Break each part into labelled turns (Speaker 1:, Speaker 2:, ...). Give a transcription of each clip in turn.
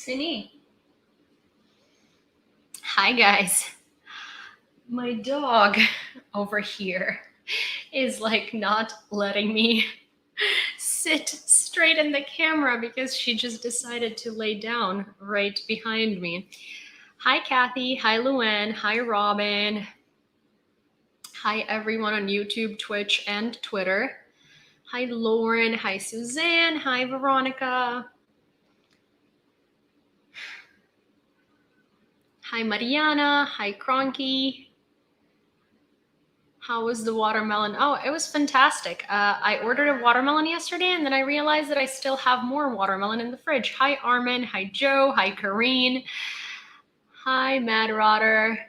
Speaker 1: Sini. Hi guys. My dog over here is like not letting me sit straight in the camera because she just decided to lay down right behind me. Hi Kathy, hi Luann, hi Robin. Hi everyone on YouTube, Twitch, and Twitter. Hi Lauren, hi Suzanne, hi Veronica. Hi Mariana, hi Cronky. How was the watermelon? Oh, it was fantastic. I ordered a watermelon yesterday and then I realized that I still have more watermelon in the fridge. Hi Armin, hi Joe, hi Kareen. Hi Mad Rotter.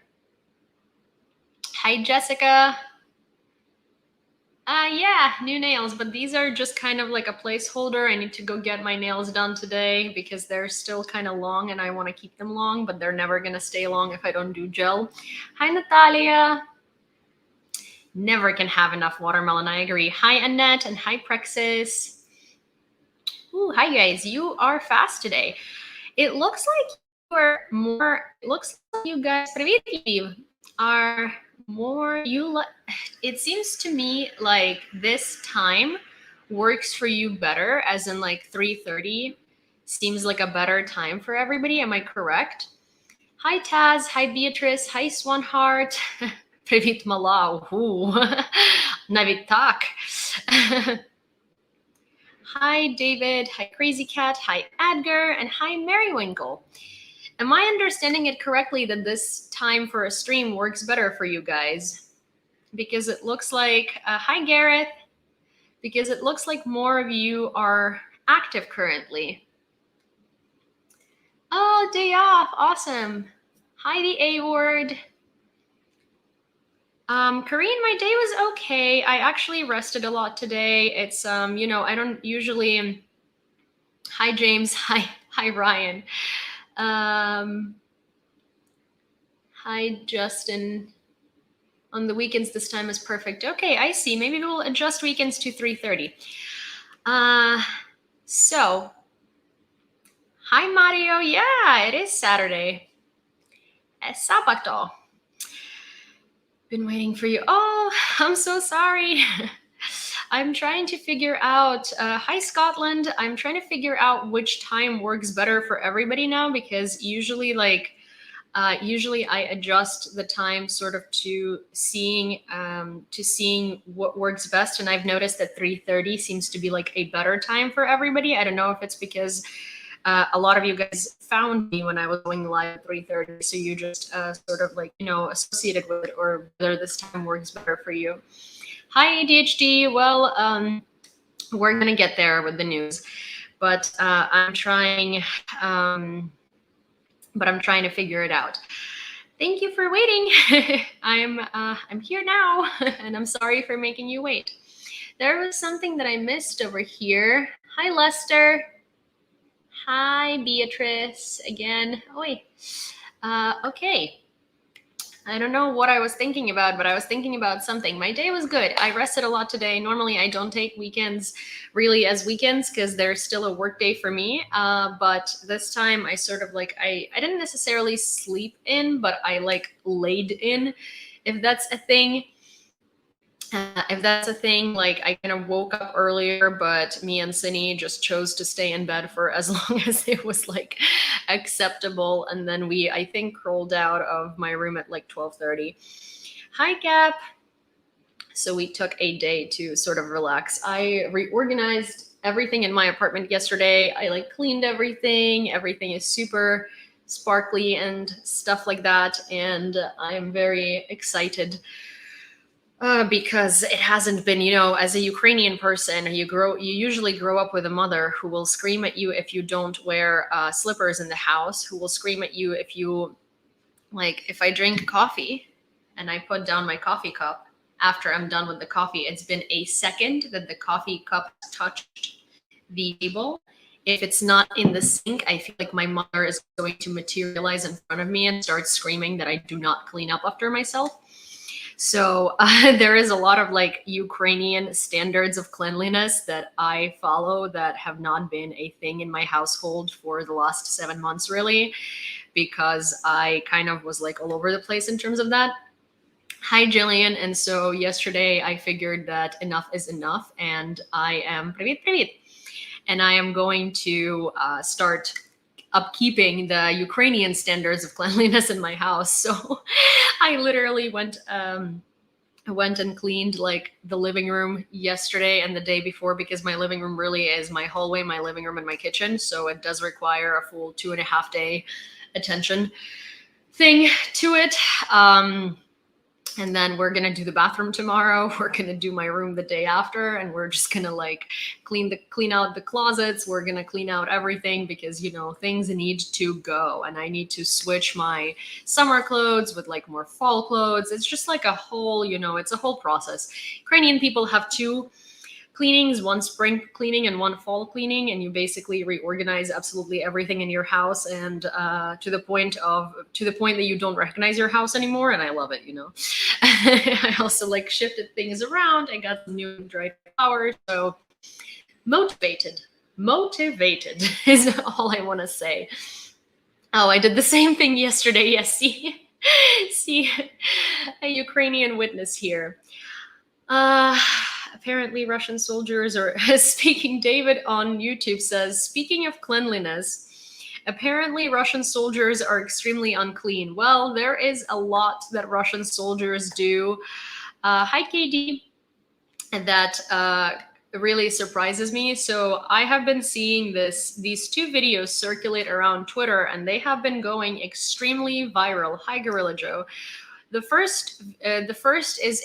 Speaker 1: Hi Jessica. Yeah, new nails, but these are just kind of like a placeholder. I need to go get my nails done today because they're still kind of long and I want to keep them long, but they're never gonna stay long if I don't do gel. Hi Natalia. Never can have enough watermelon, I agree. Hi Annette and hi Prexis. Ooh, hi guys, you are fast today. It looks like you are more, it looks like you guys, Привет, Kyiv, are more, it seems to me like this time works for you better, as in like 3:30 seems like a better time for everybody. Am I correct? Hi Taz, hi Beatrice, hi Swanheart. Привіт, мала. Навіть так. Hi David, hi Crazy Cat, hi Edgar, and hi Marywinkle. Am I understanding it correctly that this time for a stream works better for you guys? Because it looks like, hi Gareth, because it looks like more of you are active currently. Oh, day off, awesome. Hi the A-word. Kareen, my day was okay. I actually rested a lot today. It's, you know, I don't usually, hi James, hi Ryan. Hi Justin. On the weekends, this time is perfect. Okay, I see. Maybe we'll adjust weekends to 3:30. So, hi Mario. Yeah, it is Saturday. Es Sabato. Been waiting for you. Oh, I'm so sorry. I'm trying to figure out, hi Scotland, I'm trying to figure out which time works better for everybody now, because usually usually I adjust the time sort of to seeing what works best, and I've noticed that 3:30 seems to be like a better time for everybody. I don't know if it's because a lot of you guys found me when I was going live at 3:30, so you just sort of like, you know, associated with it, or whether this time works better for you. Hi ADHD. Well, we're gonna get there with the news, but I'm trying to figure it out. Thank you for waiting. I'm here now, and I'm sorry for making you wait. There was something that I missed over here. Hi Lester. Hi Beatrice again. Oh wait. Okay. I don't know what I was thinking about, but I was thinking about something. My day was good. I rested a lot today. Normally, I don't take weekends really as weekends because they're still a work day for me. But this time I sort of like, I didn't necessarily sleep in, but I like laid in, if that's a thing. Like I kind of woke up earlier, but me and Sini just chose to stay in bed for as long as it was like acceptable. And then we, I think, crawled out of my room at like 12:30. Hi, Gap. So we took a day to sort of relax. I reorganized everything in my apartment yesterday. I like cleaned everything. Everything is super sparkly and stuff like that. And I'm very excited. Because it hasn't been, you know, as a Ukrainian person, you usually grow up with a mother who will scream at you if you don't wear slippers in the house, who will scream at you if you, like, if I drink coffee and I put down my coffee cup after I'm done with the coffee, it's been a second that the coffee cup touched the table. If it's not in the sink, I feel like my mother is going to materialize in front of me and start screaming that I do not clean up after myself. So there is a lot of like Ukrainian standards of cleanliness that I follow that have not been a thing in my household for the last 7 months, really, because I kind of was like all over the place in terms of that. Hi, Jillian. And so yesterday I figured that enough is enough, and I am привет, привет, and I am going to start upkeeping the Ukrainian standards of cleanliness in my house. So I literally went and cleaned like the living room yesterday and the day before, because my living room really is my hallway, my living room, and my kitchen. So it does require a full 2.5 day attention thing to it. And then we're gonna do the bathroom tomorrow. We're gonna do my room the day after, and we're just gonna like clean out the closets. We're gonna clean out everything because, you know, things need to go, and I need to switch my summer clothes with like more fall clothes. It's just like a whole, you know, it's a whole process. Ukrainian people have two cleanings, one spring cleaning and one fall cleaning, and you basically reorganize absolutely everything in your house, and to the point that you don't recognize your house anymore. And I love it, you know. I also like shifted things around. I got some new dried flowers. So motivated is all I want to say. Oh, I did the same thing yesterday. Yes, see a Ukrainian witness here. Apparently Russian soldiers are speaking. David on YouTube says, speaking of cleanliness, apparently Russian soldiers are extremely unclean. Well, there is a lot that Russian soldiers do. Hi, KD. That really surprises me. So I have been seeing these two videos circulate around Twitter, and they have been going extremely viral. Hi, Gorilla Joe. The first is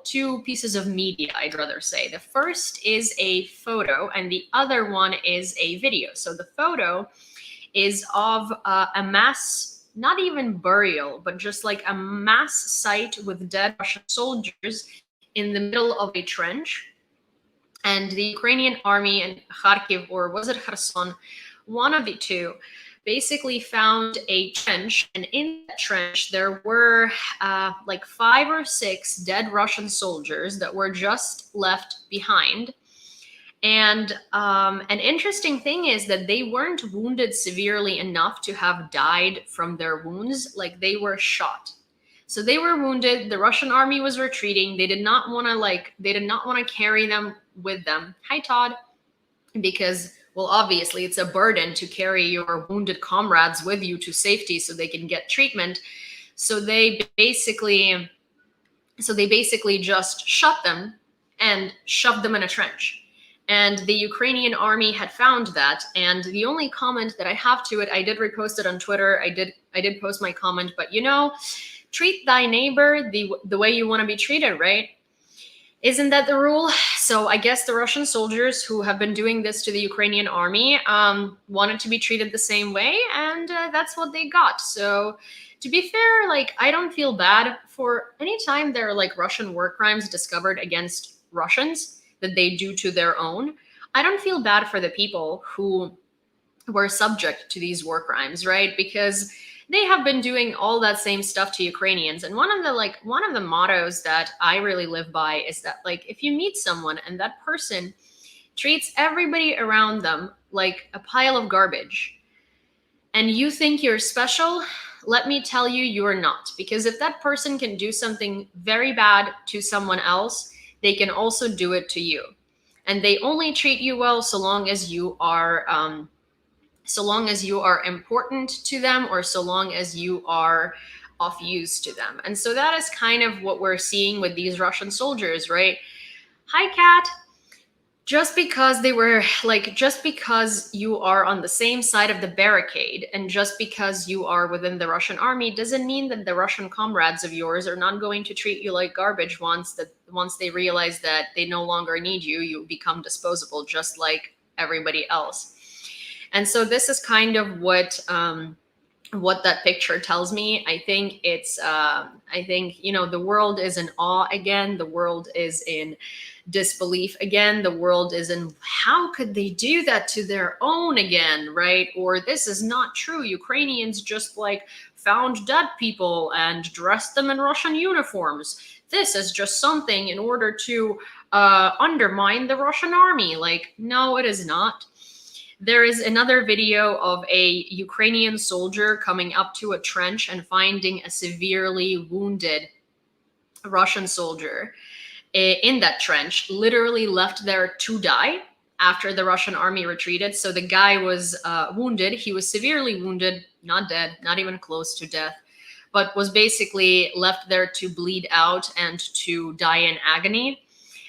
Speaker 1: two pieces of media, I'd rather say. The first is a photo, and the other one is a video. So the photo is of a mass, not even burial, but just like a mass site with dead Russian soldiers in the middle of a trench. And the Ukrainian army in Kharkiv, or was it Kherson, one of the two, basically found a trench, and in that trench there were like 5 or 6 dead Russian soldiers that were just left behind. And an interesting thing is that they weren't wounded severely enough to have died from their wounds. Like, they were shot. So they were wounded. The Russian army was retreating. They did not want to carry them with them. Hi, Todd. Because, well, obviously it's a burden to carry your wounded comrades with you to safety so they can get treatment. So they basically just shot them and shoved them in a trench. And the Ukrainian army had found that. And the only comment that I have to it, I did repost it on Twitter. I did post my comment, but you know, treat thy neighbor the way you want to be treated, right? Isn't that the rule? So I guess the Russian soldiers who have been doing this to the Ukrainian army wanted to be treated the same way, and that's what they got. So to be fair, like, I don't feel bad for any time there are like Russian war crimes discovered against Russians that they do to their own. I don't feel bad for the people who were subject to these war crimes, right? Because they have been doing all that same stuff to Ukrainians. And one of the mottos that I really live by is that, like, if you meet someone and that person treats everybody around them like a pile of garbage, and you think you're special, let me tell you, you are not. Because if that person can do something very bad to someone else, they can also do it to you. And they only treat you well so long as you are important to them, or so long as you are of use to them. And so that is kind of what we're seeing with these Russian soldiers, right? Hi, Kat. Just because you are on the same side of the barricade, and just because you are within the Russian army, doesn't mean that the Russian comrades of yours are not going to treat you like garbage once they realize that they no longer need you. You become disposable, just like everybody else. And so this is kind of what what that picture tells me. I think it's, I think, you know, the world is in awe again. The world is in disbelief again. The world is in, how could they do that to their own again, right? Or this is not true. Ukrainians just like found dead people and dressed them in Russian uniforms. This is just something in order to undermine the Russian army. Like, no, it is not. There is another video of a Ukrainian soldier coming up to a trench and finding a severely wounded Russian soldier in that trench, literally left there to die after the Russian army retreated. So the guy was wounded. He was severely wounded, not dead, not even close to death, but was basically left there to bleed out and to die in agony.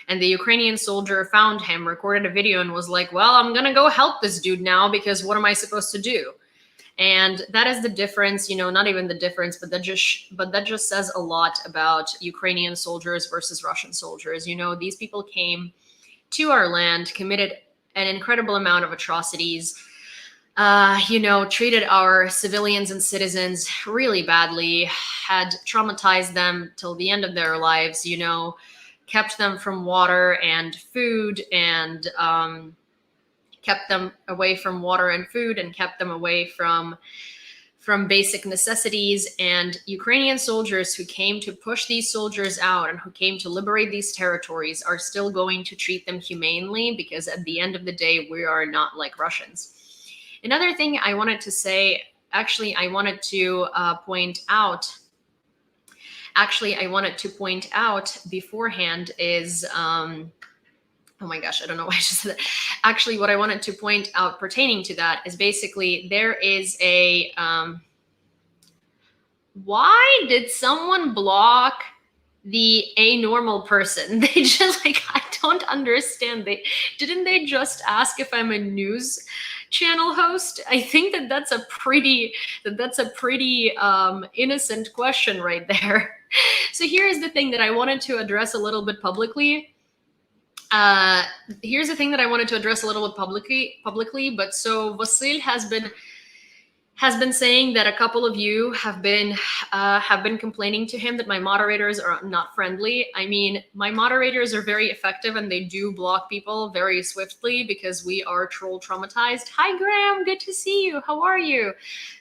Speaker 1: And the Ukrainian soldier found him, recorded a video, and was like, well, I'm going to go help this dude now, because what am I supposed to do? And that is the difference, you know, not even the difference, but that just says a lot about Ukrainian soldiers versus Russian soldiers. You know, these people came to our land, committed an incredible amount of atrocities, you know, treated our civilians and citizens really badly, had traumatized them till the end of their lives, you know, kept them from water and food, and kept them away from water and food, and kept them away from basic necessities. And Ukrainian soldiers who came to push these soldiers out and who came to liberate these territories are still going to treat them humanely, because at the end of the day, we are not like Russians. Another thing I wanted to say, actually, I wanted to point out beforehand is, oh my gosh, I don't know why I just said that. Actually, what I wanted to point out pertaining to that is basically there is a, why did someone block the anormal person? They just like, I don't understand. Didn't they just ask if I'm a news channel host? I think that's a pretty innocent question right there. So here is the thing that I wanted to address a little bit publicly. But so Vasil has been saying that a couple of you have been complaining to him that my moderators are not friendly. I mean, my moderators are very effective and they do block people very swiftly because we are troll traumatized. Hi, Graham. Good to see you. How are you?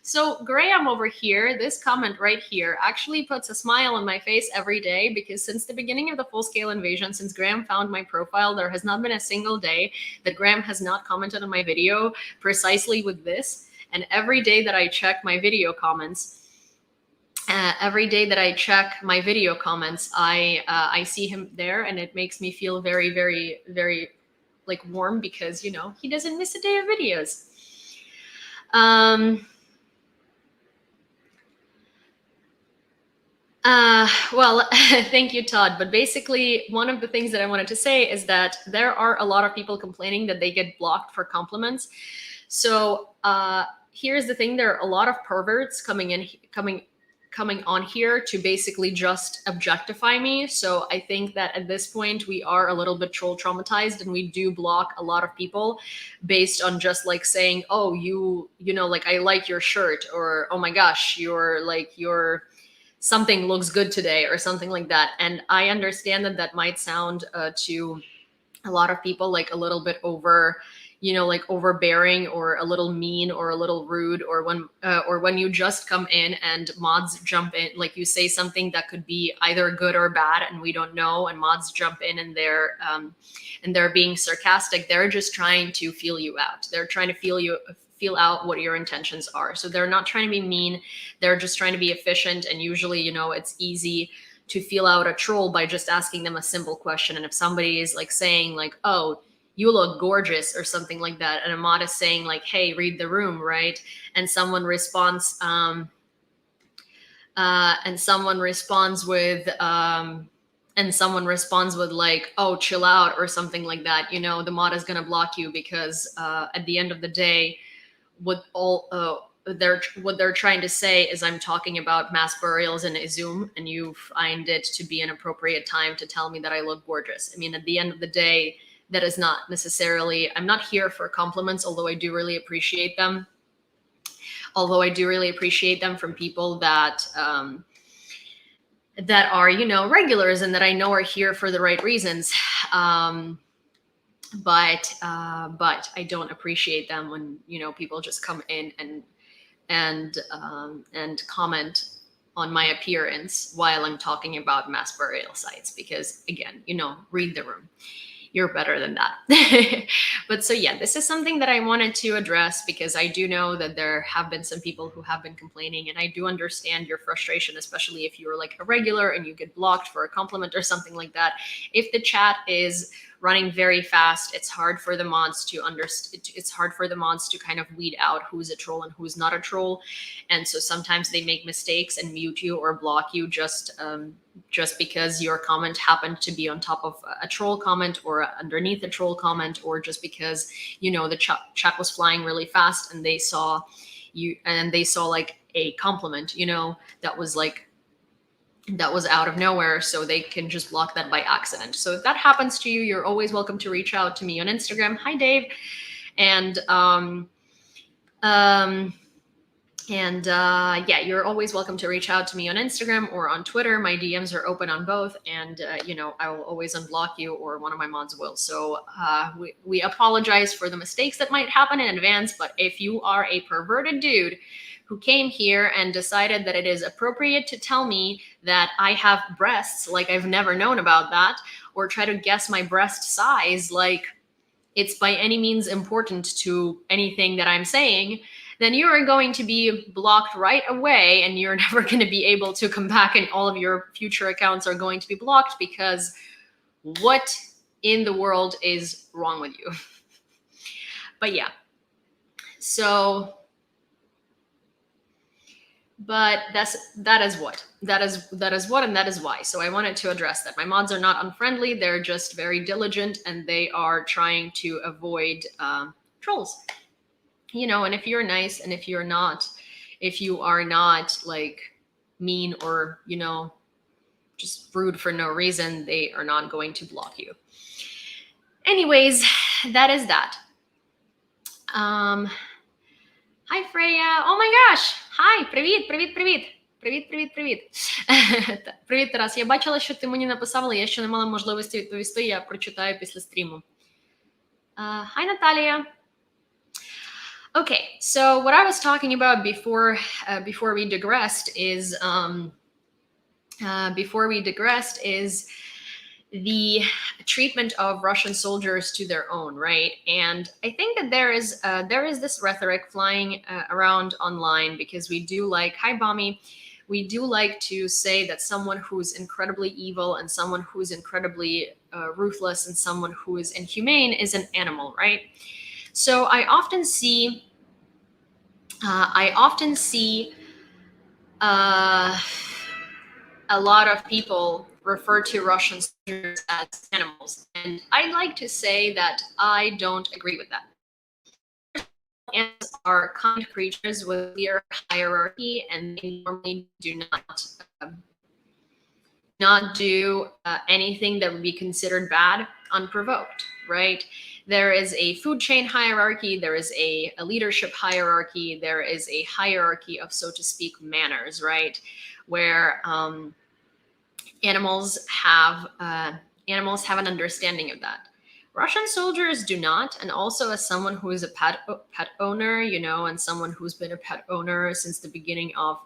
Speaker 1: So Graham over here, this comment right here actually puts a smile on my face every day, because since the beginning of the full-scale invasion, since Graham found my profile, there has not been a single day that Graham has not commented on my video precisely with this. And every day that I check my video comments, I see him there, and it makes me feel very, very, very like warm, because, you know, he doesn't miss a day of videos. Well, thank you, Todd. But basically, one of the things that I wanted to say is that there are a lot of people complaining that they get blocked for compliments. So here's the thing: there are a lot of perverts coming on here to basically just objectify me. So I think that at this point we are a little bit troll traumatized, and we do block a lot of people based on just like saying, oh, you know, like, I like your shirt, or oh my gosh, your something looks good today, or something like that. And I understand that that might sound to a lot of people like a little bit overbearing, or a little mean, or a little rude, or when you just come in and mods jump in, like you say something that could be either good or bad and we don't know, and mods jump in and they're being sarcastic. They're just trying to feel you out. They're trying to feel out what your intentions are. So they're not trying to be mean. They're just trying to be efficient. And usually, you know, it's easy to feel out a troll by just asking them a simple question. And if somebody is like saying like, oh, you look gorgeous, or something like that, and a mod is saying like, hey, read the room, right? And someone responds with like, oh, chill out, or something like that, you know, the mod is going to block you, because at the end of the day, what they're trying to say is, I'm talking about mass burials in Izum, and you find it to be an appropriate time to tell me that I look gorgeous. I mean, at the end of the day, that is not necessarily, I'm not here for compliments, although I do really appreciate them. although I do really appreciate them from people that that are, you know, regulars and that I know are here for the right reasons. But I don't appreciate them when, you know, people just come in and comment on my appearance while I'm talking about mass burial sites, because again, you know, read the room. You're better than that. But so yeah, this is something that I wanted to address, because I do know that there have been some people who have been complaining, and I do understand your frustration, especially if you're like a regular and you get blocked for a compliment or something like that. If the chat is running very fast, it's hard for the mods to it's hard for the mods to kind of weed out who's a troll and who's not a troll. And so sometimes they make mistakes and mute you or block you just because your comment happened to be on top of a troll comment or underneath a troll comment, or just because, you know, the chat was flying really fast and they saw you and they saw like a compliment, you know, that was out of nowhere, so they can just block that by accident. So if that happens to you, you're always welcome to reach out to me on Instagram. Hi, Dave. And yeah, you're always welcome to reach out to me on Instagram or on Twitter. My DMs are open on both, and you know, I will always unblock you, or one of my mods will. So we apologize for the mistakes that might happen in advance, but if you are a perverted dude who came here and decided that it is appropriate to tell me that I have breasts like I've never known about that, or try to guess my breast size like it's by any means important to anything that I'm saying, then you are going to be blocked right away, and you're never going to be able to come back, and all of your future accounts are going to be blocked, because what in the world is wrong with you? But yeah, so... But that is what, and that is why. So I wanted to address that. My mods are not unfriendly. They're just very diligent, and they are trying to avoid trolls. You know, and if you're nice, and if you are not like mean or, you know, just rude for no reason, they are not going to block you. Anyways, that is that. Hi, Freya. Oh my gosh. Hi, привіт. Привіт, Тарас. Я бачила, що ти мені написав, але я ще не мала можливості відповісти. Я прочитаю після стріму. Hi, Natalia. Okay, so what I was talking about before we digressed is the treatment of Russian soldiers to their own, right? And I think that there is this rhetoric flying around online, because we do like, hi Bommy, we do like to say that someone who's incredibly evil and someone who's incredibly ruthless and someone who is inhumane is an animal, right? So I often see a lot of people refer to Russian soldiers as animals, and I like to say that I don't agree with that. Animals are kind creatures with clear hierarchy, and they normally do not do anything that would be considered bad unprovoked, right? There is a food chain hierarchy, there is a leadership hierarchy, there is a hierarchy of, so to speak, manners, right? Where animals have an understanding of that. Russian soldiers do not. And also, as someone who is a pet owner, you know, and someone who's been a pet owner since the beginning of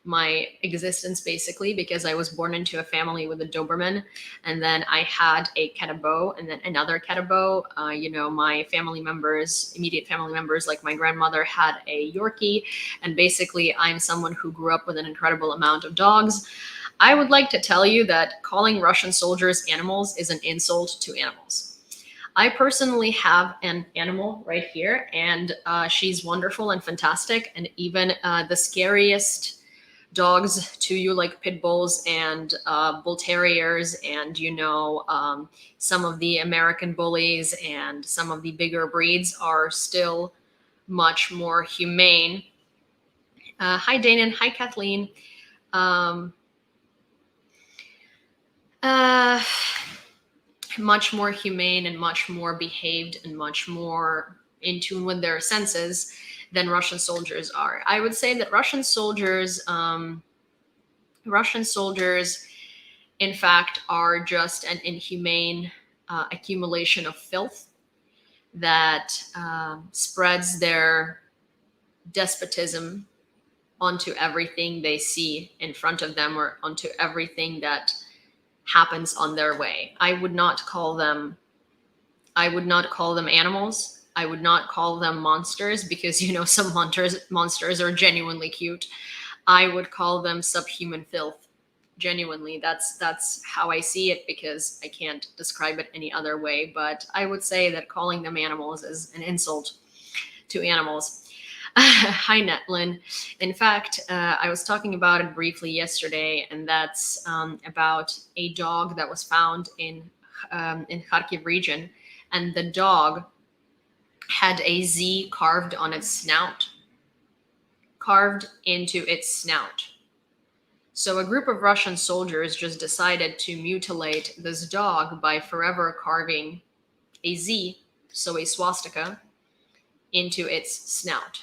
Speaker 1: my existence, basically, because I was born into a family with a Doberman, and then I had a Catabo, and then another Catabo. You know, my family members, immediate family members, like my grandmother, had a Yorkie, and basically I'm someone who grew up with an incredible amount of dogs. I would like to tell you that calling Russian soldiers animals is an insult to animals. I personally have an animal right here, and she's wonderful and fantastic, and even the scariest dogs to you, like pit bulls and bull terriers, and, you know, some of the American bullies and some of the bigger breeds are still much more humane. Hi, Danon. Hi, Kathleen. Much more humane and much more behaved and much more in tune with their senses than Russian soldiers are. I would say that Russian soldiers, in fact, are just an inhumane accumulation of filth that spreads their despotism onto everything they see in front of them, or onto everything that happens on their way. I would not call them animals. I would not call them monsters, because some monsters are genuinely cute. I would call them subhuman filth. Genuinely, that's how I see it, because I can't describe it any other way. But I would say that calling them animals is an insult to animals. Hi, Netlin. In fact, I was talking about it briefly yesterday, and that's about a dog that was found in Kharkiv region, and the dog had a Z carved on its snout, carved into its snout. So a group of Russian soldiers just decided to mutilate this dog by forever carving a Z, so a swastika, into its snout.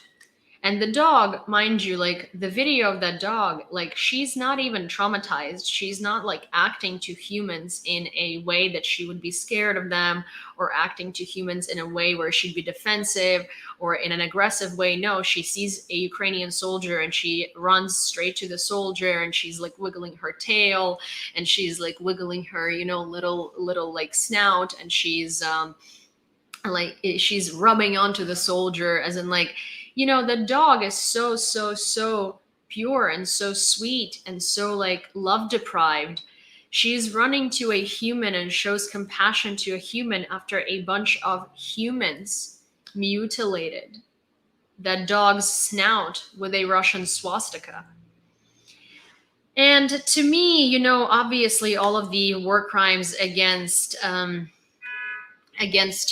Speaker 1: And the dog, mind you, like the video of that dog, like she's not even traumatized. She's not like acting to humans in a way that she would be scared of them, or acting to humans in a way where she'd be defensive or in an aggressive way. No, she sees a Ukrainian soldier and she runs straight to the soldier, and she's like wiggling her tail, and she's like wiggling her, little like snout, and she's she's rubbing onto the soldier, as in like, the dog is so pure and so sweet and so like love deprived. She's running to a human and shows compassion to a human after a bunch of humans mutilated that dog's snout with a Russian swastika. And to me, obviously all of the war crimes against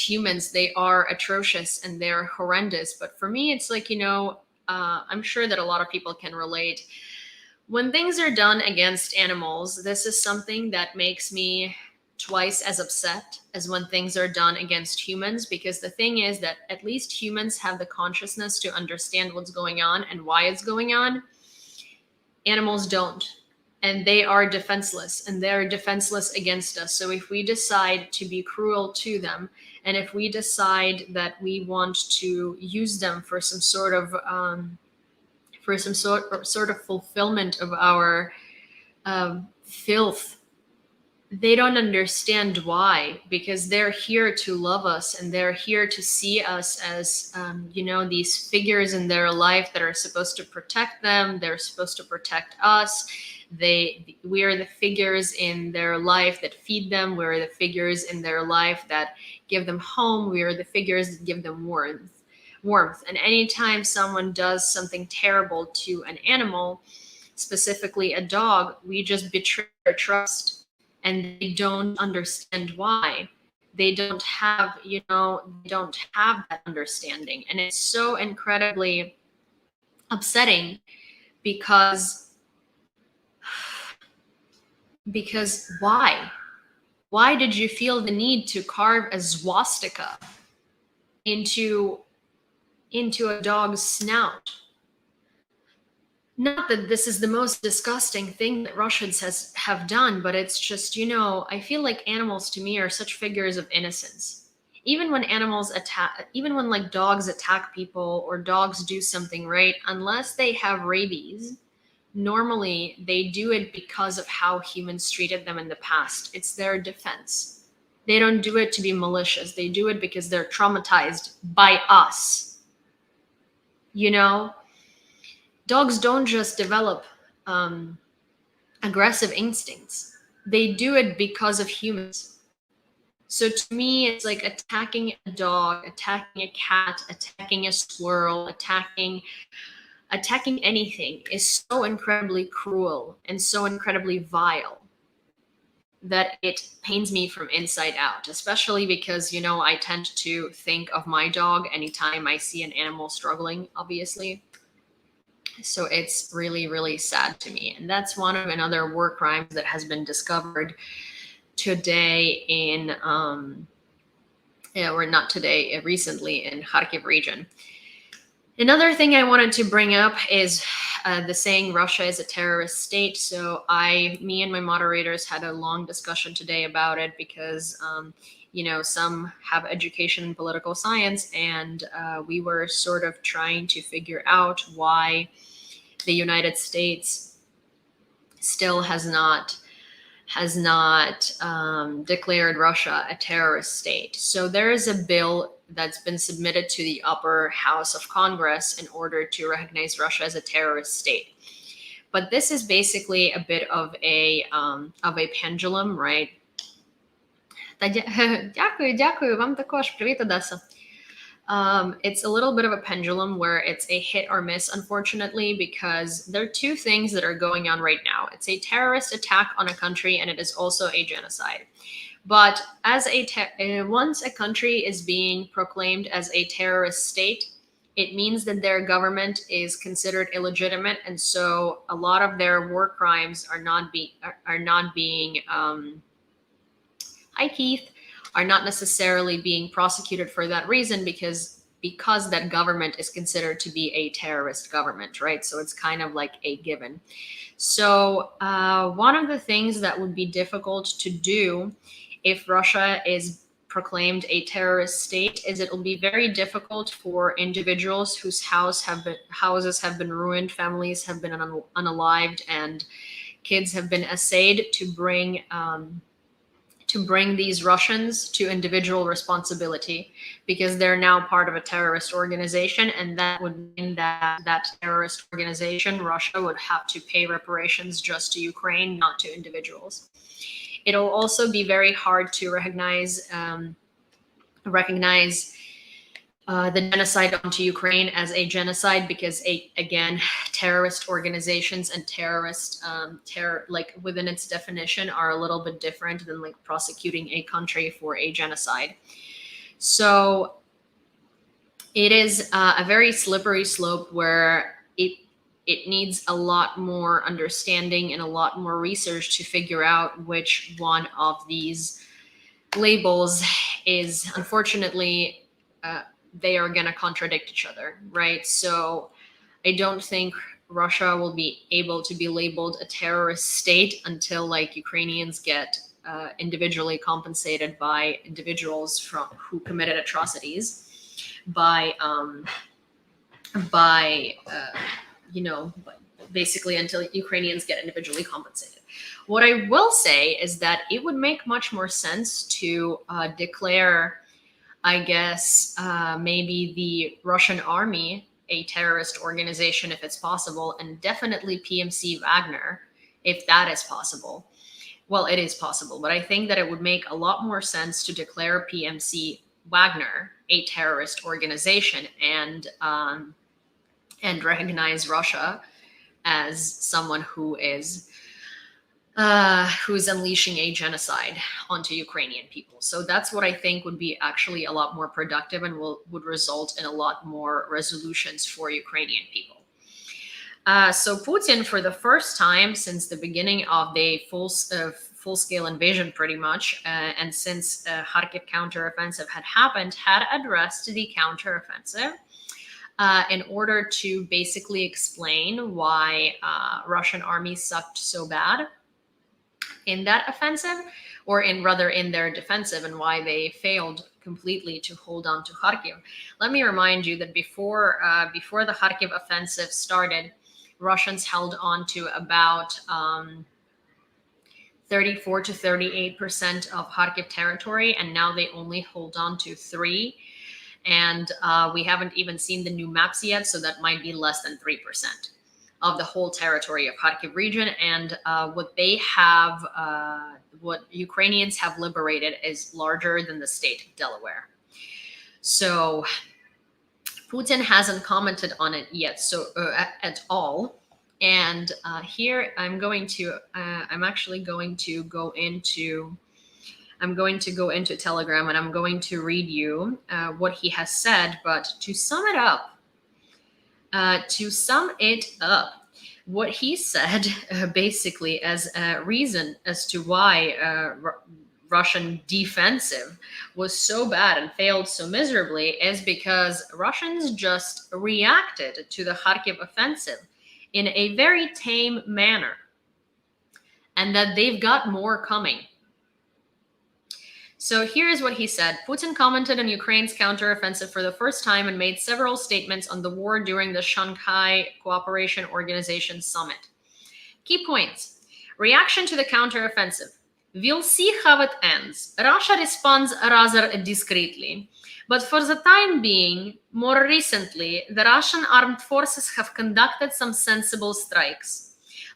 Speaker 1: humans, they are atrocious and they're horrendous. But for me, it's like, I'm sure that a lot of people can relate. When things are done against animals, this is something that makes me twice as upset as when things are done against humans, because the thing is that at least humans have the consciousness to understand what's going on and why it's going on. Animals don't. And they are defenseless, and they're defenseless against us. So if we decide to be cruel to them, and if we decide that we want to use them for some sort of fulfillment of our filth, they don't understand why, because they're here to love us, and they're here to see us as these figures in their life that are supposed to protect them. They're supposed to protect us. We are the figures in their life that feed them. We're the figures in their life that give them home. We are the figures that give them warmth. And anytime someone does something terrible to an animal, specifically a dog, we just betray their trust, and they don't understand why. They don't have that understanding. And it's so incredibly upsetting, because why? Why did you feel the need to carve a swastika into a dog's snout? Not that this is the most disgusting thing that Russians have done, but it's just, I feel like animals to me are such figures of innocence. Even when like dogs attack people, or dogs do something, right? Unless they have rabies, normally they do it because of how humans treated them in the past. It's their defense. They don't do it to be malicious. They do it because they're traumatized by us. Dogs don't just develop aggressive instincts. They do it because of humans. So to me, it's like attacking a dog, attacking a cat, attacking a squirrel, attacking anything is so incredibly cruel and so incredibly vile that it pains me from inside out, especially because, I tend to think of my dog anytime I see an animal struggling, obviously. So it's really, really sad to me. And that's one of another war crimes that has been discovered today recently in Kharkiv region. Another thing I wanted to bring up is the saying Russia is a terrorist state. So me and my moderators had a long discussion today about it because, some have education in political science, and we were sort of trying to figure out why the United States still has not declared Russia a terrorist state. So there is a bill that's been submitted to the upper house of Congress in order to recognize Russia as a terrorist state. But this is basically a bit of a pendulum, right? Дякую вам також. Привіт, Одеса. It's a little bit of a pendulum where it's a hit or miss, unfortunately, because there are two things that are going on right now. It's a terrorist attack on a country, and it is also a genocide. But once a country is being proclaimed as a terrorist state, it means that their government is considered illegitimate, and so a lot of their war crimes are not being. Hi, Keith. Are not necessarily being prosecuted for that reason because that government is considered to be a terrorist government, right? So it's kind of like a given. So one of the things that would be difficult to do if Russia is proclaimed a terrorist state is it will be very difficult for individuals whose houses have been ruined, families have been unalived, and kids have been assayed to bring these Russians to individual responsibility because they're now part of a terrorist organization, and that would mean that terrorist organization, Russia, would have to pay reparations just to Ukraine, not to individuals. It'll also be very hard to recognize the genocide onto Ukraine as a genocide because, again, terrorist organizations and like within its definition are a little bit different than like prosecuting a country for a genocide. So it is a very slippery slope where it needs a lot more understanding and a lot more research to figure out which one of these labels is, unfortunately, they are going to contradict each other, right? So I don't think Russia will be able to be labeled a terrorist state until like Ukrainians get individually compensated by individuals who committed atrocities basically until Ukrainians get individually compensated. What I will say is that it would make much more sense to declare, I guess, maybe the Russian army a terrorist organization if it's possible, and definitely PMC Wagner if that is possible. Well, it is possible, but I think that it would make a lot more sense to declare PMC Wagner a terrorist organization and recognize Russia as someone who's unleashing a genocide onto Ukrainian people. So that's what I think would be actually a lot more productive and would result in a lot more resolutions for Ukrainian people. So Putin, for the first time since the beginning of the full-scale invasion, pretty much, and since Kharkiv counteroffensive had happened, had addressed the counteroffensive in order to basically explain why Russian army sucked so bad in that offensive, or in their defensive, and why they failed completely to hold on to Kharkiv. Let me remind you that before the Kharkiv offensive started, Russians held on to about 34 to 38% of Kharkiv territory, and now they only hold on to 3%. And we haven't even seen the new maps yet, so that might be less than 3% of the whole territory of Kharkiv region. And what Ukrainians have liberated is larger than the state of Delaware. So Putin hasn't commented on it yet, at all. And here I'm actually going to go into Telegram, and I'm going to read you what he has said. But to sum it up, what he said basically as a reason as to why Russian defensive was so bad and failed so miserably is because Russians just reacted to the Kharkiv offensive in a very tame manner, and that they've got more coming. So here's what he said. Putin commented on Ukraine's counteroffensive for the first time and made several statements on the war during the Shanghai Cooperation Organization summit. Key points. Reaction to the counteroffensive. We'll see how it ends. Russia responds rather discreetly. But for the time being, more recently, the Russian armed forces have conducted some sensible strikes.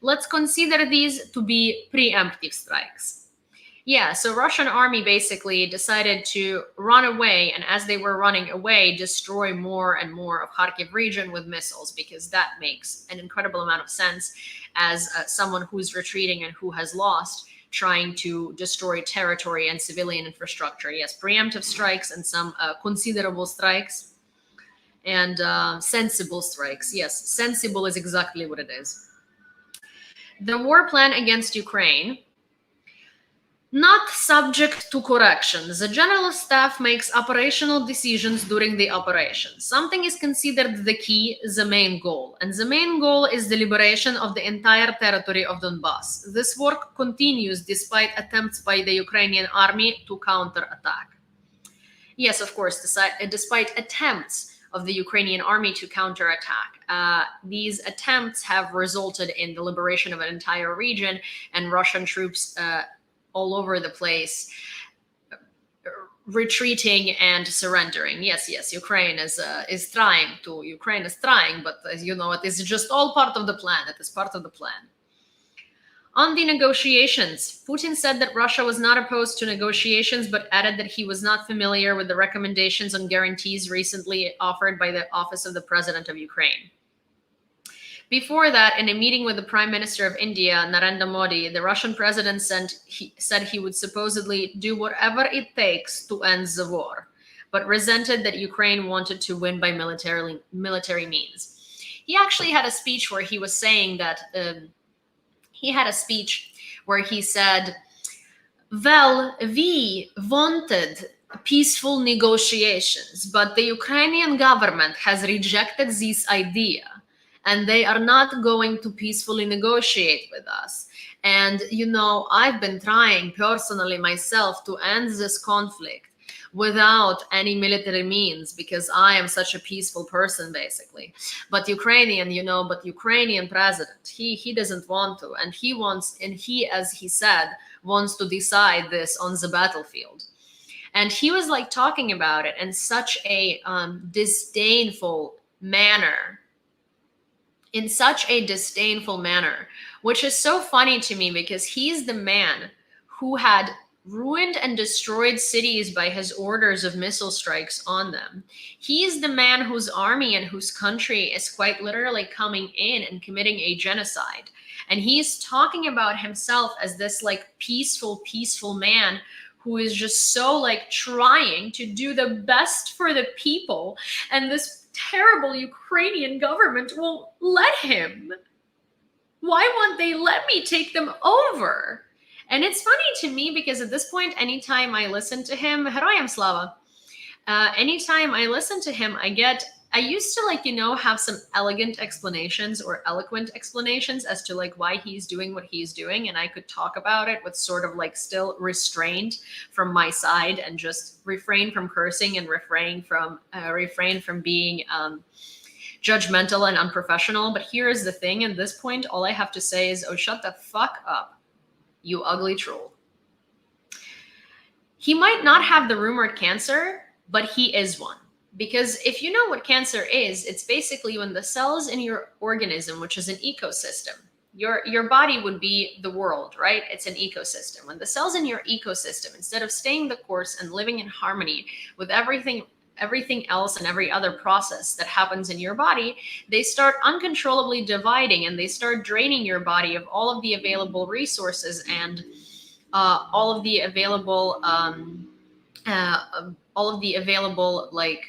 Speaker 1: Let's consider these to be preemptive strikes. Yeah, so Russian army basically decided to run away, and as they were running away, destroy more and more of Kharkiv region with missiles, because that makes an incredible amount of sense as someone who's retreating and who has lost, trying to destroy territory and civilian infrastructure. Yes, preemptive strikes and some considerable strikes and sensible strikes. Yes, sensible is exactly what it is. The war plan against Ukraine. Not subject to corrections. The General Staff makes operational decisions during the operation. Something is considered the key, the main goal. And the main goal is the liberation of the entire territory of Donbass. This work continues despite attempts by the Ukrainian army to counterattack. Yes, of course, despite attempts of the Ukrainian army to counterattack. These attempts have resulted in the liberation of an entire region and Russian troops all over the place, retreating and surrendering. Yes, Ukraine is trying, but as you know, it is just all part of the plan. It is part of the plan. On the negotiations, Putin said that Russia was not opposed to negotiations, but added that he was not familiar with the recommendations on guarantees recently offered by the Office of the President of Ukraine. Before that, in a meeting with the Prime Minister of India, Narendra Modi, the Russian president said he would supposedly do whatever it takes to end the war, but resented that Ukraine wanted to win by military means. He actually had a speech where he was saying that he said, well, we wanted peaceful negotiations, but the Ukrainian government has rejected this idea. And they are not going to peacefully negotiate with us. And, you know, I've been trying personally myself to end this conflict without any military means because I am such a peaceful person, basically. But Ukrainian president, he doesn't want to. And he, as he said, wants to decide this on the battlefield. And he was like talking about it in such a disdainful manner, which is so funny to me because he's the man who had ruined and destroyed cities by his orders of missile strikes on them. He's the man whose army and whose country is quite literally coming in and committing a genocide. And he's talking about himself as this like peaceful man who is just so like trying to do the best for the people. And this terrible Ukrainian government won't let him. Why won't they let me take them over? And it's funny to me because at this point, anytime I listen to him, Heroyam Slava, anytime I listen to him, I used to like, you know, have some elegant explanations or eloquent explanations as to like why he's doing what he's doing. And I could talk about it with sort of like still restraint from my side and just refrain from cursing and refrain from being judgmental and unprofessional. But here is the thing. At this point, all I have to say is, oh, shut the fuck up, you ugly troll. He might not have the rumored cancer, but he is one. Because if you know what cancer is, it's basically when the cells in your organism, which is an ecosystem, your body would be the world, right? It's an ecosystem. When the cells in your ecosystem, instead of staying the course and living in harmony with everything else and every other process that happens in your body, they start uncontrollably dividing and they start draining your body of all of the available resources and all of the available like,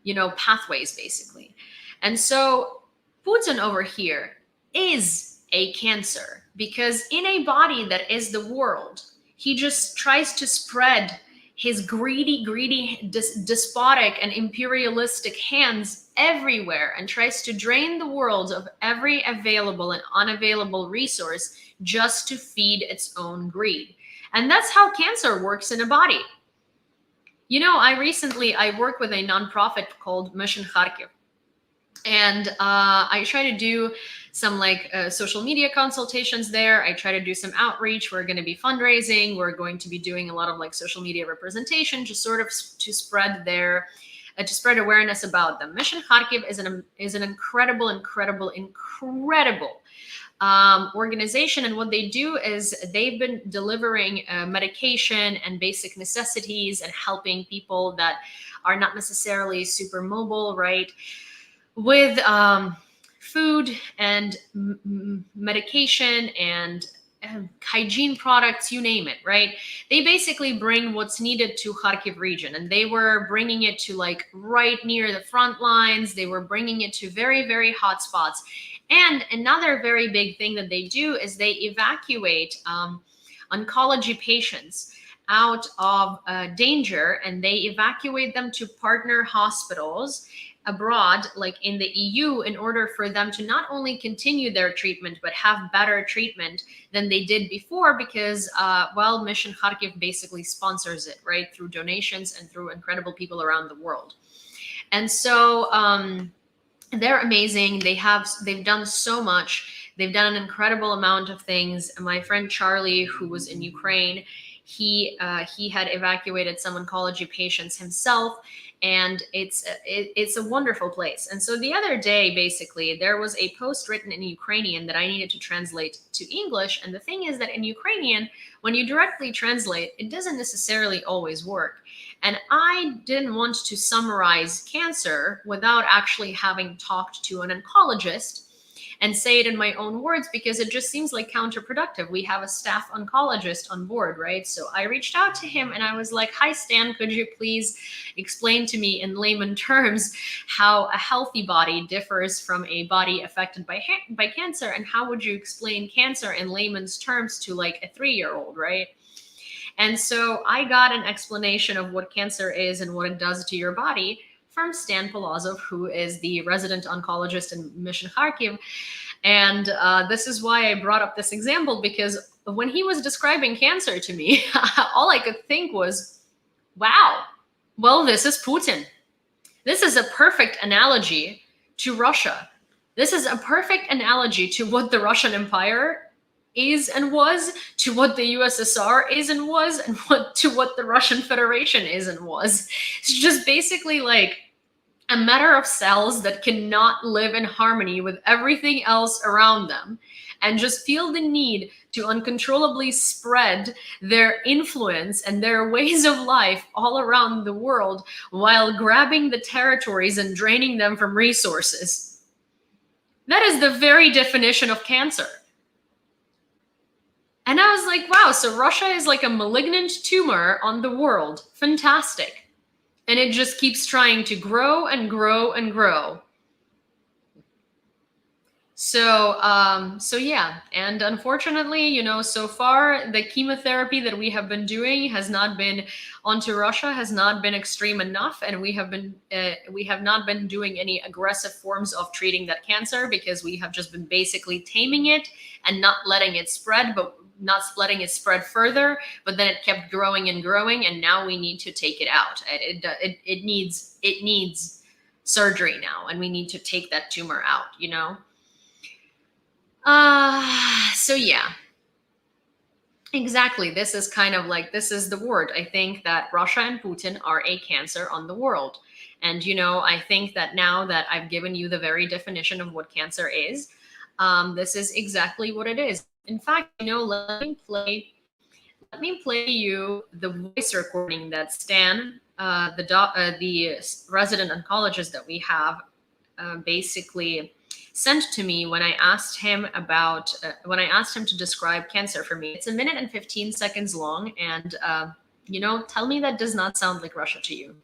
Speaker 1: you know, pathways basically. And so Putin over here is a cancer because in a body that is the world, He just tries to spread his greedy, despotic and imperialistic hands everywhere and tries to drain the world of every available and unavailable resource just to feed its own greed. And that's how cancer works in a body. You know, I work with a nonprofit called Mission Kharkiv. And I try to do some social media consultations there. I try to do some outreach. We're going to be fundraising. We're going to be doing a lot of social media representation, just sort of to spread to spread awareness about them. Mission Kharkiv is an incredible organization, and what they do is they've been delivering medication and basic necessities and helping people that are not necessarily super mobile, right? With food and medication and hygiene products, you name it, right? They basically bring what's needed to Kharkiv region, and they were bringing it to right near the front lines. They were bringing it to very hot spots. And another very big thing that they do is they evacuate oncology patients out of danger, and they evacuate them to partner hospitals abroad, like in the EU, in order for them to not only continue their treatment, but have better treatment than they did before, because, Mission Kharkiv basically sponsors it, right, through donations and through incredible people around the world. And so they're amazing. They've done so much. They've done an incredible amount of things. My friend Charlie, who was in Ukraine, he had evacuated some oncology patients himself, and it's a wonderful place. And so the other day, basically, there was a post written in Ukrainian that I needed to translate to English. And the thing is that in Ukrainian, when you directly translate, it doesn't necessarily always work. And I didn't want to summarize cancer without actually having talked to an oncologist and say it in my own words, because it just seems like counterproductive. We have a staff oncologist on board, right? So I reached out to him and I was like, "Hi, Stan, could you please explain to me in layman terms how a healthy body differs from a body affected by cancer? And how would you explain cancer in layman's terms to a 3-year-old, right?" And so I got an explanation of what cancer is and what it does to your body from Stan Polozov, who is the resident oncologist in Mission Kharkiv. And this is why I brought up this example, because when he was describing cancer to me, all I could think was, wow, well, this is Putin. This is a perfect analogy to Russia. This is a perfect analogy to what the Russian Empire is and was, to what the USSR is and was, and to what the Russian Federation is and was. It's just basically a matter of cells that cannot live in harmony with everything else around them, and just feel the need to uncontrollably spread their influence and their ways of life all around the world, while grabbing the territories and draining them from resources. That is the very definition of cancer. And I was like, wow, so Russia is like a malignant tumor on the world. Fantastic. And it just keeps trying to grow and grow and grow. So yeah. And unfortunately, so far the chemotherapy that we have been doing has not been onto Russia, has not been extreme enough. And we have not been doing any aggressive forms of treating that cancer, because we have just been basically taming it and not letting it spread, but not letting it spread further. But then it kept growing and growing, and now we need to take it out. It needs surgery now, and we need to take that tumor out, So yeah, exactly. This is kind of this is the word. I think that Russia and Putin are a cancer on the world. And, I think that now that I've given you the very definition of what cancer is, this is exactly what it is. In fact, let me play you the voice recording that Stan, the resident oncologist that we have, basically sent to me when I asked him to describe cancer for me. It's 1 minute and 15 seconds long, and tell me that does not sound like Russia to you.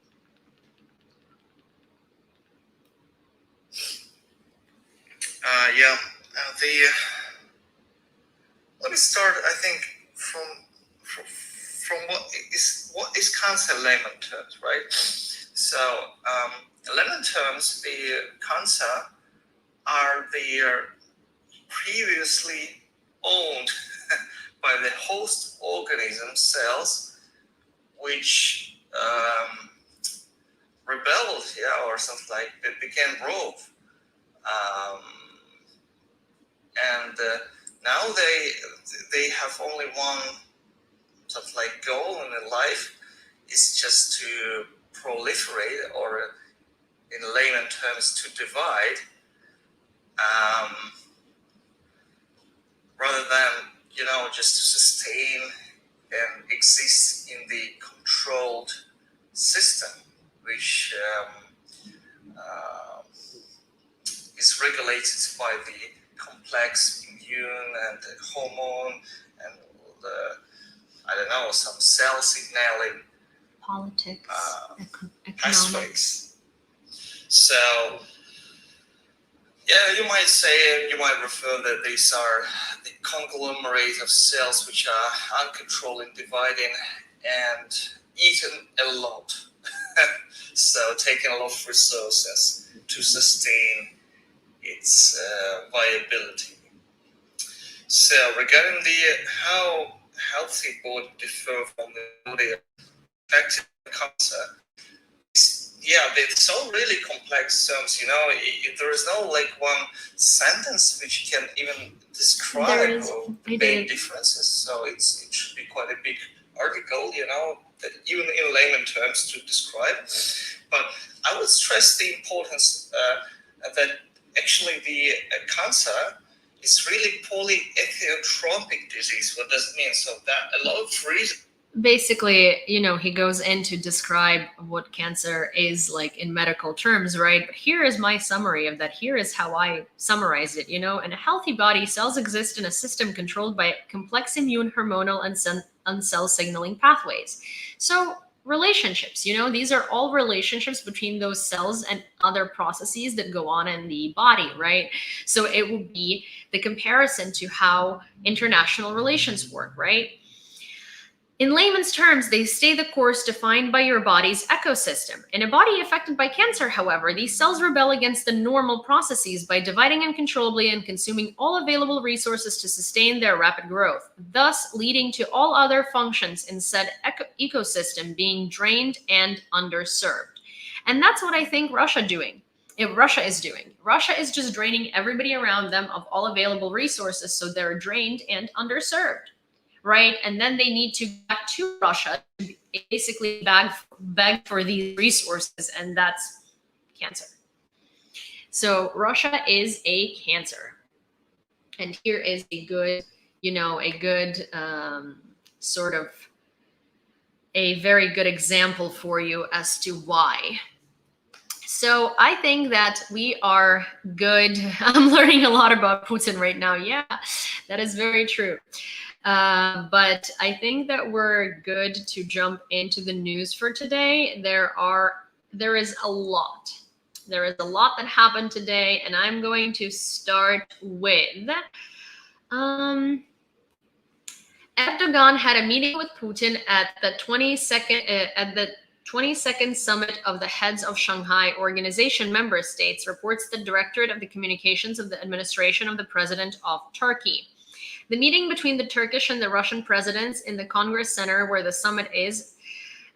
Speaker 2: Let me start, I think, from from what is cancer in layman terms, right? So in layman terms, the cancer are the previously owned by the host organism cells, which rebelled, or something like that, became rogue, and now they have only one sort of like goal in life, is just to proliferate, or in layman terms, to divide, rather than just to sustain and exist in the controlled system, which is regulated by the complex immune and hormone and some cell signaling
Speaker 1: Politics,
Speaker 2: pathways. So, you might refer that these are the conglomerate of cells which are uncontrolled and dividing and eaten a lot. So taking a lot of resources to sustain its viability. So regarding how healthy body differ from the body affected by cancer, it's all really complex terms. There is no one sentence which can even describe the main differences. So it should be quite a big article, that even in layman terms to describe. But I would stress the importance that actually the cancer is really polyethiotropic disease. What does it mean? So that a lot of reasons.
Speaker 1: Basically, he goes in to describe what cancer is like in medical terms, right? But here is my summary of that. Here is how I summarize it. In a healthy body, cells exist in a system controlled by complex immune, hormonal, and cell signaling pathways. So relationships, these are all relationships between those cells and other processes that go on in the body, right? So it will be the comparison to how international relations work, right? In layman's terms, they stay the course defined by your body's ecosystem. In a body affected by cancer, however, these cells rebel against the normal processes by dividing uncontrollably and consuming all available resources to sustain their rapid growth, thus leading to all other functions in said ecosystem being drained and underserved. And that's what I think Russia is doing. Russia is just draining everybody around them of all available resources, so they're drained and underserved. Right? And then they need to go back to Russia to basically beg for these resources, and that's cancer. So Russia is a cancer. And here is a good, sort of a very good example for you as to why. So I think that we are good. I'm learning a lot about Putin right now. Yeah, that is very true. But I think that we're good to jump into the news for today. There is a lot. There is a lot that happened today, and I'm going to start with Erdogan had a meeting with Putin at the 22nd summit of the heads of Shanghai Organization member states, reports the Directorate of the Communications of the Administration of the President of Turkey. The meeting between the Turkish and the Russian presidents in the Congress Center, where the summit is,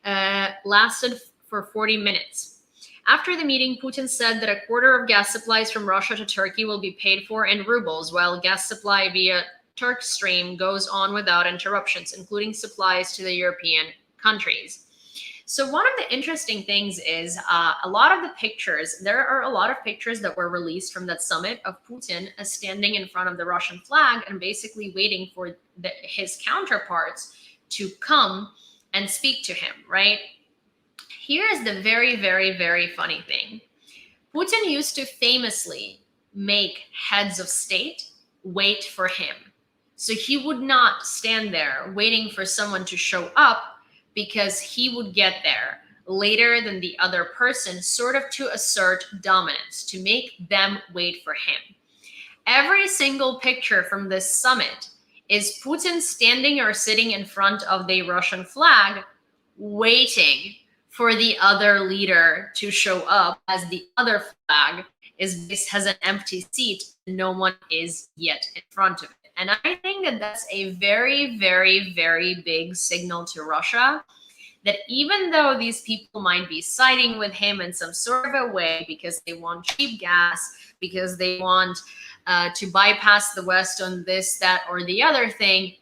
Speaker 1: lasted for 40 minutes. After the meeting, Putin said that a quarter of gas supplies from Russia to Turkey will be paid for in rubles, while gas supply via Turk Stream goes on without interruptions, including supplies to the European countries. So one of the interesting things is there are a lot of pictures that were released from that summit of Putin standing in front of the Russian flag and basically waiting for his counterparts to come and speak to him, right? Here is the very, very, very funny thing. Putin used to famously make heads of state wait for him. So he would not stand there waiting for someone to show up, because he would get there later than the other person, sort of to assert dominance, to make them wait for him. Every single picture from this summit Is Putin standing or sitting in front of the Russian flag, waiting for the other leader to show up, as the other flag has an empty seat and no one is yet in front of it? And I think that that's a very, very, very big signal to Russia that even though these people might be siding with him in some sort of a way because they want cheap gas, because they want to bypass the West on this, that, or the other thing,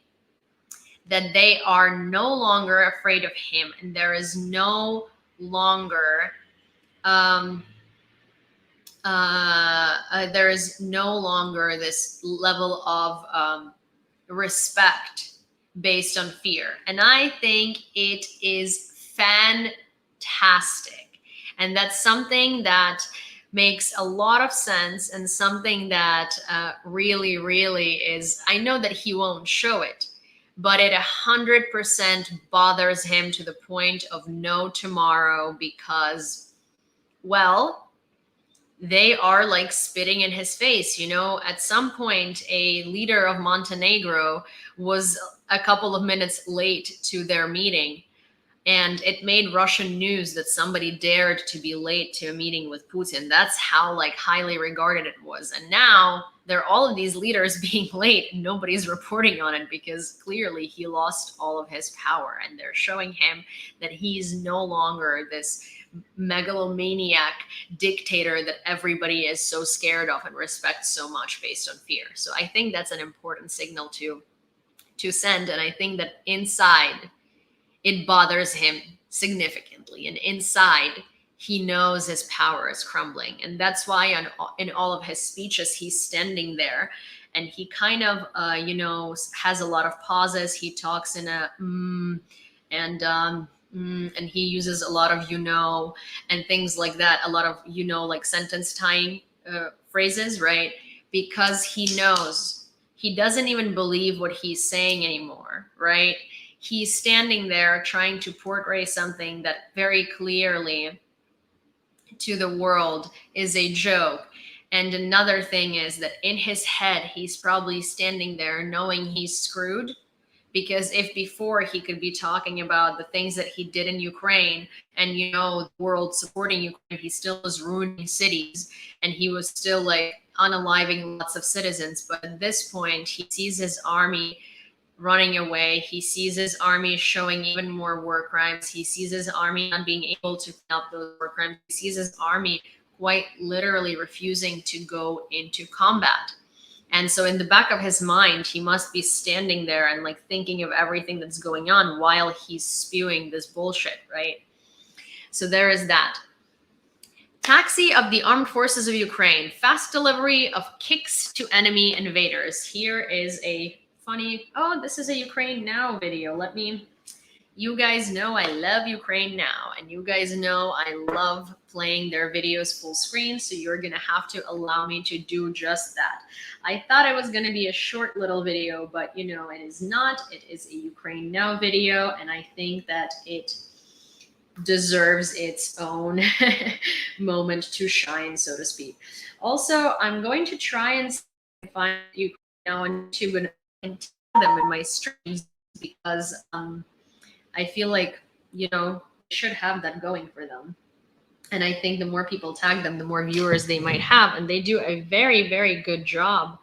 Speaker 1: that they are no longer afraid of him, and there is no longer there is no longer this level of respect based on fear. And I think it is fantastic. And that's something that makes a lot of sense, and something that really, really is, I know that he won't show it, but it 100% bothers him to the point of no tomorrow, because, well, they are like spitting in his face. You know, at some point, a leader of Montenegro was a couple of minutes late to their meeting, and it made Russian news that somebody dared to be late to a meeting with Putin. That's how like highly regarded it was. And now there are all of these leaders being late and nobody's reporting on it, because clearly he lost all of his power, and they're showing him that he's no longer this megalomaniac dictator that everybody is so scared of and respects so much based on fear. So I think that's an important signal to send. And I think that inside it bothers him significantly, and inside he knows his power is crumbling. And that's why in all of his speeches he's standing there, and he kind of has a lot of pauses. He talks in a and he uses a lot of and things like that, a lot of like sentence tying phrases, right? Because he knows he doesn't even believe what he's saying anymore, right? He's standing there trying to portray something that very clearly to the world is a joke. And another thing is that in his head, he's probably standing there knowing he's screwed, because if before he could be talking about the things that he did in Ukraine and, the world supporting Ukraine, he still was ruining cities and he was still like unaliving lots of citizens. But at this point, he sees his army running away. He sees his army showing even more war crimes. He sees his army not being able to clean up those war crimes. He sees his army quite literally refusing to go into combat. And so in the back of his mind, he must be standing there and like thinking of everything that's going on while he's spewing this bullshit, right? So there is that. Taxi of the Armed Forces of Ukraine, fast delivery of kicks to enemy invaders. Here is a funny, this is a Ukraine Now video. You guys know I love Ukraine Now, and you guys know I love playing their videos full screen, so you're gonna have to allow me to do just that. I thought it was gonna be a short little video, but it is not. It is a Ukraine Now video, and I think that it deserves its own moment to shine, so to speak. Also, I'm going to try and find Ukraine Now on YouTube and tag them in my streams, because I feel like, they should have that going for them. And I think the more people tag them, the more viewers they might have. And they do a very, very good job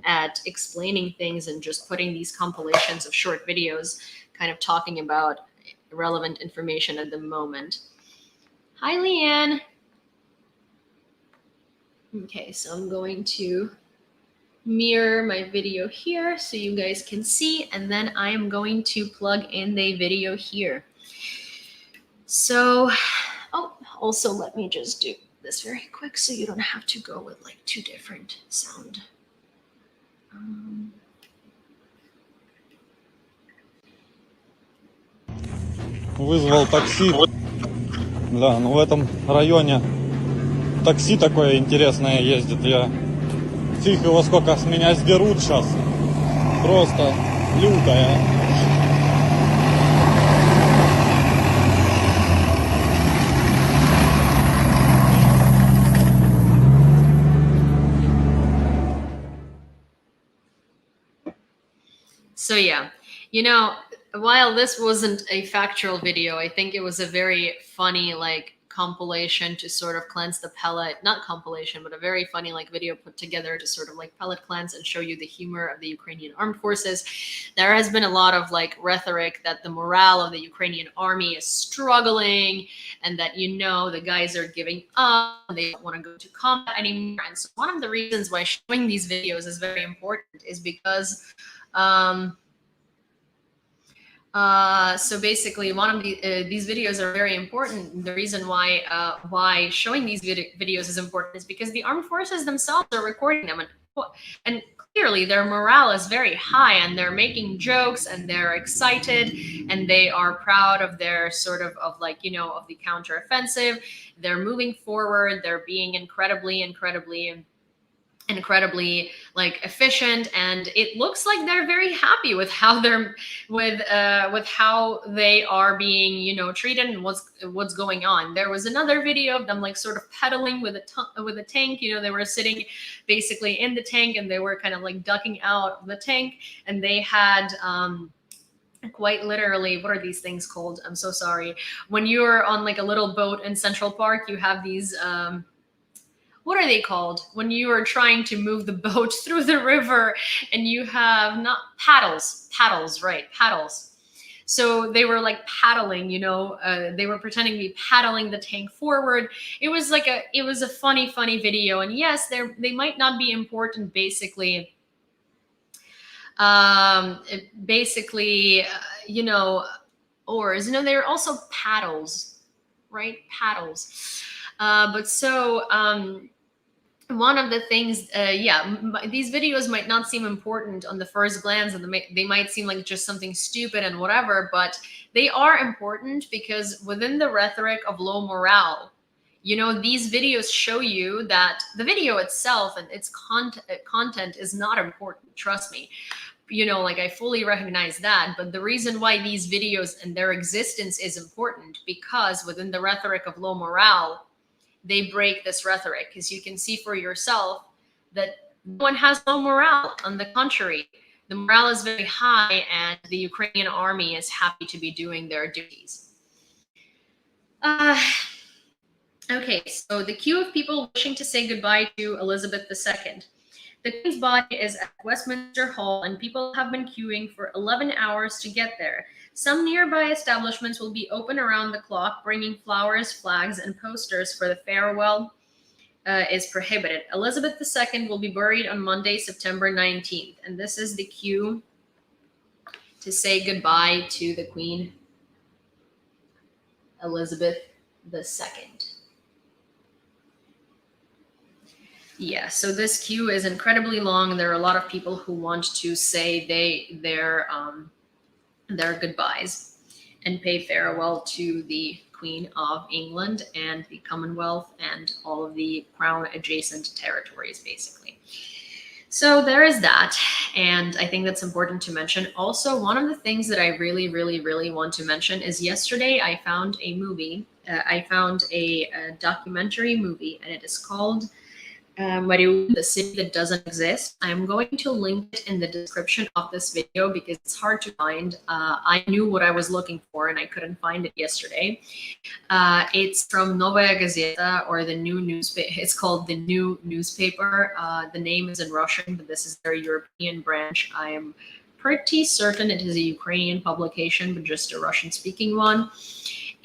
Speaker 1: at explaining things and just putting these compilations of short videos kind of talking about relevant information at the moment. Hi, Leanne. Okay, so I'm going to mirror my video here so you guys can see, and then I am going to plug in the video here. So, also let me just do this very quick so you don't have to go with like two different sound.
Speaker 3: Вызвал такси. Да, в этом районе такси такое интересное ездит. Фиг его сколько с меня сдерут сейчас. Просто лютая.
Speaker 1: So yeah, you know, while this wasn't a factual video, I think it was a very funny like compilation to sort of cleanse the palate. Not compilation, but a very funny like video put together to sort of like palate cleanse and show you the humor of the Ukrainian armed forces. There has been a lot of like rhetoric that the morale of the Ukrainian army is struggling, and that, you know, the guys are giving up and they don't want to go to combat anymore. And so one of the reasons why showing these videos is very important is because so basically, one of these videos are very important. The reason why showing these videos is important is because the armed forces themselves are recording them, and clearly their morale is very high, and they're making jokes, and they're excited, and they are proud of their sort of like, you know, of the counteroffensive. They're moving forward. They're being incredibly like efficient, and it looks like they're very happy with how they're with how they are being, you know, treated and what's going on. There was another video of them like sort of pedaling with a tank. You know, they were sitting basically in the tank, and they were kind of like ducking out of the tank, and they had quite literally, what are these things called? I'm so sorry. When you're on like a little boat in Central Park, you have these what are they called when you are trying to move the boat through the river, and you have not paddles, right? Paddles. So they were like paddling, you know, they were pretending to be paddling the tank forward. It was a funny video. And yes, they might not be important basically. You know, oars, you know, they're also paddles, right? Paddles. But so, one of the things, these videos might not seem important on the first glance, and they might seem like just something stupid and whatever, but they are important because within the rhetoric of low morale, you know, these videos show you that the video itself and its content is not important. Trust me. You know, like I fully recognize that, but the reason why these videos and their existence is important because within the rhetoric of low morale, they break this rhetoric, because you can see for yourself that no one has low morale. On the contrary, the morale is very high, and the Ukrainian army is happy to be doing their duties. Okay, so the queue of people wishing to say goodbye to Elizabeth II. The Queen's body is at Westminster Hall, and people have been queuing for 11 hours to get there. Some nearby establishments will be open around the clock, bringing flowers, flags, and posters for the farewell is prohibited. Elizabeth II will be buried on Monday, September 19th, and this is the queue to say goodbye to the Queen Elizabeth II. Yeah, so this queue is incredibly long. There are a lot of people who want to say their goodbyes and pay farewell to the Queen of England and the Commonwealth and all of the Crown adjacent territories, basically. So there is that, and I think that's important to mention. Also, one of the things that I really want to mention is yesterday I found a movie. I found a documentary movie, and it is called Mariupol, the city that doesn't exist. I'm going to link it in the description of this video because it's hard to find. I knew what I was looking for and I couldn't find it yesterday. It's from Novaya Gazeta, or the new newspaper. It's called The New Newspaper. The name is in Russian, but this is their European branch. I am pretty certain it is a Ukrainian publication, but just a Russian-speaking one.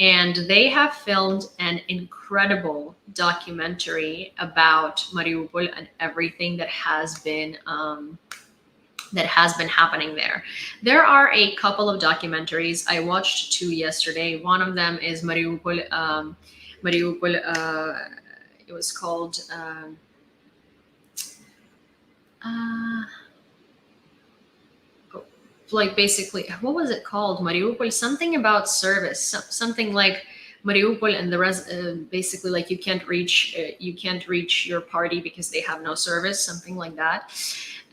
Speaker 1: And they have filmed an incredible documentary about Mariupol and everything that has been happening there. There are a couple of documentaries. I watched two yesterday. One of them is Mariupol. It was called. Like basically, what was it called? Mariupol, something about service, something like Mariupol and the rest. Basically, like you can't reach your party because they have no service, something like that.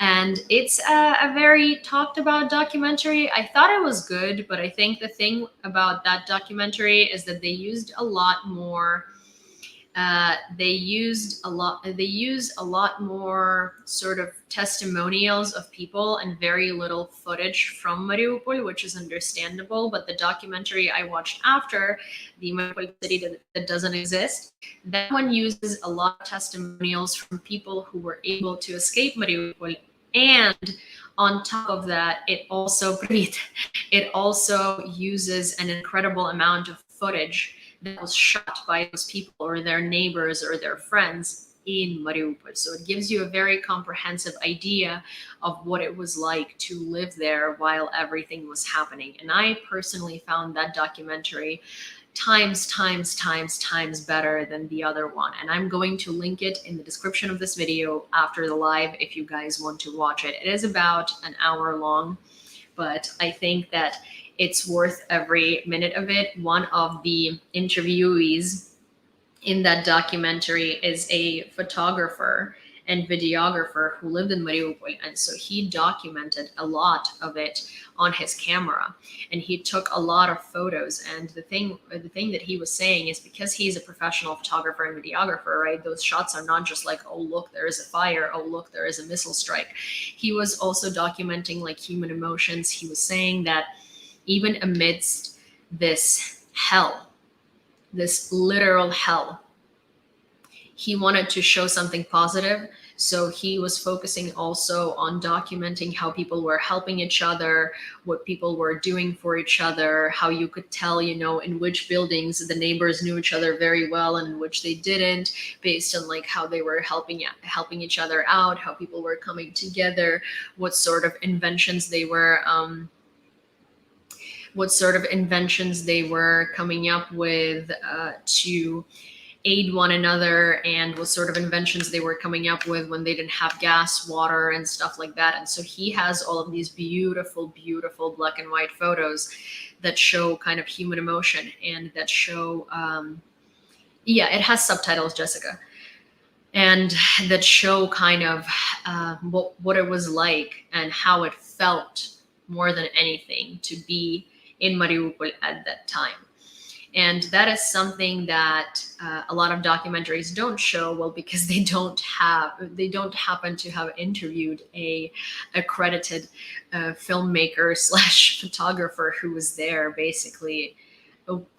Speaker 1: And it's a very talked about documentary. I thought it was good, but I think the thing about that documentary is that they used a lot more they use a lot more sort of testimonials of people and very little footage from Mariupol, which is understandable. But the documentary I watched after, the Mariupol city that doesn't exist, that one uses a lot of testimonials from people who were able to escape Mariupol. And on top of that, it also uses an incredible amount of footage that was shot by those people or their neighbors or their friends in Mariupol. So it gives you a very comprehensive idea of what it was like to live there while everything was happening. And I personally found that documentary times better than the other one. And I'm going to link it in the description of this video after the live if you guys want to watch it. It is about an hour long, but I think that it's worth every minute of it. One of the interviewees in that documentary is a photographer and videographer who lived in Mariupol. And so he documented a lot of it on his camera, and he took a lot of photos. And the thing that he was saying is, because he's a professional photographer and videographer, right? Those shots are not just like, oh, look, there is a fire. Oh, look, there is a missile strike. He was also documenting like human emotions. He was saying that even amidst this hell, this literal hell, he wanted to show something positive. So he was focusing also on documenting how people were helping each other, what people were doing for each other, how you could tell, you know, in which buildings the neighbors knew each other very well and in which they didn't, based on like how they were helping each other out, how people were coming together, what sort of inventions they were coming up with to aid one another, and what sort of inventions they were coming up with when they didn't have gas, water, and stuff like that. And so he has all of these beautiful black and white photos that show kind of human emotion, and that show, it has subtitles, Jessica, and that show kind of what it was like and how it felt more than anything to be in Mariupol at that time. And that is something that a lot of documentaries don't show, well, because they don't happen to have interviewed a accredited filmmaker / photographer who was there basically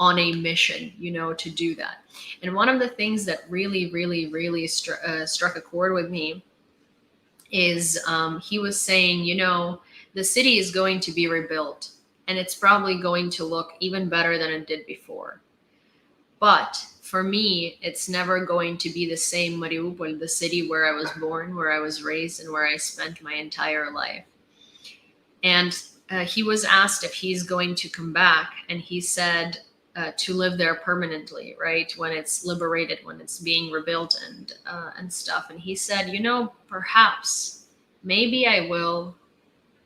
Speaker 1: on a mission, you know, to do that. And one of the things that really struck a chord with me is he was saying, you know, the city is going to be rebuilt, and it's probably going to look even better than it did before. But for me, it's never going to be the same Mariupol, the city where I was born, where I was raised, and where I spent my entire life. And he was asked if he's going to come back, and he said to live there permanently, right? When it's liberated, when it's being rebuilt and stuff. And he said, you know, perhaps, maybe I will,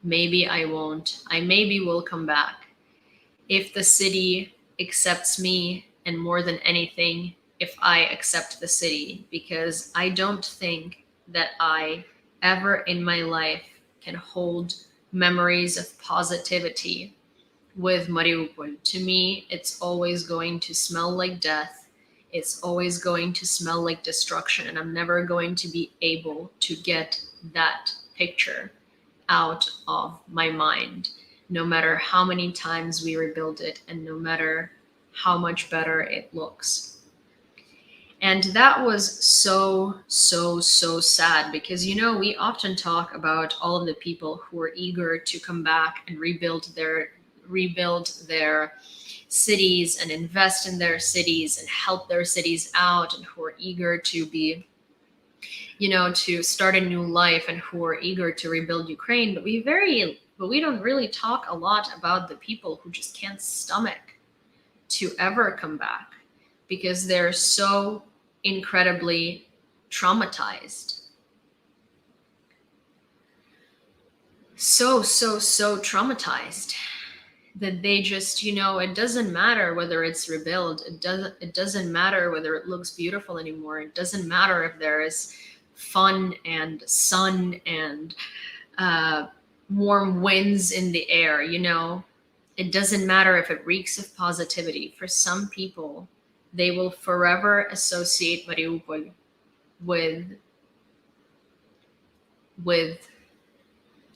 Speaker 1: maybe I won't. I maybe will come back if the city accepts me, and more than anything, if I accept the city, because I don't think that I ever in my life can hold memories of positivity with Mariupol. To me, it's always going to smell like death. It's always going to smell like destruction, and I'm never going to be able to get that picture out of my mind, no matter how many times we rebuild it and no matter how much better it looks. And that was so sad, because, you know, we often talk about all of the people who are eager to come back and rebuild their cities and invest in their cities and help their cities out, and who are eager to be, you know, to start a new life, and who are eager to rebuild Ukraine. But we don't really talk a lot about the people who just can't stomach to ever come back, because they're so incredibly traumatized. So traumatized that they just, you know, it doesn't matter whether it's rebuilt. It doesn't matter whether it looks beautiful anymore. It doesn't matter if there is fun and sun and warm winds in the air, you know. It doesn't matter if it reeks of positivity. For some people, they will forever associate Mariupol with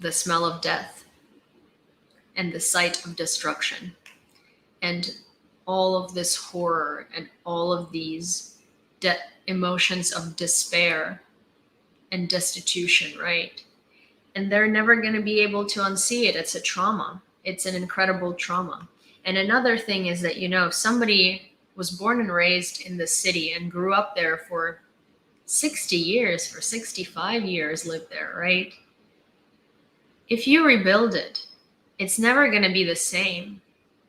Speaker 1: the smell of death and the sight of destruction and all of this horror and all of these emotions of despair and destitution, right? And they're never going to be able to unsee it. It's a trauma. It's an incredible trauma. And another thing is that, if somebody was born and raised in the city and grew up there for 60 years, for 65 years, lived there, right? If you rebuild it, it's never going to be the same.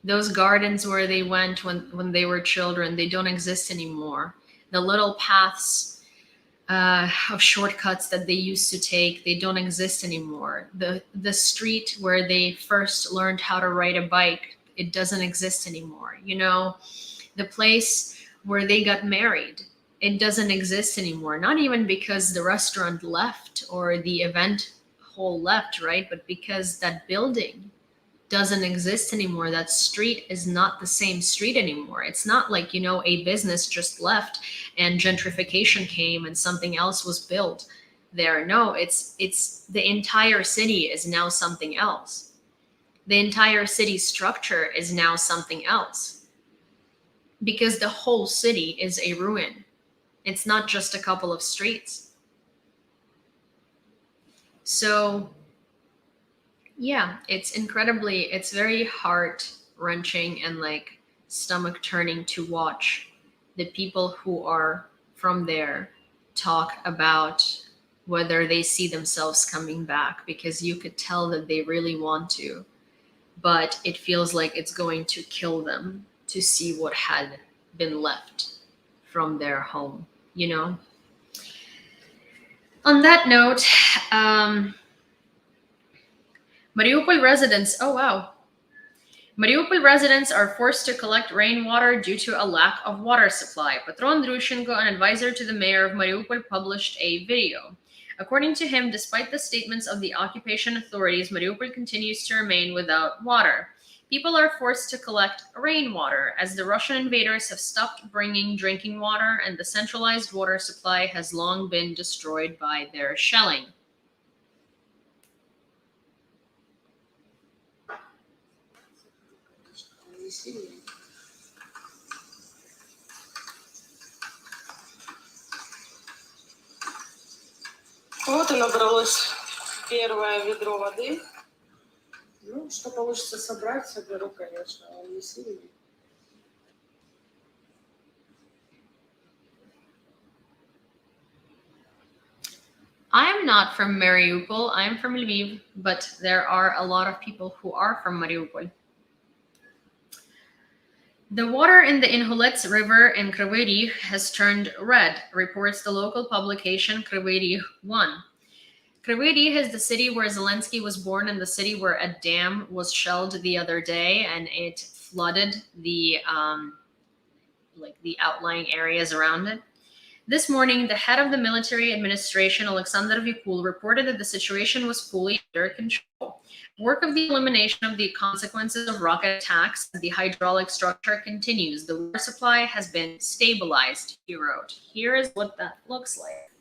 Speaker 1: Those gardens where they went when they were children, they don't exist anymore. The little paths of shortcuts that they used to take, they don't exist anymore. The street where they first learned how to ride a bike, it doesn't exist anymore. The place where they got married, it doesn't exist anymore. Not even because the restaurant left or the event hall left, right? But because that building doesn't exist anymore. That street is not the same street anymore. It's not like, a business just left and gentrification came and something else was built there. No, it's the entire city is now something else. The entire city structure is now something else because the whole city is a ruin. It's not just a couple of streets. So yeah, it's very heart-wrenching and like stomach-turning to watch the people who are from there talk about whether they see themselves coming back, because you could tell that they really want to, but it feels like it's going to kill them to see what had been left from their home, On that note, Mariupol residents, oh wow. Mariupol residents are forced to collect rainwater due to a lack of water supply. Patron Drushenko, an advisor to the mayor of Mariupol, published a video. According to him, despite the statements of the occupation authorities, Mariupol continues to remain without water. People are forced to collect rainwater as the Russian invaders have stopped bringing drinking water and the centralized water supply has long been destroyed by their shelling.
Speaker 4: Вот и набралось первое ведро воды. Ну, что получится собрать, соберу, конечно, он не сильный.
Speaker 1: I'm not from Mariupol, I'm from Lviv, but there are a lot of people who are from Mariupol. The water in the Inhulets River in Kryvyi Rih has turned red, reports the local publication Kryvyi Rih 1. Kryvyi Rih is the city where Zelensky was born and the city where a dam was shelled the other day and it flooded the outlying areas around it. This morning, the head of the military administration, Alexander Vikul, reported that the situation was fully under control. Work of the elimination of the consequences of rocket attacks and the hydraulic structure continues. The water supply has been stabilized, he wrote. Here is what that looks like.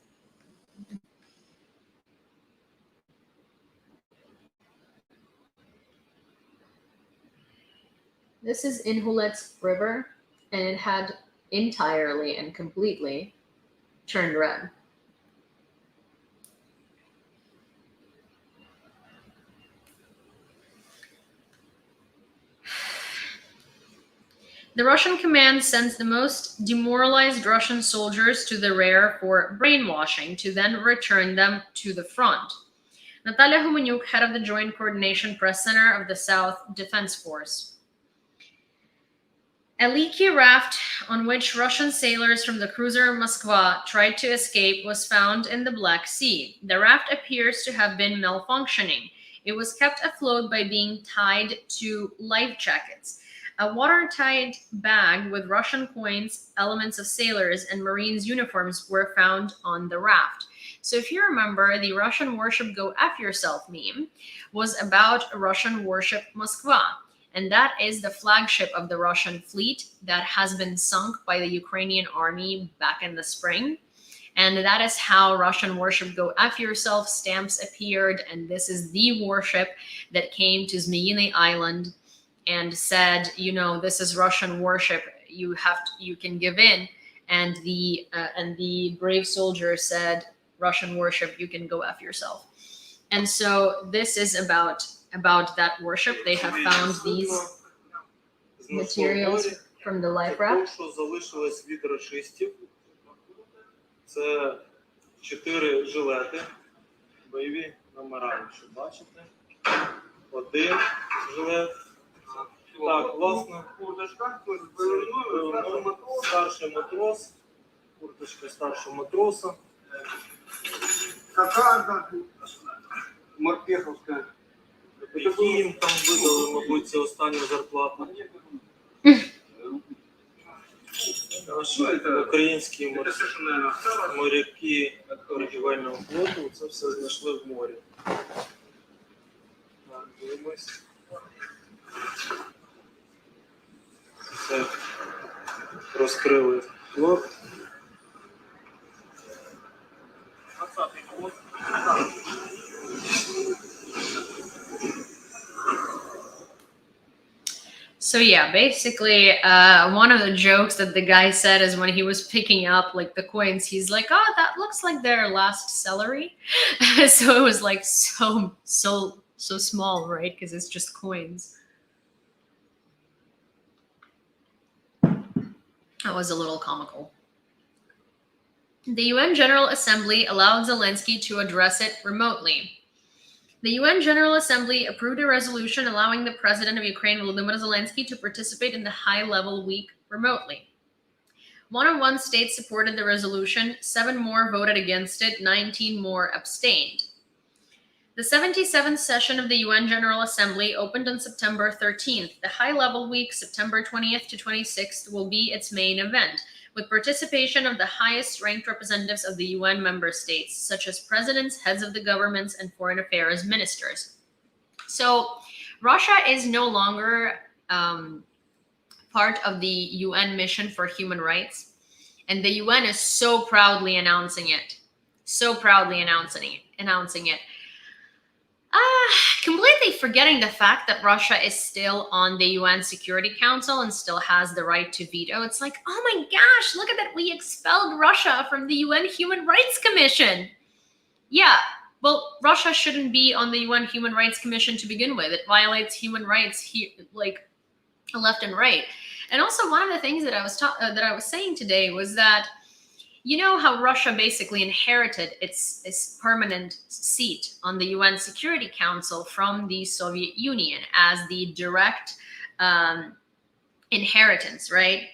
Speaker 1: This is Inhulets River, and it had entirely and completely turned red. The Russian command sends the most demoralized Russian soldiers to the rear for brainwashing to then return them to the front. Natalia Humanyuk, head of the Joint Coordination Press Center of the South Defense Force. A leaky raft on which Russian sailors from the cruiser Moskva tried to escape was found in the Black Sea. The raft appears to have been malfunctioning. It was kept afloat by being tied to life jackets. A watertight bag with Russian coins, elements of sailors, and Marines' uniforms were found on the raft. So if you remember, the Russian warship Go F Yourself meme was about Russian warship Moskva. And that is the flagship of the Russian fleet that has been sunk by the Ukrainian army back in the spring. And that is how Russian warship Go F Yourself stamps appeared. And this is the warship that came to Zmyiny Island and said, you know, this is Russian warship. You can give in. And the brave soldier said, Russian warship, you can go F yourself. And so this is about that warship. They have found these materials from the life raft.
Speaker 3: Це 4 жилети, бойові номера, якщо бачите. Один жилет. Так, власне, старший матрос, курточка старшого матроса.
Speaker 5: Какая морпеховская.
Speaker 3: Які їм там видали, мабуть, це остання зарплата. Наші українські моряки торгівельного флоту це все знайшли в морі. Так, дивимось. Це розкрили флот. 20-й флот.
Speaker 1: So yeah, basically, one of the jokes that the guy said is when he was picking up like the coins, he's like, "Oh, that looks like their last celery." So it was like so small, right? Because it's just coins. That was a little comical. The UN General Assembly allowed Zelensky to address it remotely. The UN General Assembly approved a resolution allowing the President of Ukraine, Volodymyr Zelensky, to participate in the high-level week remotely. 101 states supported the resolution, 7 more voted against it, 19 more abstained. The 77th session of the UN General Assembly opened on September 13th. The high-level week, September 20th to 26th, will be its main event, with participation of the highest-ranked representatives of the UN member states, such as presidents, heads of the governments, and foreign affairs ministers. So Russia is no longer part of the UN mission for human rights, and the UN is so proudly announcing it. Completely forgetting the fact that Russia is still on the UN Security Council and still has the right to veto. It's like, oh my gosh, look at that. We expelled Russia from the UN Human Rights Commission. Yeah, well, Russia shouldn't be on the UN Human Rights Commission to begin with. It violates human rights like left and right. And also one of the things that I was saying today was that, you know how Russia basically inherited its permanent seat on the UN Security Council from the Soviet Union as the direct inheritance, right?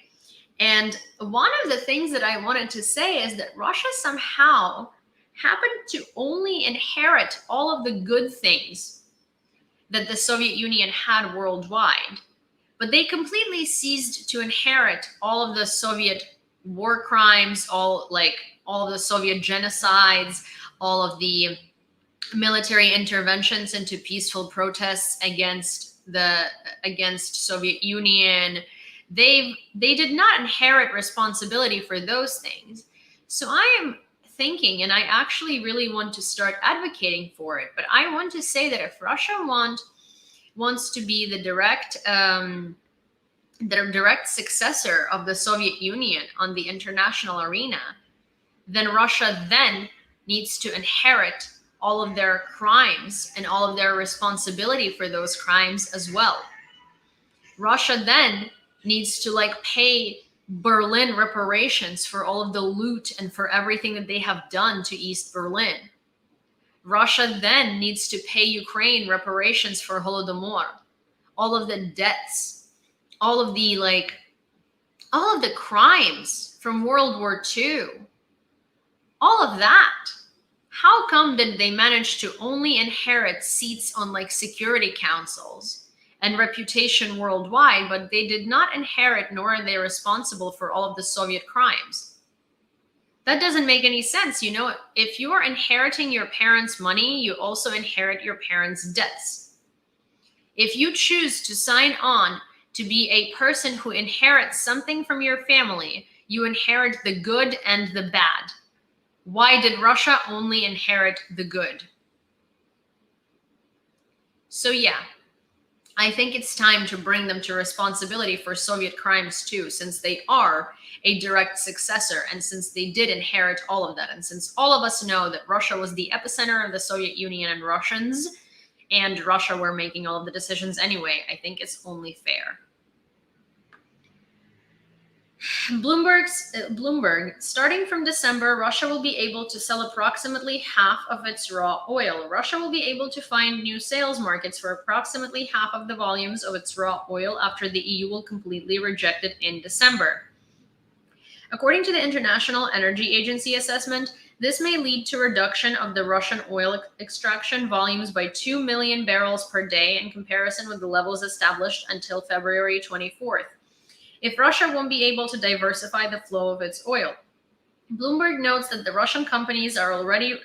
Speaker 1: And one of the things that I wanted to say is that Russia somehow happened to only inherit all of the good things that the Soviet Union had worldwide, but they completely ceased to inherit all of the Soviet war crimes, all of the Soviet genocides, all of the military interventions into peaceful protests against Soviet Union. They did not inherit responsibility for those things. So I am thinking, and I actually really want to start advocating for it, but I want to say that if Russia wants to be the direct successor of the Soviet Union on the international arena, then Russia then needs to inherit all of their crimes and all of their responsibility for those crimes as well. Russia then needs to pay Berlin reparations for all of the loot and for everything that they have done to East Berlin. Russia then needs to pay Ukraine reparations for Holodomor, all of the debts, all of the crimes from World War II, all of that. How come did they manage to only inherit seats on security councils and reputation worldwide, but they did not inherit, nor are they responsible for all of the Soviet crimes? That doesn't make any sense. You know, if you are inheriting your parents' money, you also inherit your parents' debts. If you choose to sign on to be a person who inherits something from your family, you inherit the good and the bad. Why did Russia only inherit the good? So yeah, I think it's time to bring them to responsibility for Soviet crimes too, since they are a direct successor, and since they did inherit all of that, and since all of us know that Russia was the epicenter of the Soviet Union and Russians, and Russia were making all of the decisions anyway, I think it's only fair. Bloomberg, starting from December, Russia will be able to sell approximately half of its raw oil. Russia will be able to find new sales markets for approximately half of the volumes of its raw oil after the EU will completely reject it in December. According to the International Energy Agency assessment, this may lead to reduction of the Russian oil extraction volumes by 2 million barrels per day in comparison with the levels established until February 24th. If Russia won't be able to diversify the flow of its oil. Bloomberg notes that the Russian companies are already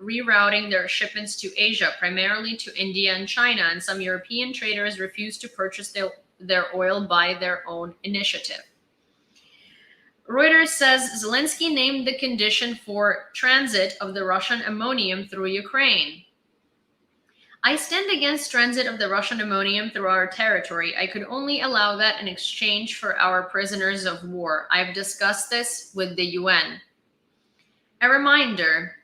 Speaker 1: rerouting their shipments to Asia, primarily to India and China, and some European traders refuse to purchase their oil by their own initiative. Reuters says Zelensky named the condition for transit of the Russian ammonium through Ukraine. I stand against transit of the Russian ammonium through our territory. I could only allow that in exchange for our prisoners of war. I've discussed this with the UN. A reminder,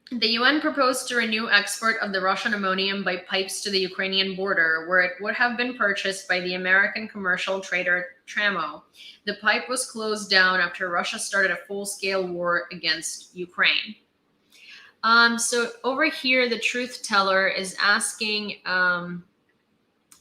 Speaker 1: the UN proposed to renew export of the Russian ammonium by pipes to the Ukrainian border, where it would have been purchased by the American commercial trader Tramo. The pipe was closed down after Russia started a full-scale war against Ukraine. So over here, the truth teller is asking on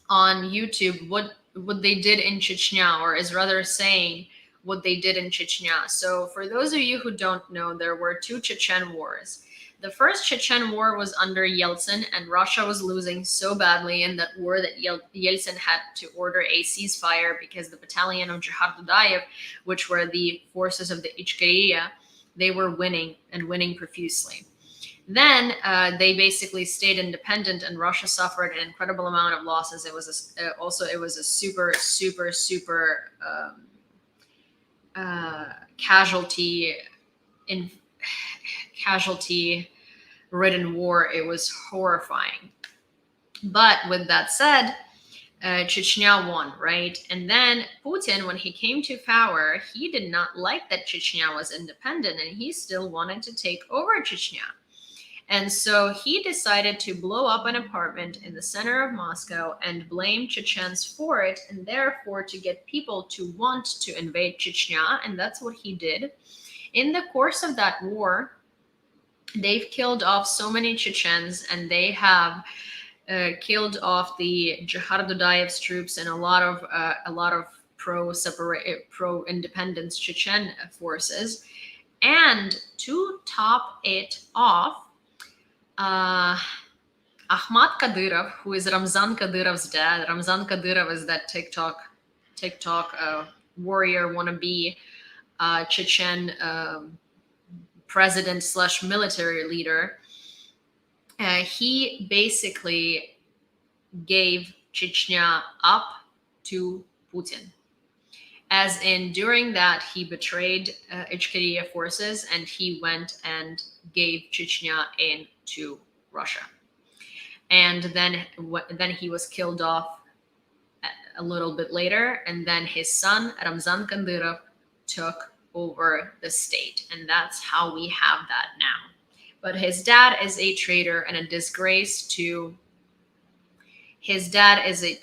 Speaker 1: YouTube what they did in Chechnya, or is rather saying what they did in Chechnya. So for those of you who don't know, there were two Chechen wars. The first Chechen war was under Yeltsin, and Russia was losing so badly in that war that Yeltsin had to order a ceasefire because the battalion of Jihad Dudayev, which were the forces of the Ichkeria, they were winning and winning profusely. Then they basically stayed independent, and Russia suffered an incredible amount of losses. It was a super casualty-ridden war. It was horrifying. But with that said, Chechnya won, right? And then Putin, when he came to power, he did not like that Chechnya was independent, and he still wanted to take over Chechnya. And so he decided to blow up an apartment in the center of Moscow and blame Chechens for it, and therefore to get people to want to invade Chechnya, and that's what he did. In the course of that war, they've killed off so many Chechens, and they have killed off the Jihad Dudayev's troops and a lot of pro-independence Chechen forces. And to top it off, Ahmad Kadyrov, who is Ramzan Kadyrov's dad. Ramzan Kadyrov is that TikTok warrior wannabe Chechen president / military leader. He basically gave Chechnya up to Putin. As in, during that, he betrayed Ichkeria forces, and he went and gave Chechnya in to Russia. And then he was killed off a little bit later, and then his son, Ramzan Kadyrov, took over the state. And that's how we have that now. But his dad is a traitor and a disgrace to... His dad is a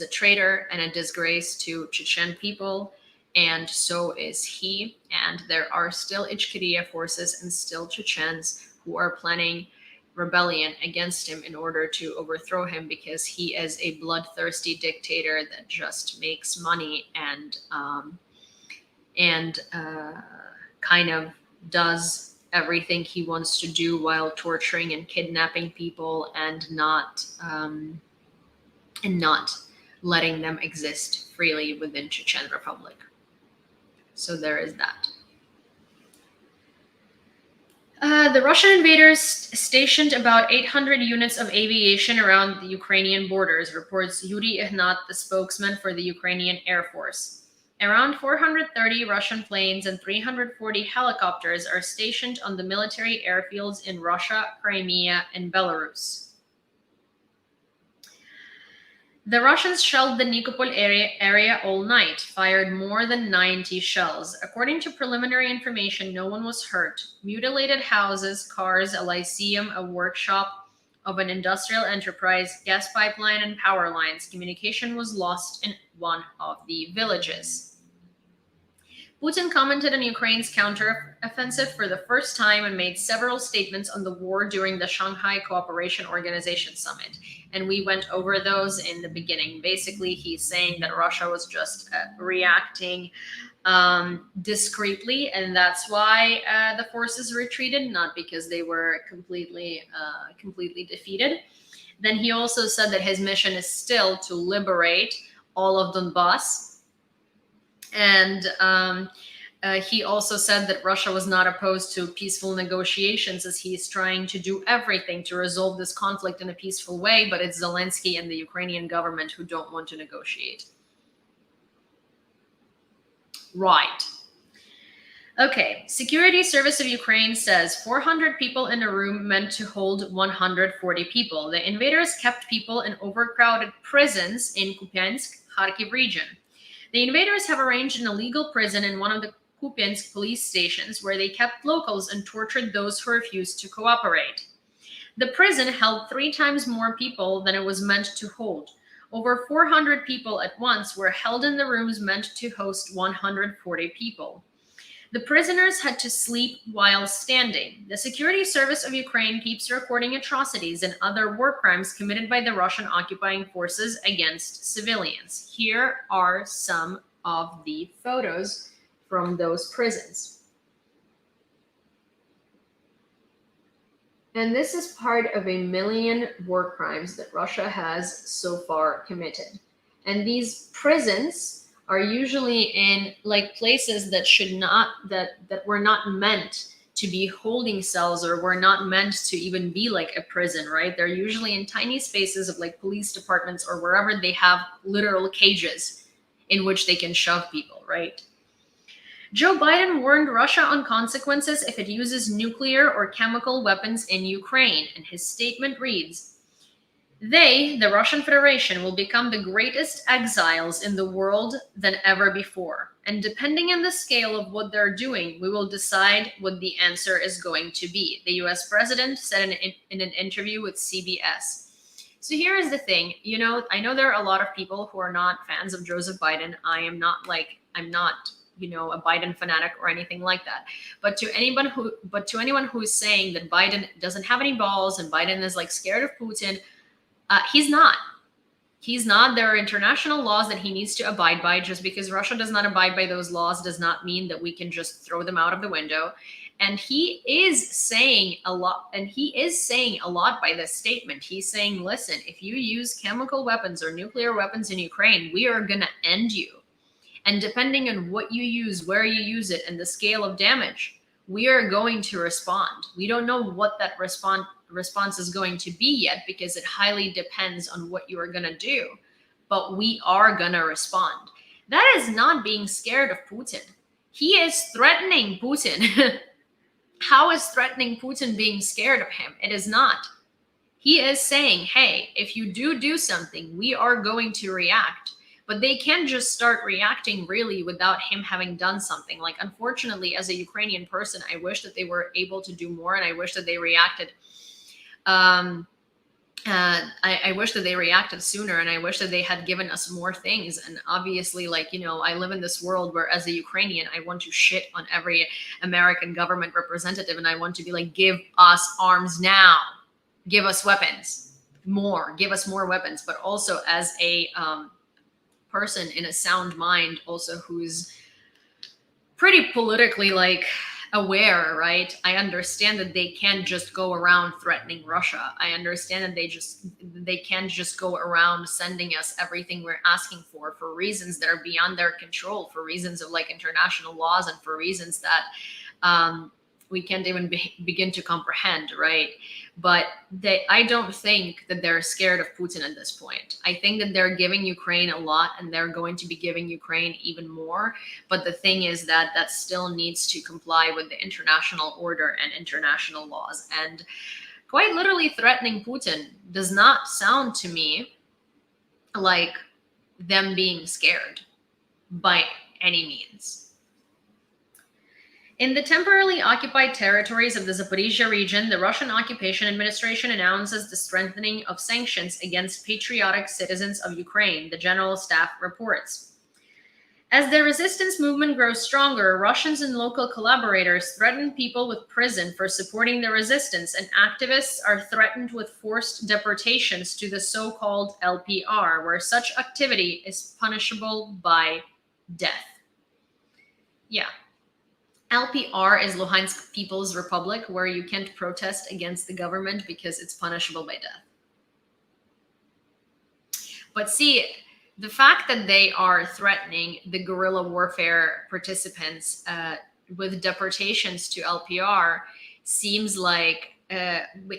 Speaker 1: traitor and a disgrace to Chechen people, and so is he. And there are still Ichkeria forces and still Chechens who are planning rebellion against him in order to overthrow him, because he is a bloodthirsty dictator that just makes money and kind of does everything he wants to do while torturing and kidnapping people and not letting them exist freely within Chechen Republic. So there is that. The Russian invaders stationed about 800 units of aviation around the Ukrainian borders, reports Yuri Ignat, the spokesman for the Ukrainian Air Force. Around 430 Russian planes and 340 helicopters are stationed on the military airfields in Russia, Crimea, and Belarus. The Russians shelled the Nikopol area all night, fired more than 90 shells. According to preliminary information, no one was hurt. Mutilated houses, cars, a lyceum, a workshop of an industrial enterprise, gas pipeline, and power lines. Communication was lost in one of the villages. Putin commented on Ukraine's counteroffensive for the first time and made several statements on the war during the Shanghai Cooperation Organization summit. And we went over those in the beginning. Basically, he's saying that Russia was just reacting discreetly, and that's why the forces retreated, not because they were completely defeated. Then he also said that his mission is still to liberate all of Donbass. And he also said that Russia was not opposed to peaceful negotiations, as he is trying to do everything to resolve this conflict in a peaceful way, but it's Zelensky and the Ukrainian government who don't want to negotiate. Right. Okay, Security Service of Ukraine says 400 people in a room meant to hold 140 people. The invaders kept people in overcrowded prisons in Kupiansk, Kharkiv region. The invaders have arranged an illegal prison in one of the Kupiansk police stations where they kept locals and tortured those who refused to cooperate. The prison held 3 times more people than it was meant to hold. Over 400 people at once were held in the rooms meant to host 140 people. The prisoners had to sleep while standing. The Security Service of Ukraine keeps recording atrocities and other war crimes committed by the Russian occupying forces against civilians. Here are some of the photos from those prisons. And this is part of 1 million war crimes that Russia has so far committed. And these prisons are usually in like places that should not, that were not meant to be holding cells, or were not meant to even be like a prison, right? They're usually in tiny spaces of like police departments or wherever they have literal cages in which they can shove people, right? Joe Biden warned Russia on consequences if it uses nuclear or chemical weapons in Ukraine, and his statement reads, "They, the Russian Federation, will become the greatest exiles in the world than ever before. And depending on the scale of what they're doing, we will decide what the answer is going to be," the US president said in an interview with CBS. So here is the thing, you know, I know there are a lot of people who are not fans of Joseph Biden. I'm not, you know, a Biden fanatic or anything like that. But to anyone who is saying that Biden doesn't have any balls and Biden is like scared of Putin, he's not. He's not. There are international laws that he needs to abide by. Just because Russia does not abide by those laws does not mean that we can just throw them out of the window. And he is saying a lot, by this statement. He's saying, listen, if you use chemical weapons or nuclear weapons in Ukraine, we are going to end you. And depending on what you use, where you use it, and the scale of damage, we are going to respond. We don't know what that response is going to be yet, because it highly depends on what you are going to do. But we are going to respond. That is not being scared of Putin. He is threatening Putin. How is threatening Putin being scared of him? It is not. He is saying, hey, if you do something, we are going to react. But they can't just start reacting really without him having done something. Like, unfortunately, as a Ukrainian person, I wish that they were able to do more, and I wish that they reacted. I wish that they reacted sooner, and I wish that they had given us more things. And obviously, like, you know, I live in this world where, as a Ukrainian, I want to shit on every American government representative, and I want to be like, give us arms now, give us weapons, more, give us more weapons. But also, as a person in a sound mind, also who's pretty politically like aware, right? I understand that they can't just go around threatening Russia. I understand that they can't just go around sending us everything we're asking for reasons that are beyond their control, for reasons of like international laws, and for reasons that even begin to comprehend, right? But I don't think that they're scared of Putin at this point. I think that they're giving Ukraine a lot, and they're going to be giving Ukraine even more. But the thing is that still needs to comply with the international order and international laws. And quite literally threatening Putin does not sound to me like them being scared by any means. In the temporarily occupied territories of the Zaporizhzhia region, the Russian occupation administration announces the strengthening of sanctions against patriotic citizens of Ukraine, the General Staff reports. As the resistance movement grows stronger, Russians and local collaborators threaten people with prison for supporting the resistance, and activists are threatened with forced deportations to the so-called LPR, where such activity is punishable by death. Yeah. LPR is Luhansk People's Republic, where you can't protest against the government because it's punishable by death. But see, the fact that they are threatening the guerrilla warfare participants with deportations to LPR seems like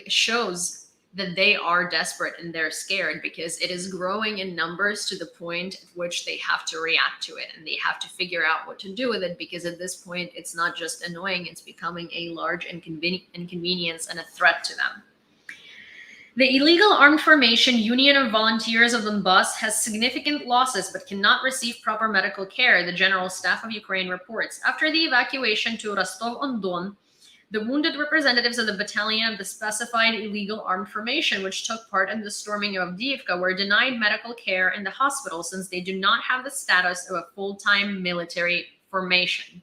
Speaker 1: shows that they are desperate and they're scared, because it is growing in numbers to the point at which they have to react to it, and they have to figure out what to do with it, because at this point it's not just annoying, it's becoming a large inconvenience and a threat to them. The illegal armed formation Union of Volunteers of Donbass has significant losses but cannot receive proper medical care, the General Staff of Ukraine reports. After the evacuation to Rostov-on-Don, the wounded representatives of the battalion of the specified illegal armed formation, which took part in the storming of Avdiivka, were denied medical care in the hospital since they do not have the status of a full-time military formation.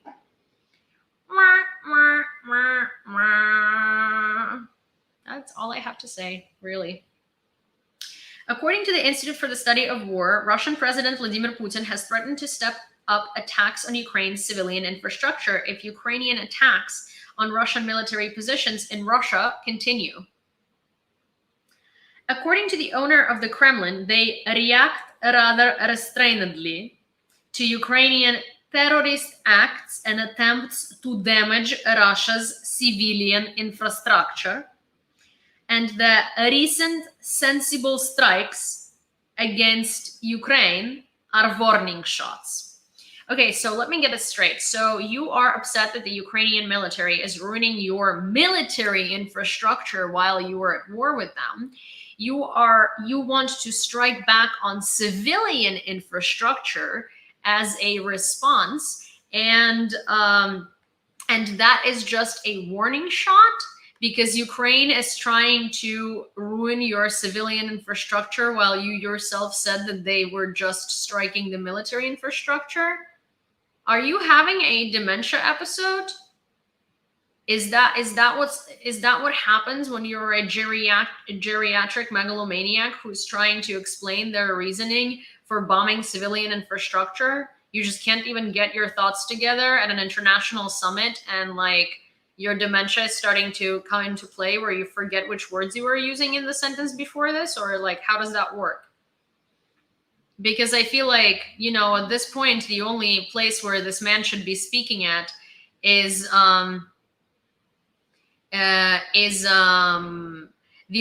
Speaker 1: That's all I have to say, really. According to the Institute for the Study of War, Russian President Vladimir Putin has threatened to step up attacks on Ukraine's civilian infrastructure if Ukrainian attacks on Russian military positions in Russia continue. According to the owner of the Kremlin, they react rather restrainedly to Ukrainian terrorist acts and attempts to damage Russia's civilian infrastructure, and the recent sensible strikes against Ukraine are warning shots. Okay, so let me get this straight. So you are upset that the Ukrainian military is ruining your military infrastructure while you are at war with them. You want to strike back on civilian infrastructure as a response, and that is just a warning shot, because Ukraine is trying to ruin your civilian infrastructure while you yourself said that they were just striking the military infrastructure. Are you having a dementia episode? Is that what happens when you're a geriatric megalomaniac who's trying to explain their reasoning for bombing civilian infrastructure? You just can't even get your thoughts together at an international summit, and like your dementia is starting to come into play where you forget which words you were using in the sentence before this, or like, how does that work? Because I feel like, at this point, the only place where this man should be speaking at is the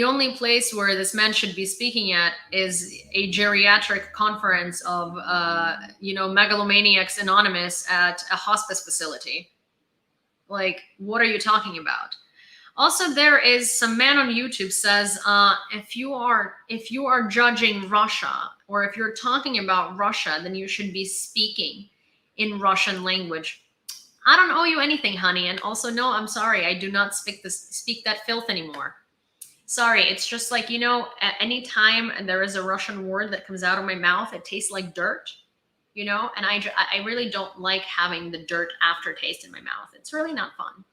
Speaker 1: only place where this man should be speaking at is a geriatric conference of megalomaniacs anonymous at a hospice facility. Like, what are you talking about? Also, there is some man on YouTube says, if you are judging Russia, or if you're talking about Russia, then you should be speaking in Russian language. I don't owe you anything, honey. And also, no, I'm sorry. I do not speak that filth anymore. Sorry. It's just like, at any time there is a Russian word that comes out of my mouth, it tastes like dirt, and I really don't like having the dirt aftertaste in my mouth. It's really not fun.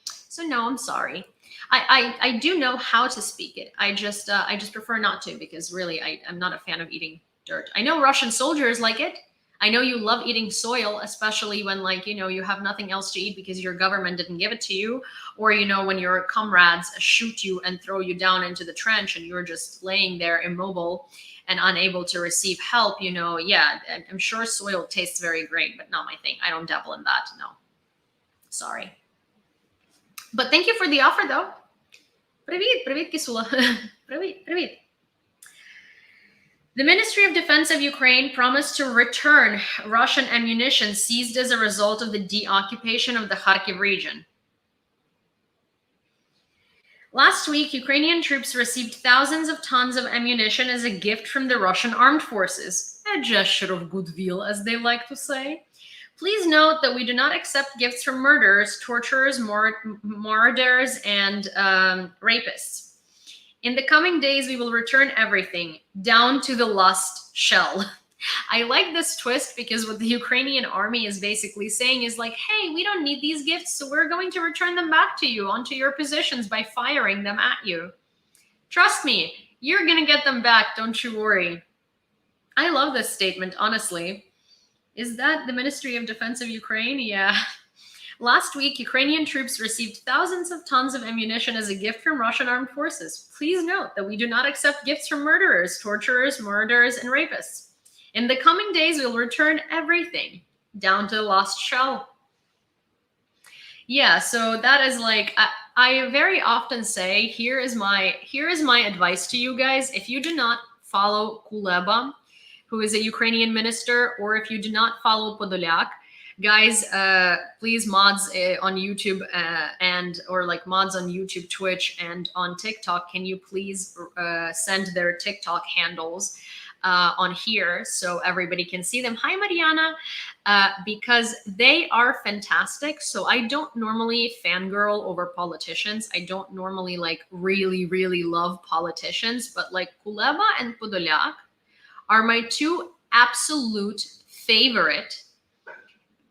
Speaker 1: So no, I'm sorry. I do know how to speak it. I just prefer not to, because really I'm not a fan of eating dirt. I know Russian soldiers like it. I know you love eating soil, especially when you have nothing else to eat because your government didn't give it to you, or when your comrades shoot you and throw you down into the trench and you're just laying there immobile and unable to receive help. Yeah, I'm sure soil tastes very great, but not my thing. I don't dabble in that. No, sorry. But thank you for the offer, though. Привіт, Кисула. Привіт. The Ministry of Defense of Ukraine promised to return Russian ammunition seized as a result of the deoccupation of the Kharkiv region. Last week, Ukrainian troops received thousands of tons of ammunition as a gift from the Russian armed forces, a gesture of goodwill, as they like to say. Please note that we do not accept gifts from murderers, torturers, marauders, and rapists. In the coming days, we will return everything, down to the last shell. I like this twist because what the Ukrainian army is basically saying is like, hey, we don't need these gifts, so we're going to return them back to you onto your positions by firing them at you. Trust me, you're going to get them back, don't you worry. I love this statement, honestly. Is that the Ministry of Defense of Ukraine? Yeah. Last week, Ukrainian troops received thousands of tons of ammunition as a gift from Russian armed forces. Please note that we do not accept gifts from murderers, torturers, murderers, and rapists. In the coming days, we'll return everything, down to the last shell. Yeah, so that is like, I very often say, here is my advice to you guys. If you do not follow Kuleba, who is a Ukrainian minister, or if you do not follow Podolyak, guys, please mods on YouTube or like mods on YouTube, Twitch, and on TikTok, can you please send their TikTok handles on here so everybody can see them. Hi, Mariana, because they are fantastic. So I don't normally fangirl over politicians. I don't normally like really love politicians, but like Kuleba and Podolyak are my two absolute favorite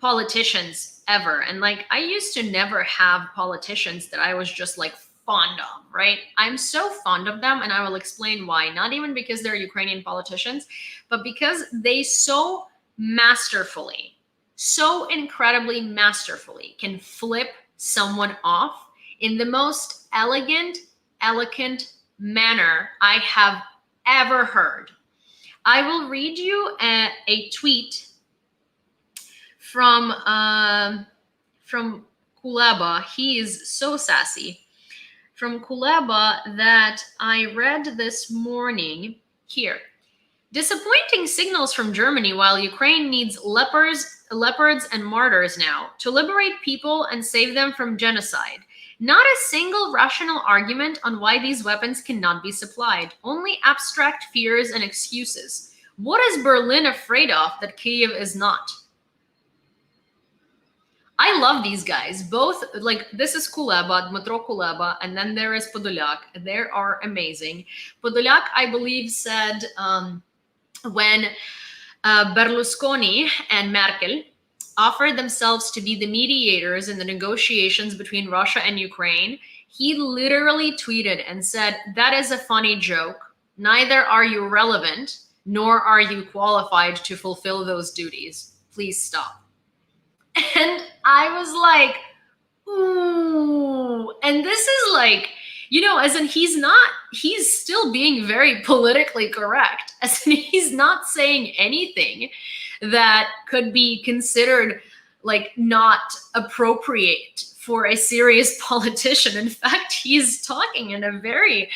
Speaker 1: politicians ever. And like, I used to never have politicians that I was just like fond of, right? I'm so fond of them, and I will explain why. Not even because they're Ukrainian politicians, but because they so masterfully, so incredibly masterfully can flip someone off in the most elegant manner I have ever heard. I will read you a tweet from Kuleba. He is so sassy. From Kuleba that I read this morning here. Disappointing signals from Germany while Ukraine needs leopards and martyrs now to liberate people and save them from genocide. Not a single rational argument on why these weapons cannot be supplied. Only abstract fears and excuses. What is Berlin afraid of that Kyiv is not? I love these guys. Both, like, this is Kuleba, Dmytro Kuleba, and then there is Podolyak. They are amazing. Podolyak, I believe, said when Berlusconi and Merkel offered themselves to be the mediators in the negotiations between Russia and Ukraine, he literally tweeted and said, "That is a funny joke. Neither are you relevant, nor are you qualified to fulfill those duties. Please stop." And I was like, ooh. And this is like, you know, as in he's still being very politically correct. As in he's not saying anything that could be considered like not appropriate for a serious politician. In fact, he's talking in a very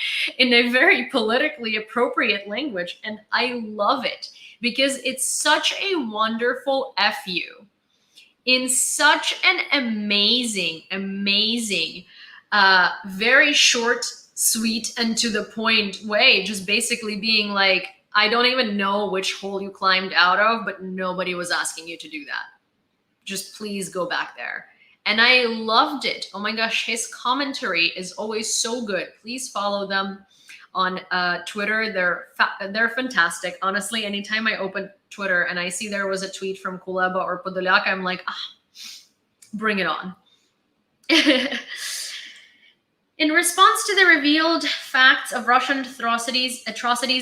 Speaker 1: politically appropriate language. And I love it because it's such a wonderful FU in such an amazing, very short, sweet, and to the point way, just basically being like, I don't even know which hole you climbed out of, but nobody was asking you to do that. Just please go back there. And I loved it. Oh my gosh, his commentary is always so good. Please follow them on Twitter. They're fantastic. Honestly, anytime I open Twitter and I see there was a tweet from Kuleba or Podolyak, I'm like, bring it on. In response to the revealed facts of Russian atrocities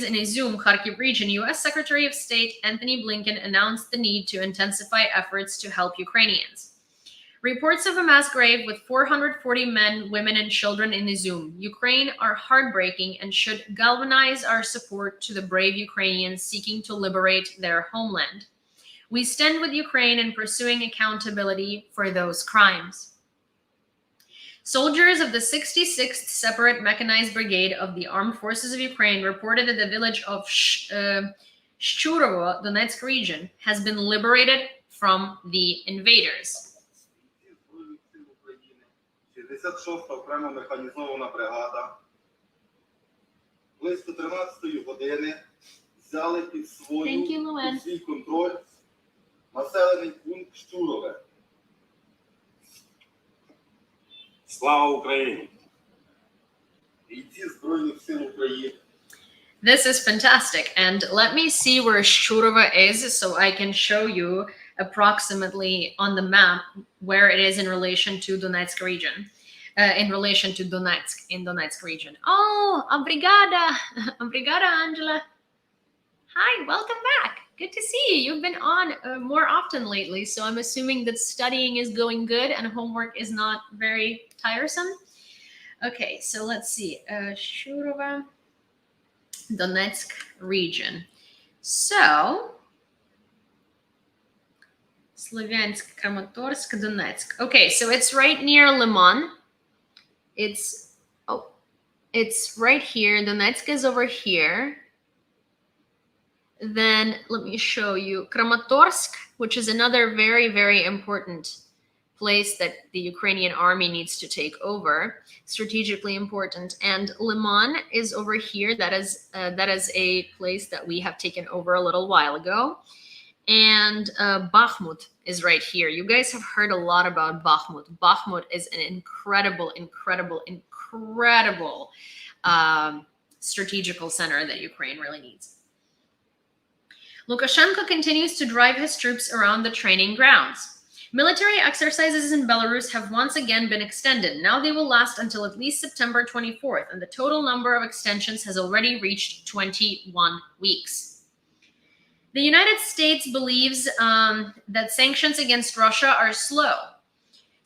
Speaker 1: in Izum, Kharkiv region, U.S. Secretary of State Antony Blinken announced the need to intensify efforts to help Ukrainians. Reports of a mass grave with 440 men, women, and children in Izum, Ukraine, are heartbreaking and should galvanize our support to the brave Ukrainians seeking to liberate their homeland. We stand with Ukraine in pursuing accountability for those crimes. Soldiers of the 66th Separate Mechanized Brigade of the Armed Forces of Ukraine reported that the village of Shchurovo, Donetsk region, has been liberated from the invaders.
Speaker 5: 66-та окрема механізована бригада близько 13-ї години взяли під свій контроль населений пункт Щурове.
Speaker 3: Слава Україні!
Speaker 5: Бійці Збройних сил України.
Speaker 1: This is fantastic. And let me see where Shchurova is so I can show you approximately on the map where it is in relation to Donetsk region. In relation to Donetsk, in Donetsk region. Oh, obrigada. Obrigada, Angela. Hi, welcome back. Good to see you. You've been on more often lately, so I'm assuming that studying is going good and homework is not very tiresome. Okay, so let's see. Shurova, Donetsk region. So, Slavyansk, Kramatorsk, Donetsk. Okay, so it's right near Liman. It's right here. Donetsk is over here. Then let me show you Kramatorsk, which is another very, very important place that the Ukrainian army needs to take over, strategically important. And Liman is over here. That is a place that we have taken over a little while ago. And Bakhmut is right here. You guys have heard a lot about Bakhmut. Bakhmut is an incredible strategical center that Ukraine really needs. Lukashenko continues to drive his troops around the training grounds. Military exercises in Belarus have once again been extended. Now they will last until at least September 24th, and the total number of extensions has already reached 21 weeks. The United States believes that sanctions against Russia are slow.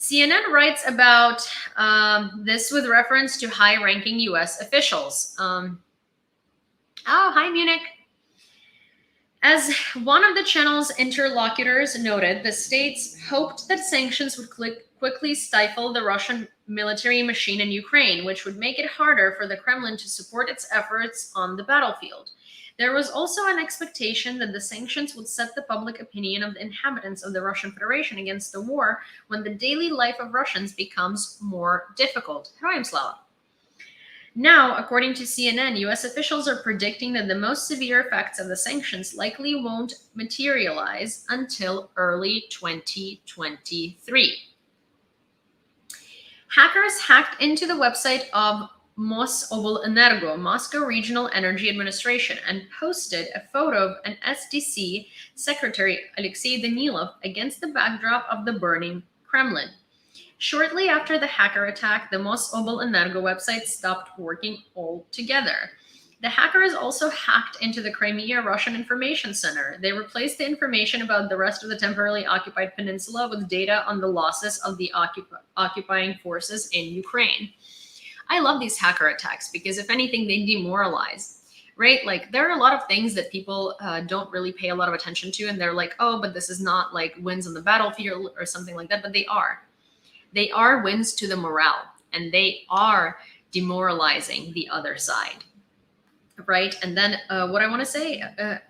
Speaker 1: CNN writes about this with reference to high-ranking U.S. officials. Oh, hi, Munich. As one of the channel's interlocutors noted, the states hoped that sanctions would quickly stifle the Russian military machine in Ukraine, which would make it harder for the Kremlin to support its efforts on the battlefield. There was also an expectation that the sanctions would set the public opinion of the inhabitants of the Russian Federation against the war when the daily life of Russians becomes more difficult. Heroyam Slava. Now, according to CNN, U.S. officials are predicting that the most severe effects of the sanctions likely won't materialize until early 2023. Hackers hacked into the website of Mosobolenergo, Moscow Regional Energy Administration, and posted a photo of an SDC Secretary Alexei Danilov against the backdrop of the burning Kremlin. Shortly after the hacker attack, the Mosobolenergo website stopped working altogether. The hackers also hacked into the Crimea Russian Information Center. They replaced the information about the rest of the temporarily occupied peninsula with data on the losses of the occupying forces in Ukraine. I love these hacker attacks because, if anything, they demoralize, right? Like, there are a lot of things that people don't really pay a lot of attention to, and they're like, oh, but this is not like wins on the battlefield or something like that, but they are. They are wins to the morale, and they are demoralizing the other side, right? And then what I want to say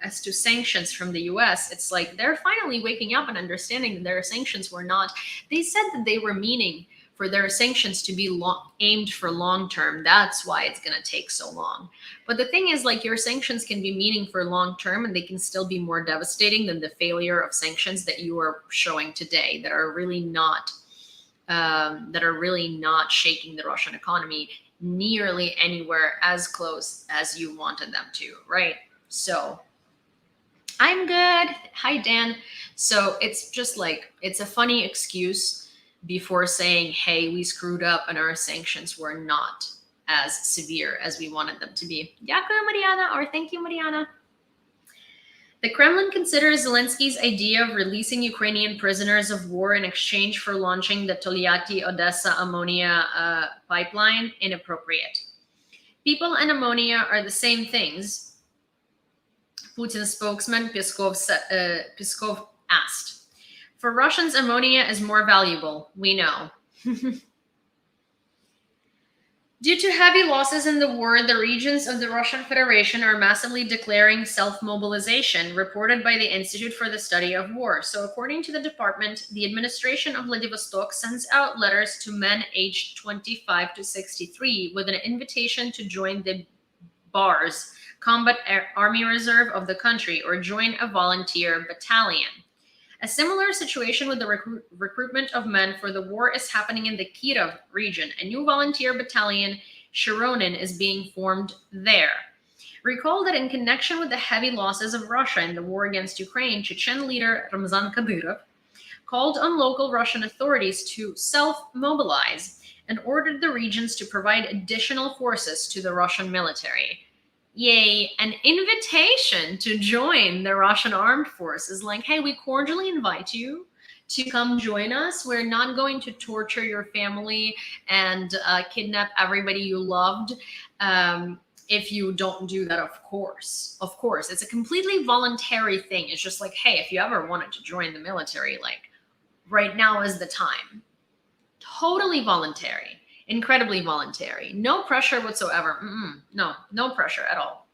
Speaker 1: as to sanctions from the US, it's like they're finally waking up and understanding that their sanctions were not, they said that they were meaning for their sanctions to be aimed for long term. That's why it's going to take so long. But the thing is, like, your sanctions can be meaning for long term, and they can still be more devastating than the failure of sanctions that you are showing today that are really not shaking the Russian economy nearly anywhere as close as you wanted them to, right? So I'm good. Hi, Dan. So it's just like, it's a funny excuse before saying, hey, we screwed up and our sanctions were not as severe as we wanted them to be. Дякую, Mariana, or thank you, Mariana. The Kremlin considers Zelensky's idea of releasing Ukrainian prisoners of war in exchange for launching the Tolyatti-Odessa ammonia pipeline inappropriate. People and ammonia are the same things, Putin's spokesman Peskov asked. For Russians, ammonia is more valuable, we know. Due to heavy losses in the war, the regions of the Russian Federation are massively declaring self-mobilization, reported by the Institute for the Study of War. So according to the department, the administration of Vladivostok sends out letters to men aged 25 to 63 with an invitation to join the BARS, Combat Army Reserve of the country, or join a volunteer battalion. A similar situation with the recruitment of men for the war is happening in the Kyiv region. A new volunteer battalion, Shironin, is being formed there. Recall that in connection with the heavy losses of Russia in the war against Ukraine, Chechen leader Ramzan Kadyrov called on local Russian authorities to self-mobilize and ordered the regions to provide additional forces to the Russian military. Yay, an invitation to join the Russian armed forces. Like, hey, we cordially invite you to come join us. We're not going to torture your family and kidnap everybody you loved. If you don't do that, of course, it's a completely voluntary thing. It's just like, hey, if you ever wanted to join the military, like right now is the time. Totally voluntary. Incredibly voluntary. No pressure whatsoever. No pressure at all.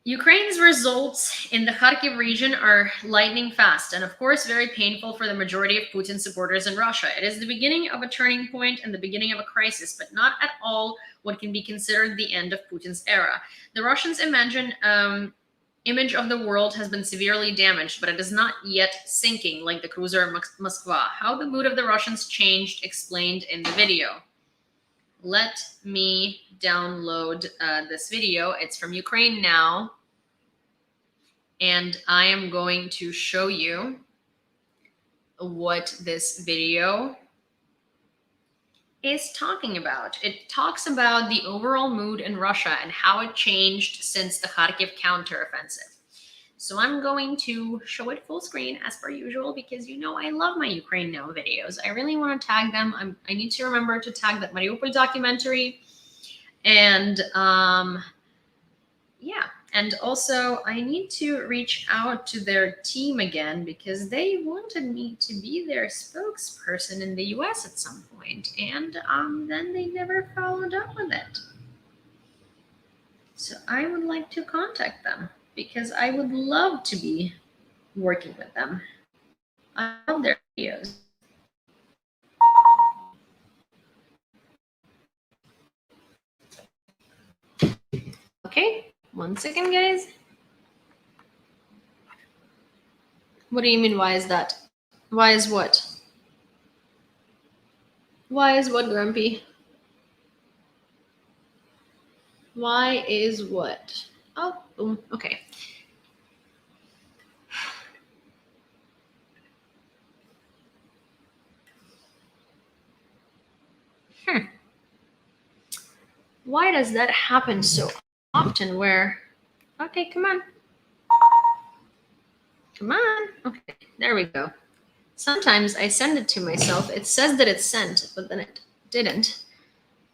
Speaker 1: Ukraine's results in the Kharkiv region are lightning fast and, of course, very painful for the majority of Putin's supporters in Russia. It is the beginning of a turning point and the beginning of a crisis, but not at all what can be considered the end of Putin's era. The Russians imagine image of the world has been severely damaged, but it is not yet sinking like the cruiser Moskva. How the mood of the Russians changed, explained in the video. Let me download this video. It's from Ukraine Now, and I am going to show you what this video is talking about. It talks about the overall mood in Russia and how it changed since the Kharkiv counteroffensive. So I'm going to show it full screen as per usual because you know I love my Ukraine Now videos. I really want to tag them. I need to remember to tag that Mariupol documentary. And yeah, and also I need to reach out to their team again because they wanted me to be their spokesperson in the US at some point, and then they never followed up with it. So I would like to contact them because I would love to be working with them. I love their videos. Okay, 1 second, guys. What do you mean, why is that? Why is what? Why is what, Grumpy? Why is what? Oh, boom, okay. Why does that happen so often where, okay, come on. Come on. Okay, there we go. Sometimes I send it to myself. It says that it's sent, but then it didn't.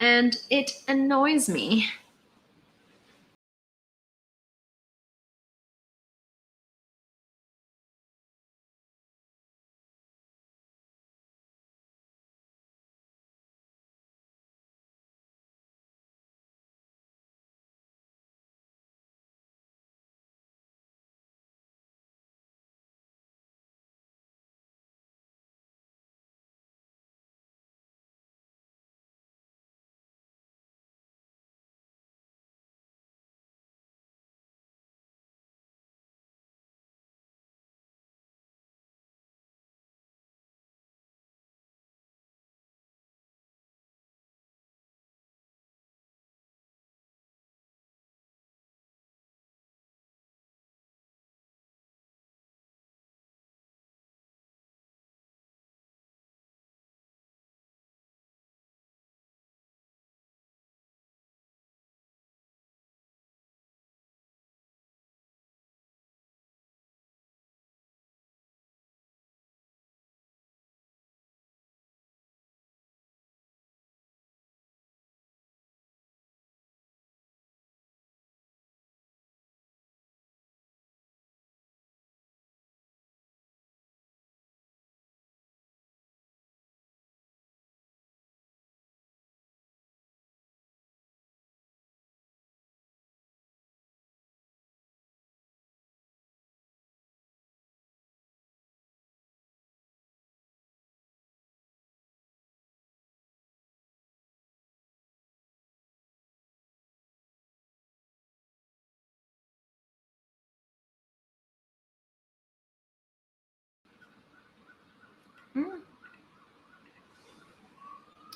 Speaker 1: And it annoys me.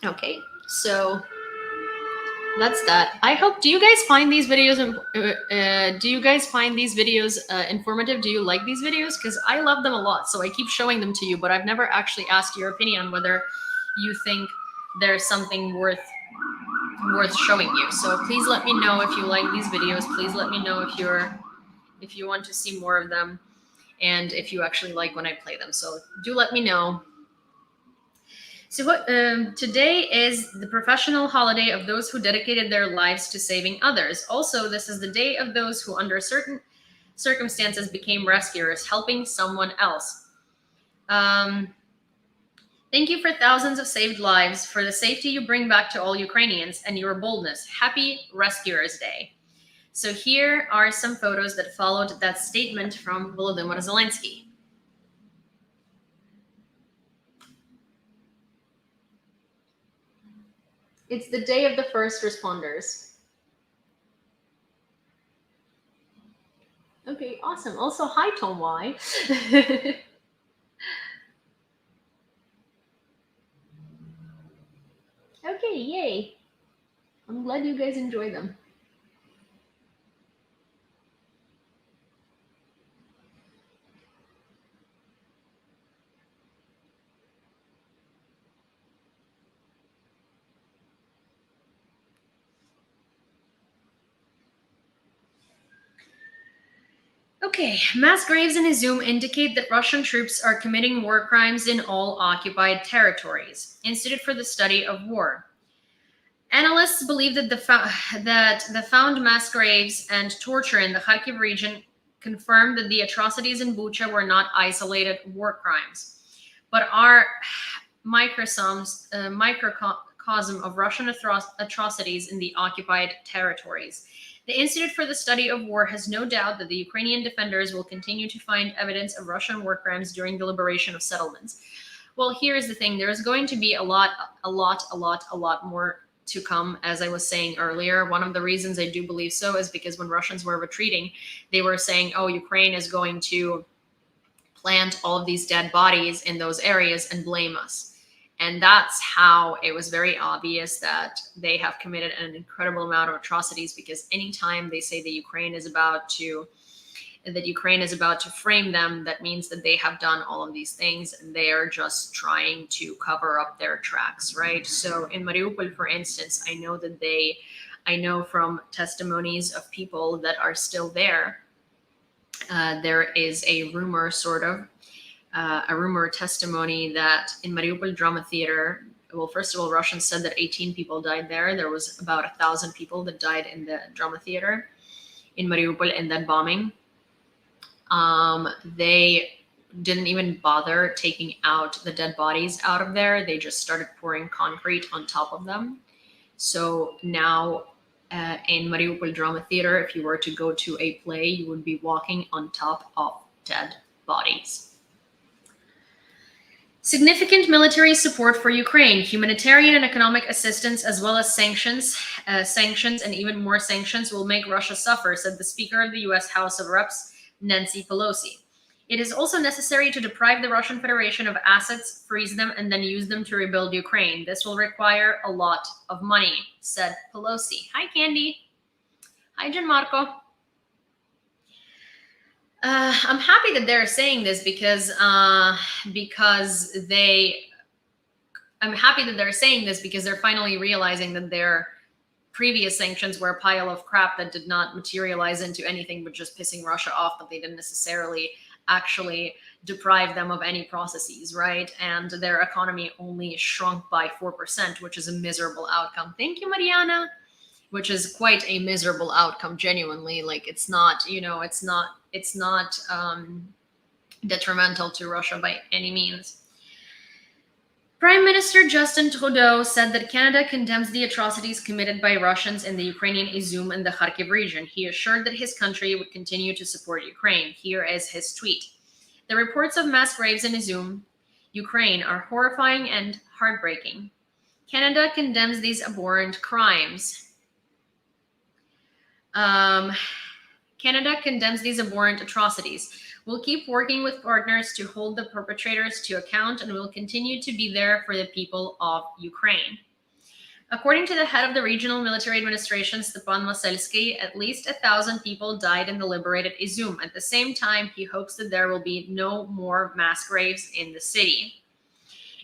Speaker 1: Okay, so that's that. I hope. Do you guys find these videos? Informative? Do you like these videos? Because I love them a lot, so I keep showing them to you. But I've never actually asked your opinion on whether you think there's something worth showing you. So please let me know if you like these videos. Please let me know if you want to see more of them, and if you actually like when I play them. So do let me know. So today is the professional holiday of those who dedicated their lives to saving others. Also, this is the day of those who under certain circumstances became rescuers, helping someone else. Thank you for thousands of saved lives, for the safety you bring back to all Ukrainians, and your boldness. Happy Rescuers Day. So here are some photos that followed that statement from Volodymyr Zelensky. It's the day of the first responders. Okay, awesome. Also, hi, Tom Y. Okay, yay. I'm glad you guys enjoy them. Okay, mass graves in Izum indicate that Russian troops are committing war crimes in all occupied territories. Institute for the Study of War. Analysts believe that the found mass graves and torture in the Kharkiv region confirm that the atrocities in Bucha were not isolated war crimes, but are microcosm of Russian atrocities in the occupied territories. The Institute for the Study of War has no doubt that the Ukrainian defenders will continue to find evidence of Russian war crimes during the liberation of settlements. Well, here's the thing. There's going to be a lot more to come, as I was saying earlier. One of the reasons I do believe so is because when Russians were retreating, they were saying, oh, Ukraine is going to plant all of these dead bodies in those areas and blame us. And that's how it was very obvious that they have committed an incredible amount of atrocities, because anytime they say that Ukraine is about to frame them, that means that they have done all of these things and they are just trying to cover up their tracks, right? So in Mariupol, for instance, I know from testimonies of people that are still there, there is a rumor, a rumor testimony that in Mariupol Drama Theater, well, first of all, Russians said that 18 people died there. There was about 1,000 people that died in the drama theater in Mariupol in that bombing. They didn't even bother taking out the dead bodies out of there. They just started pouring concrete on top of them. So now in Mariupol Drama Theater, if you were to go to a play, you would be walking on top of dead bodies. Significant military support for Ukraine, humanitarian and economic assistance, as well as sanctions and even more sanctions will make Russia suffer, said the Speaker of the U.S. House of Reps, Nancy Pelosi. It is also necessary to deprive the Russian Federation of assets, freeze them, and then use them to rebuild Ukraine. This will require a lot of money, said Pelosi. Hi, Candy. Hi, Gianmarco. I'm happy that they're saying this because they're finally realizing that their previous sanctions were a pile of crap that did not materialize into anything but just pissing Russia off, but they didn't necessarily actually deprive them of any processes, right? And their economy only shrunk by 4%, which is a miserable outcome. Thank you, Mariana. Which is quite a miserable outcome, genuinely. Like, it's not detrimental to Russia by any means. Prime Minister Justin Trudeau said that Canada condemns the atrocities committed by Russians in the Ukrainian Izum and the Kharkiv region. He assured that his country would continue to support Ukraine. Here is his tweet. The reports of mass graves in Izum, Ukraine, are horrifying and heartbreaking. Canada condemns these abhorrent crimes. Canada condemns these abhorrent atrocities. We'll keep working with partners to hold the perpetrators to account, and we'll continue to be there for the people of Ukraine. According to the head of the regional military administration, Stepan Maselsky, at least 1,000 people died in the liberated Izum. At the same time, he hopes that there will be no more mass graves in the city.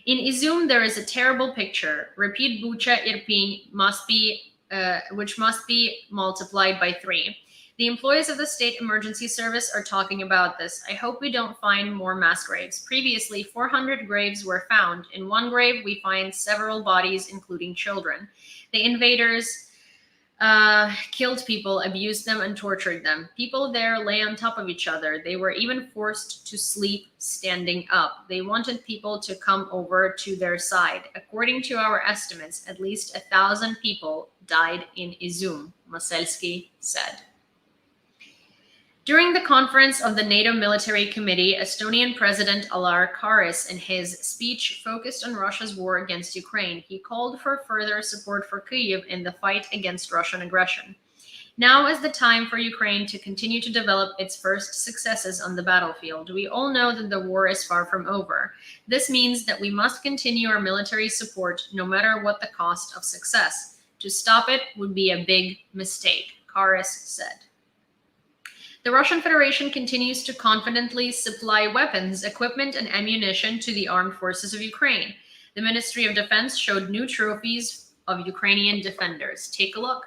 Speaker 1: In Izum, there is a terrible picture. Repeat Bucha Irpin which must be multiplied by 3. The employees of the State Emergency Service are talking about this. I hope we don't find more mass graves. Previously, 400 graves were found. In one grave, we find several bodies, including children. The invaders killed people, abused them, and tortured them. People there lay on top of each other. They were even forced to sleep standing up. They wanted people to come over to their side. According to our estimates, at least 1,000 people died in Izum, Maselsky said. During the conference of the NATO Military Committee, Estonian President Alar Karis, in his speech, focused on Russia's war against Ukraine. He called for further support for Kyiv in the fight against Russian aggression. Now is the time for Ukraine to continue to develop its first successes on the battlefield. We all know that the war is far from over. This means that we must continue our military support no matter what the cost of success. To stop it would be a big mistake, Karis said. The Russian Federation continues to confidently supply weapons, equipment, and ammunition to the armed forces of Ukraine. The Ministry of Defense showed new trophies of Ukrainian defenders. Take a look.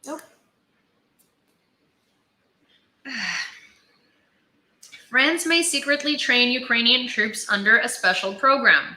Speaker 1: Nope. France may secretly train Ukrainian troops under a special program.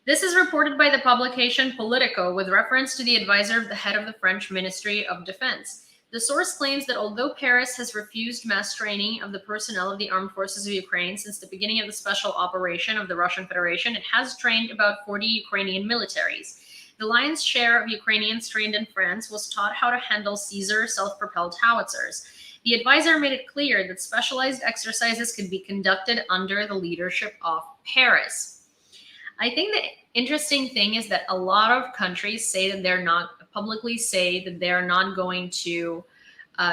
Speaker 1: This is reported by the publication Politico with reference to the advisor of the head of the French Ministry of Defense. The source claims that although Paris has refused mass training of the personnel of the armed forces of Ukraine since the beginning of the special operation of the Russian Federation, it has trained about 40 Ukrainian militaries. The lion's share of Ukrainians trained in France was taught how to handle Caesar self-propelled howitzers. The advisor made it clear that specialized exercises could be conducted under the leadership of Paris. I think the interesting thing is that a lot of countries say that they're not publicly say that they're not going to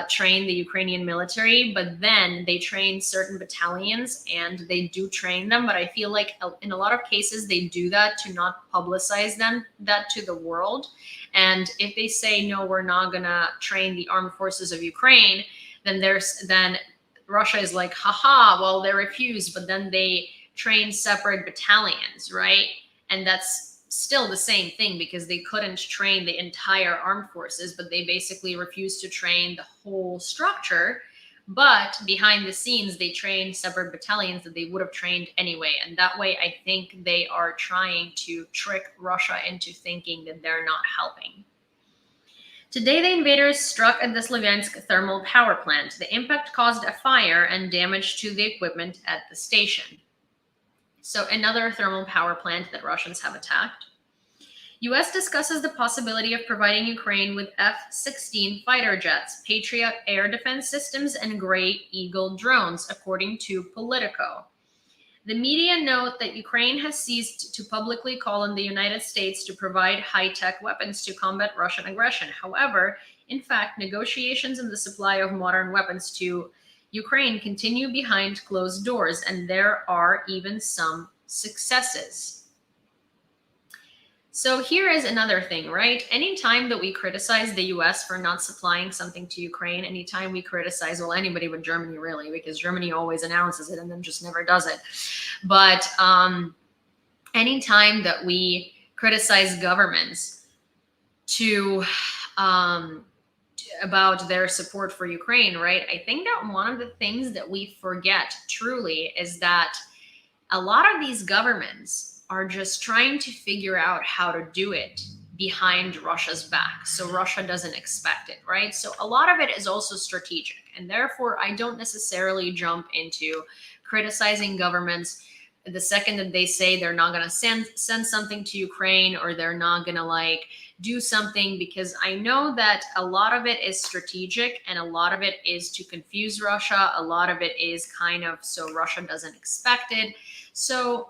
Speaker 1: train the Ukrainian military, but then they train certain battalions and they do train them. But I feel like in a lot of cases, they do that to not publicize that to the world. And if they say, no, we're not going to train the armed forces of Ukraine, then Russia is like, haha, well, they refused, but then they train separate battalions, right? And that's still the same thing because they couldn't train the entire armed forces, but they basically refused to train the whole structure. But behind the scenes, they trained separate battalions that they would have trained anyway. And that way, I think they are trying to trick Russia into thinking that they're not helping. Today, the invaders struck at the Slavyansk thermal power plant. The impact caused a fire and damage to the equipment at the station. So another thermal power plant that Russians have attacked. U.S. discusses the possibility of providing Ukraine with F-16 fighter jets, Patriot air defense systems, and Grey Eagle drones, according to Politico. The media note that Ukraine has ceased to publicly call on the United States to provide high-tech weapons to combat Russian aggression. However, in fact, negotiations on the supply of modern weapons to Ukraine continue behind closed doors, and there are even some successes. So here is another thing, right? Anytime that we criticize the US for not supplying something to Ukraine, anytime we criticize, well, anybody but Germany really, because Germany always announces it and then just never does it. But anytime that we criticize governments about their support for Ukraine, right? I think that one of the things that we forget truly is that a lot of these governments are just trying to figure out how to do it behind Russia's back, so Russia doesn't expect it, right? So a lot of it is also strategic, and therefore I don't necessarily jump into criticizing governments the second that they say they're not going to send something to Ukraine or they're not going to like do something, because I know that a lot of it is strategic and a lot of it is to confuse Russia. A lot of it is kind of so Russia doesn't expect it. So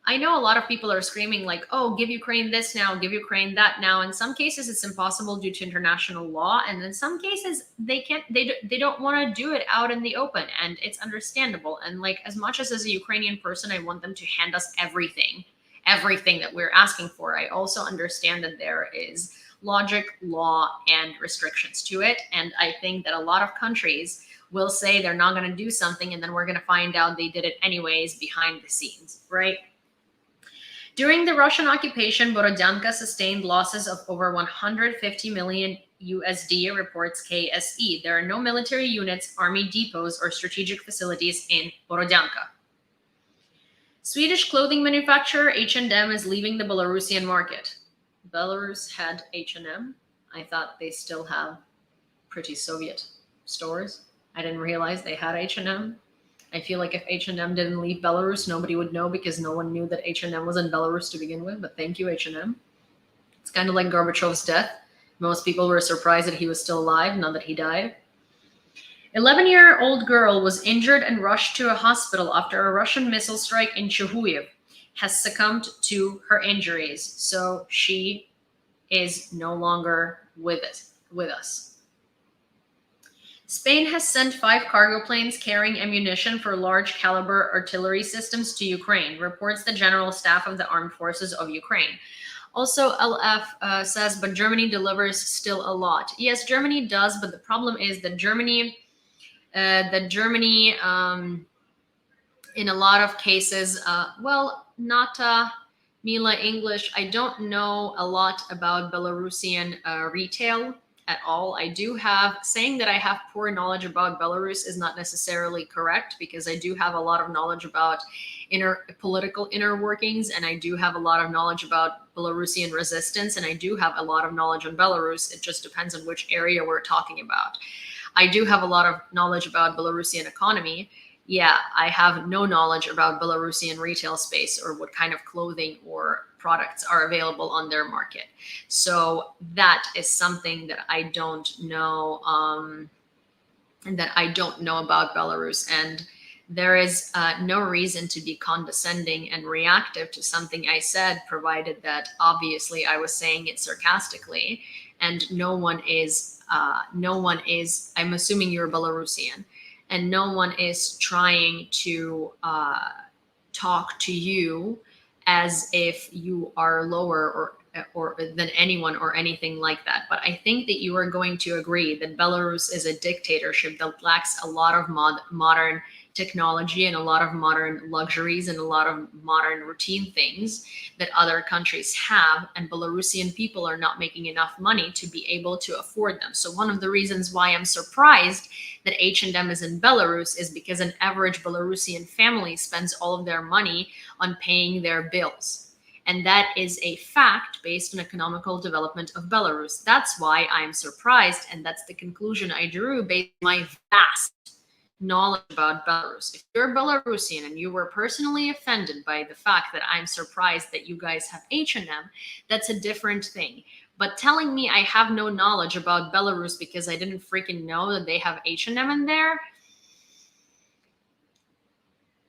Speaker 1: I know a lot of people are screaming like, oh, give Ukraine this now, give Ukraine that now. In some cases, it's impossible due to international law. And in some cases, they don't want to do it out in the open. And it's understandable. And like, as much as a Ukrainian person, I want them to hand us everything that we're asking for. I also understand that there is logic, law, and restrictions to it. And I think that a lot of countries will say they're not going to do something, and then we're going to find out they did it anyways behind the scenes, right? During the Russian occupation, Borodyanka sustained losses of over 150 million USD, reports KSE. There are no military units, army depots, or strategic facilities in Borodyanka. Swedish clothing manufacturer H&M is leaving the Belarusian market. Belarus had H&M. I thought they still have pretty Soviet stores. I didn't realize they had H&M. I feel like if H&M didn't leave Belarus, nobody would know because no one knew that H&M was in Belarus to begin with. But thank you, H&M. It's kind of like Gorbachev's death. Most people were surprised that he was still alive, not that he died. 11-year-old girl was injured and rushed to a hospital after a Russian missile strike in Chuhuyev, has succumbed to her injuries. So she is no longer with us. Spain has sent 5 cargo planes carrying ammunition for large caliber artillery systems to Ukraine, reports the General Staff of the Armed Forces of Ukraine. Also, LF says, but Germany delivers still a lot. Yes, Germany does, but the problem is that Germany, in a lot of cases, well, not Mila English, I don't know a lot about Belarusian retail at all. I do have, saying that I have poor knowledge about Belarus is not necessarily correct, because I do have a lot of knowledge about political inner workings, and I do have a lot of knowledge about Belarusian resistance, and I do have a lot of knowledge on Belarus. It just depends on which area we're talking about. I do have a lot of knowledge about Belarusian economy. Yeah, I have no knowledge about Belarusian retail space or what kind of clothing or products are available on their market. So that is something that I don't know, about Belarus. And there is no reason to be condescending and reactive to something I said, provided that obviously I was saying it sarcastically, and no one is, I'm assuming you're Belarusian, and no one is trying to talk to you as if you are lower or than anyone or anything like that. But I think that you are going to agree that Belarus is a dictatorship that lacks a lot of modern technology and a lot of modern luxuries and a lot of modern routine things that other countries have, and Belarusian people are not making enough money to be able to afford them. So one of the reasons why I'm surprised that H&M is in Belarus is because an average Belarusian family spends all of their money on paying their bills. And that is a fact based on economical development of Belarus. That's why I'm surprised, and that's the conclusion I drew based on my vast knowledge about Belarus. If you're Belarusian and you were personally offended by the fact that I'm surprised that you guys have H&M, that's a different thing. But telling me I have no knowledge about Belarus because I didn't freaking know that they have H&M in there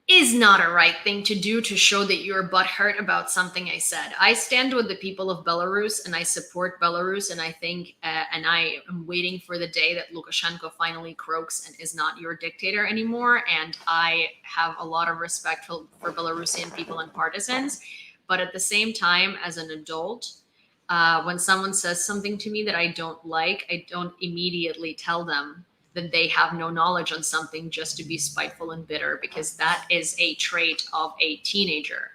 Speaker 1: is not a right thing to do to show that you're butthurt about something I said. I stand with the people of Belarus and I support Belarus, and I think, and I am waiting for the day that Lukashenko finally croaks and is not your dictator anymore. And I have a lot of respect for Belarusian people and partisans. But at the same time, as an adult, when someone says something to me that I don't like, I don't immediately tell them that they have no knowledge on something just to be spiteful and bitter, because that is a trait of a teenager,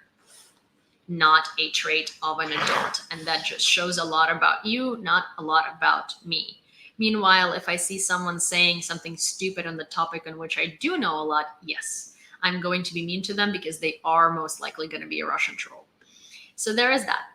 Speaker 1: not a trait of an adult. And that just shows a lot about you, not a lot about me. Meanwhile, if I see someone saying something stupid on the topic on which I do know a lot, yes, I'm going to be mean to them because they are most likely going to be a Russian troll. So there is that.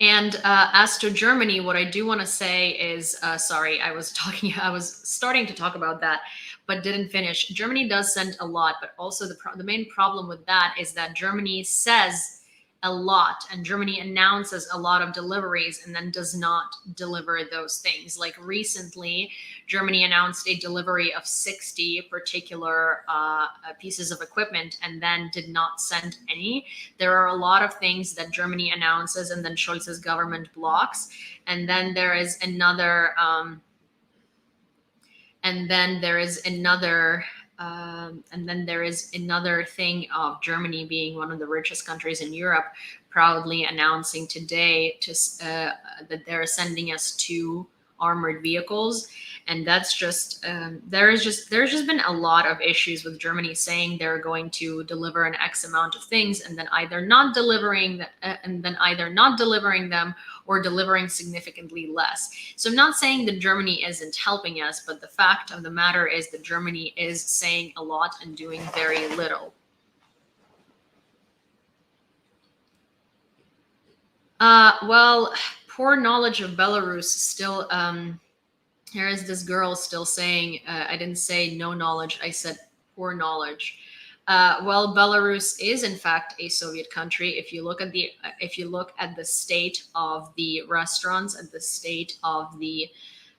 Speaker 1: And as to Germany, what I do want to say is, sorry, I was starting to talk about that, but didn't finish. Germany does send a lot, but also the main problem with that is that Germany says a lot, and Germany announces a lot of deliveries and then does not deliver those things. Like recently, Germany announced a delivery of 60 particular pieces of equipment and then did not send any. There are a lot of things that Germany announces and then Scholz's government blocks. And then there is another, another thing of Germany being one of the richest countries in Europe, proudly announcing today that they're sending us 2 armored vehicles. And that's just there's just been a lot of issues with Germany saying they're going to deliver an X amount of things and then either not delivering them or delivering significantly less. So I'm not saying that Germany isn't helping us, but the fact of the matter is that Germany is saying a lot and doing very little. Well, poor knowledge of Belarus still, here is this girl still saying, I didn't say no knowledge, I said poor knowledge. Well, Belarus is in fact a Soviet country. If you look at the state of the restaurants, at the state of the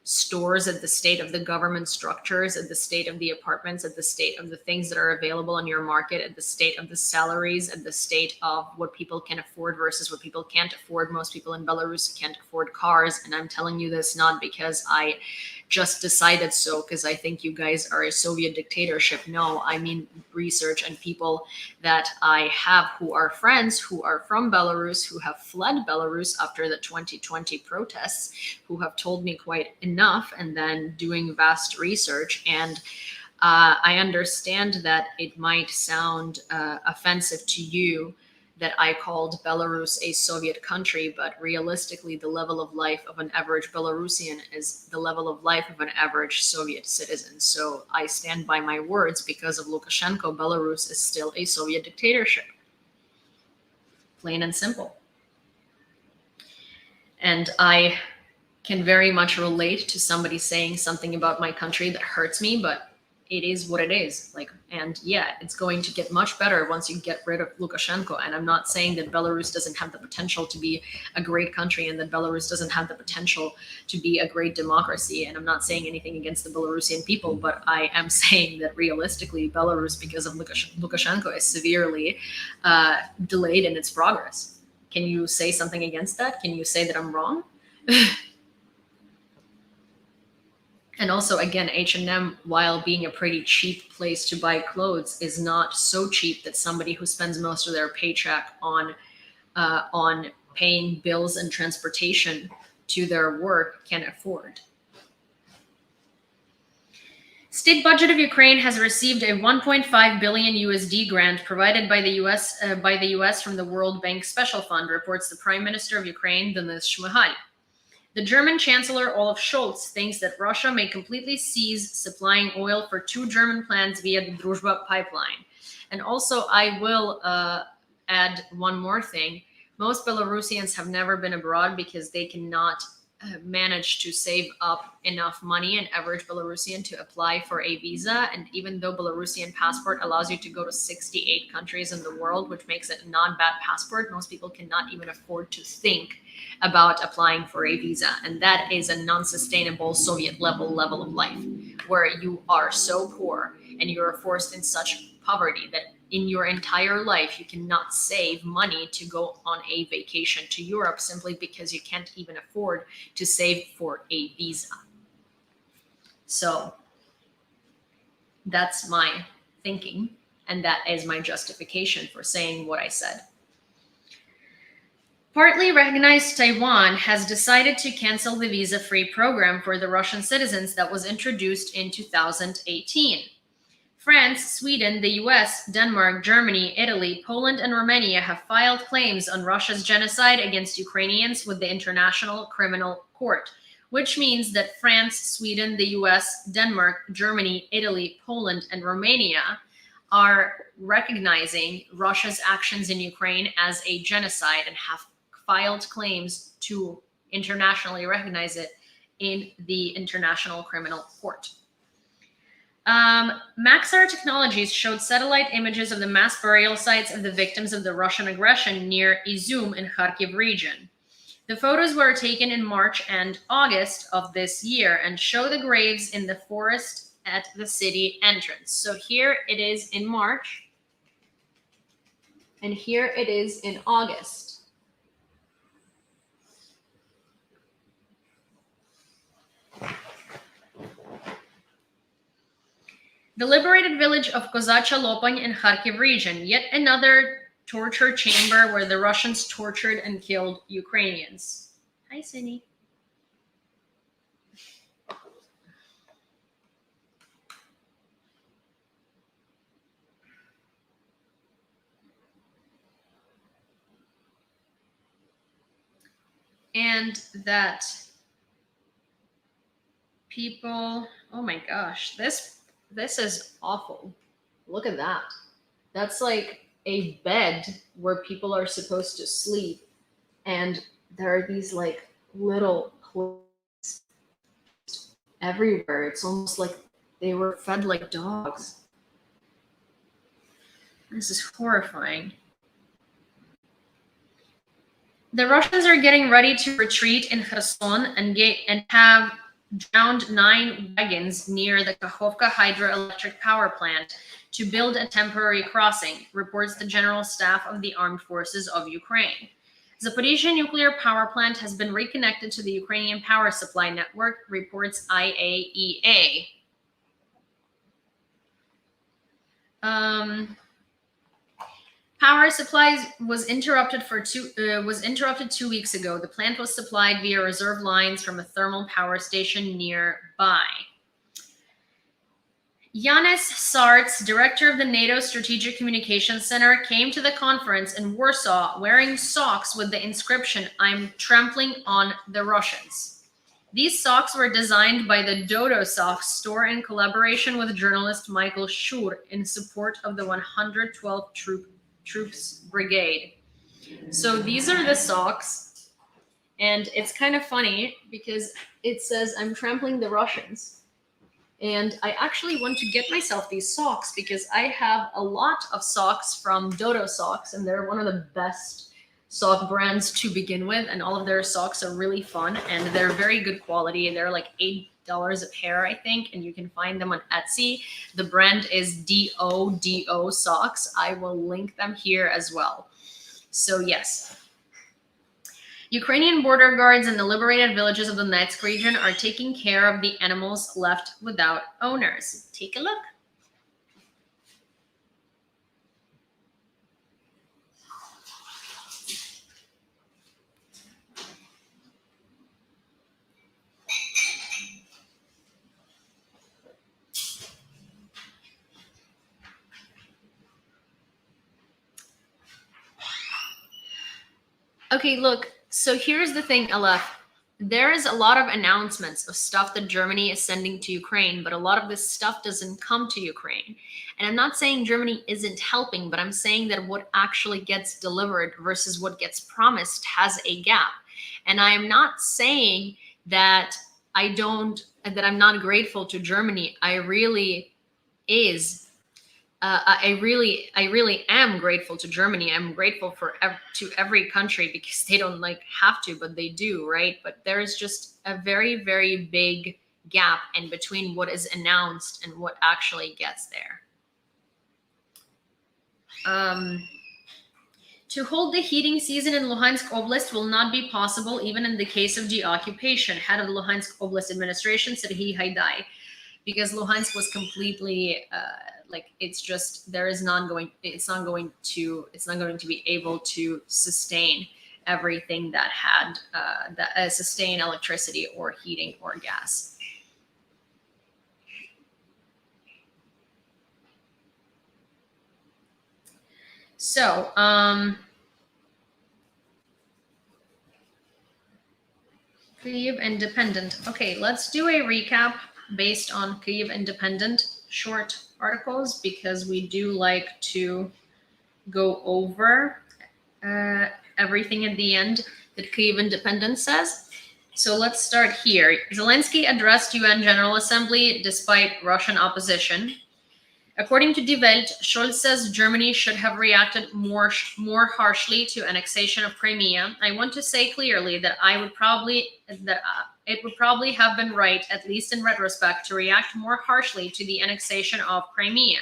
Speaker 1: stores, at the state of the government structures, at the state of the apartments, at the state of the things that are available on your market, at the state of the salaries, at the state of what people can afford versus what people can't afford. Most people in Belarus can't afford cars. And I'm telling you this not because I just decided so, because I think you guys are a Soviet dictatorship. No, I mean research and people that I have who are friends, who are from Belarus, who have fled Belarus after the 2020 protests, who have told me quite enough, and then doing vast research. And I understand that it might sound offensive to you that I called Belarus a Soviet country, but realistically, the level of life of an average Belarusian is the level of life of an average Soviet citizen. So I stand by my words. Because of Lukashenko, Belarus is still a Soviet dictatorship. Plain and simple. And I can very much relate to somebody saying something about my country that hurts me, but it is what it is. Like, and yeah, it's going to get much better once you get rid of Lukashenko. And I'm not saying that Belarus doesn't have the potential to be a great country and that Belarus doesn't have the potential to be a great democracy. And I'm not saying anything against the Belarusian people, but I am saying that realistically, Belarus, because of Lukashenko, is severely delayed in its progress. Can you say something against that? Can you say that I'm wrong? And also, again, H&M, while being a pretty cheap place to buy clothes, is not so cheap that somebody who spends most of their paycheck on paying bills and transportation to their work can afford. State budget of Ukraine has received a 1.5 billion USD grant provided by the US from the World Bank Special Fund, reports the Prime Minister of Ukraine, Denis Shmyhal. The German Chancellor Olaf Scholz thinks that Russia may completely cease supplying oil for 2 German plants via the Druzhba pipeline. And also, I will add one more thing. Most Belarusians have never been abroad because they cannot manage to save up enough money, an average Belarusian, to apply for a visa. And even though Belarusian passport allows you to go to 68 countries in the world, which makes it a non-bad passport, most people cannot even afford to think about applying for a visa. And that is a non-sustainable Soviet level of life, where you are so poor and you are forced in such poverty that in your entire life you cannot save money to go on a vacation to Europe simply because you can't even afford to save for a visa. So that's my thinking, and that is my justification for saying what I said. Partly recognized Taiwan has decided to cancel the visa-free program for the Russian citizens that was introduced in 2018. France, Sweden, the US, Denmark, Germany, Italy, Poland, and Romania have filed claims on Russia's genocide against Ukrainians with the International Criminal Court, which means that France, Sweden, the US, Denmark, Germany, Italy, Poland, and Romania are recognizing Russia's actions in Ukraine as a genocide and have filed claims to internationally recognize it in the International Criminal Court. Maxar Technologies showed satellite images of the mass burial sites of the victims of the Russian aggression near Izum in Kharkiv region. The photos were taken in March and August of this year and show the graves in the forest at the city entrance. So here it is in March, and here it is in August. The liberated village of Kozacha Lopань in Kharkiv region, yet another torture chamber where the Russians tortured and killed Ukrainians. Hi, Cindy. And that people, oh my gosh, this is awful. Look at that. That's like a bed where people are supposed to sleep, and there are these like little plates everywhere. It's almost like they were fed like dogs. This is horrifying. The Russians are getting ready to retreat in Kherson and have drowned 9 wagons near the Kakhovka hydroelectric power plant to build a temporary crossing, reports the General Staff of the Armed Forces of Ukraine. Zaporizhzhia nuclear power plant has been reconnected to the Ukrainian power supply network, reports IAEA. Power supplies was interrupted 2 weeks ago. The plant was supplied via reserve lines from a thermal power station nearby. Yanis Sarts, director of the NATO Strategic Communications Center, came to the conference in Warsaw wearing socks with the inscription, "I'm trampling on the Russians." These socks were designed by the Dodo Socks store in collaboration with journalist Michael Schur in support of the 112th Troops Brigade. So these are the socks, and it's kind of funny because it says, "I'm trampling the Russians." And I actually want to get myself these socks because I have a lot of socks from Dodo Socks, and they're one of the best sock brands to begin with, and all of their socks are really fun, and they're very good quality. They're like $8 a pair, I think, and you can find them on Etsy. The brand is DODO Socks. I will link them here as well. So yes. Ukrainian border guards in the liberated villages of the Donetsk region are taking care of the animals left without owners. Take a look. Okay, look. So here's the thing, Aleph. There is a lot of announcements of stuff that Germany is sending to Ukraine, but a lot of this stuff doesn't come to Ukraine. And I'm not saying Germany isn't helping, but I'm saying that what actually gets delivered versus what gets promised has a gap. And I am not saying that I'm not grateful to Germany. I really am grateful to Germany. I'm grateful to every country because they don't have to, but they do, right? But there is just a very, very big gap in between what is announced and what actually gets there. To hold the heating season in Luhansk Oblast will not be possible even in the case of deoccupation, head of the Luhansk Oblast administration, Serhiy Haidai, because Luhansk was completely it's not going to be able to sustain everything that had sustain electricity or heating or gas. So Kyiv Independent. Okay, let's do a recap based on Kyiv Independent short articles because we do like to go over everything at the end that Kyiv Independent says. So let's start here. Zelensky addressed UN General Assembly despite Russian opposition. According to Die Welt, Scholz says Germany should have reacted more harshly to annexation of Crimea. I want to say clearly that it would probably have been right, at least in retrospect, to react more harshly to the annexation of Crimea.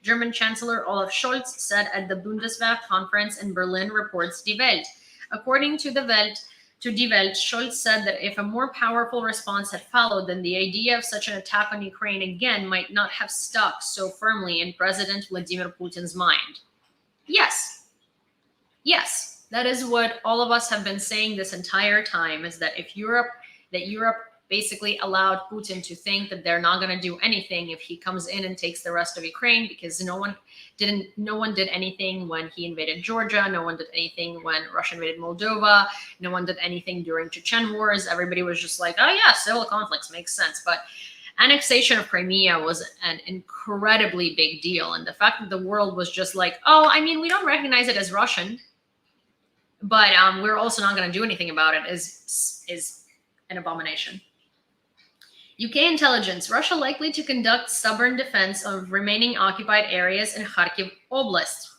Speaker 1: German Chancellor Olaf Scholz said at the Bundeswehr conference in Berlin, reports Die Welt. According to Die Welt, Scholz said that if a more powerful response had followed, then the idea of such an attack on Ukraine again might not have stuck so firmly in President Vladimir Putin's mind. Yes, that is what all of us have been saying this entire time, is that Europe basically allowed Putin to think that they're not going to do anything if he comes in and takes the rest of Ukraine, because no one did anything when he invaded Georgia, no one did anything when Russia invaded Moldova, no one did anything during Chechen wars. Everybody was just like, oh yeah, civil conflicts makes sense. But annexation of Crimea was an incredibly big deal, and the fact that the world was just like, oh, I mean, we don't recognize it as Russian, but we're also not going to do anything about it is an abomination. UK intelligence: Russia likely to conduct stubborn defense of remaining occupied areas in Kharkiv Oblast.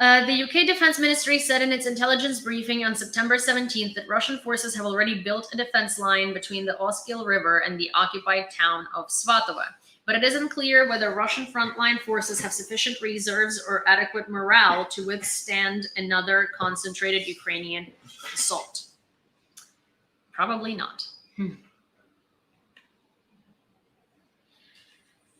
Speaker 1: The UK Defense Ministry said in its intelligence briefing on September 17th that Russian forces have already built a defense line between the Oskil River and the occupied town of Svatova. But it isn't clear whether Russian frontline forces have sufficient reserves or adequate morale to withstand another concentrated Ukrainian assault. Probably not.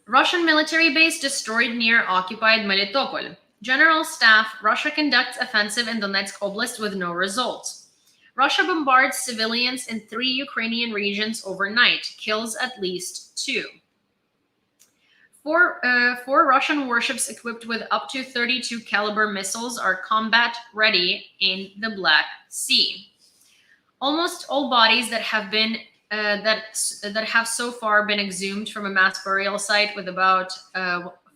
Speaker 1: Russian military base destroyed near occupied Melitopol. General Staff: Russia conducts offensive in Donetsk Oblast with no results. Russia bombards civilians in 3 Ukrainian regions overnight, kills at least 2. Four Russian warships equipped with up to 32 caliber missiles are combat ready in the Black Sea. Almost all bodies that have been that have so far been exhumed from a mass burial site with about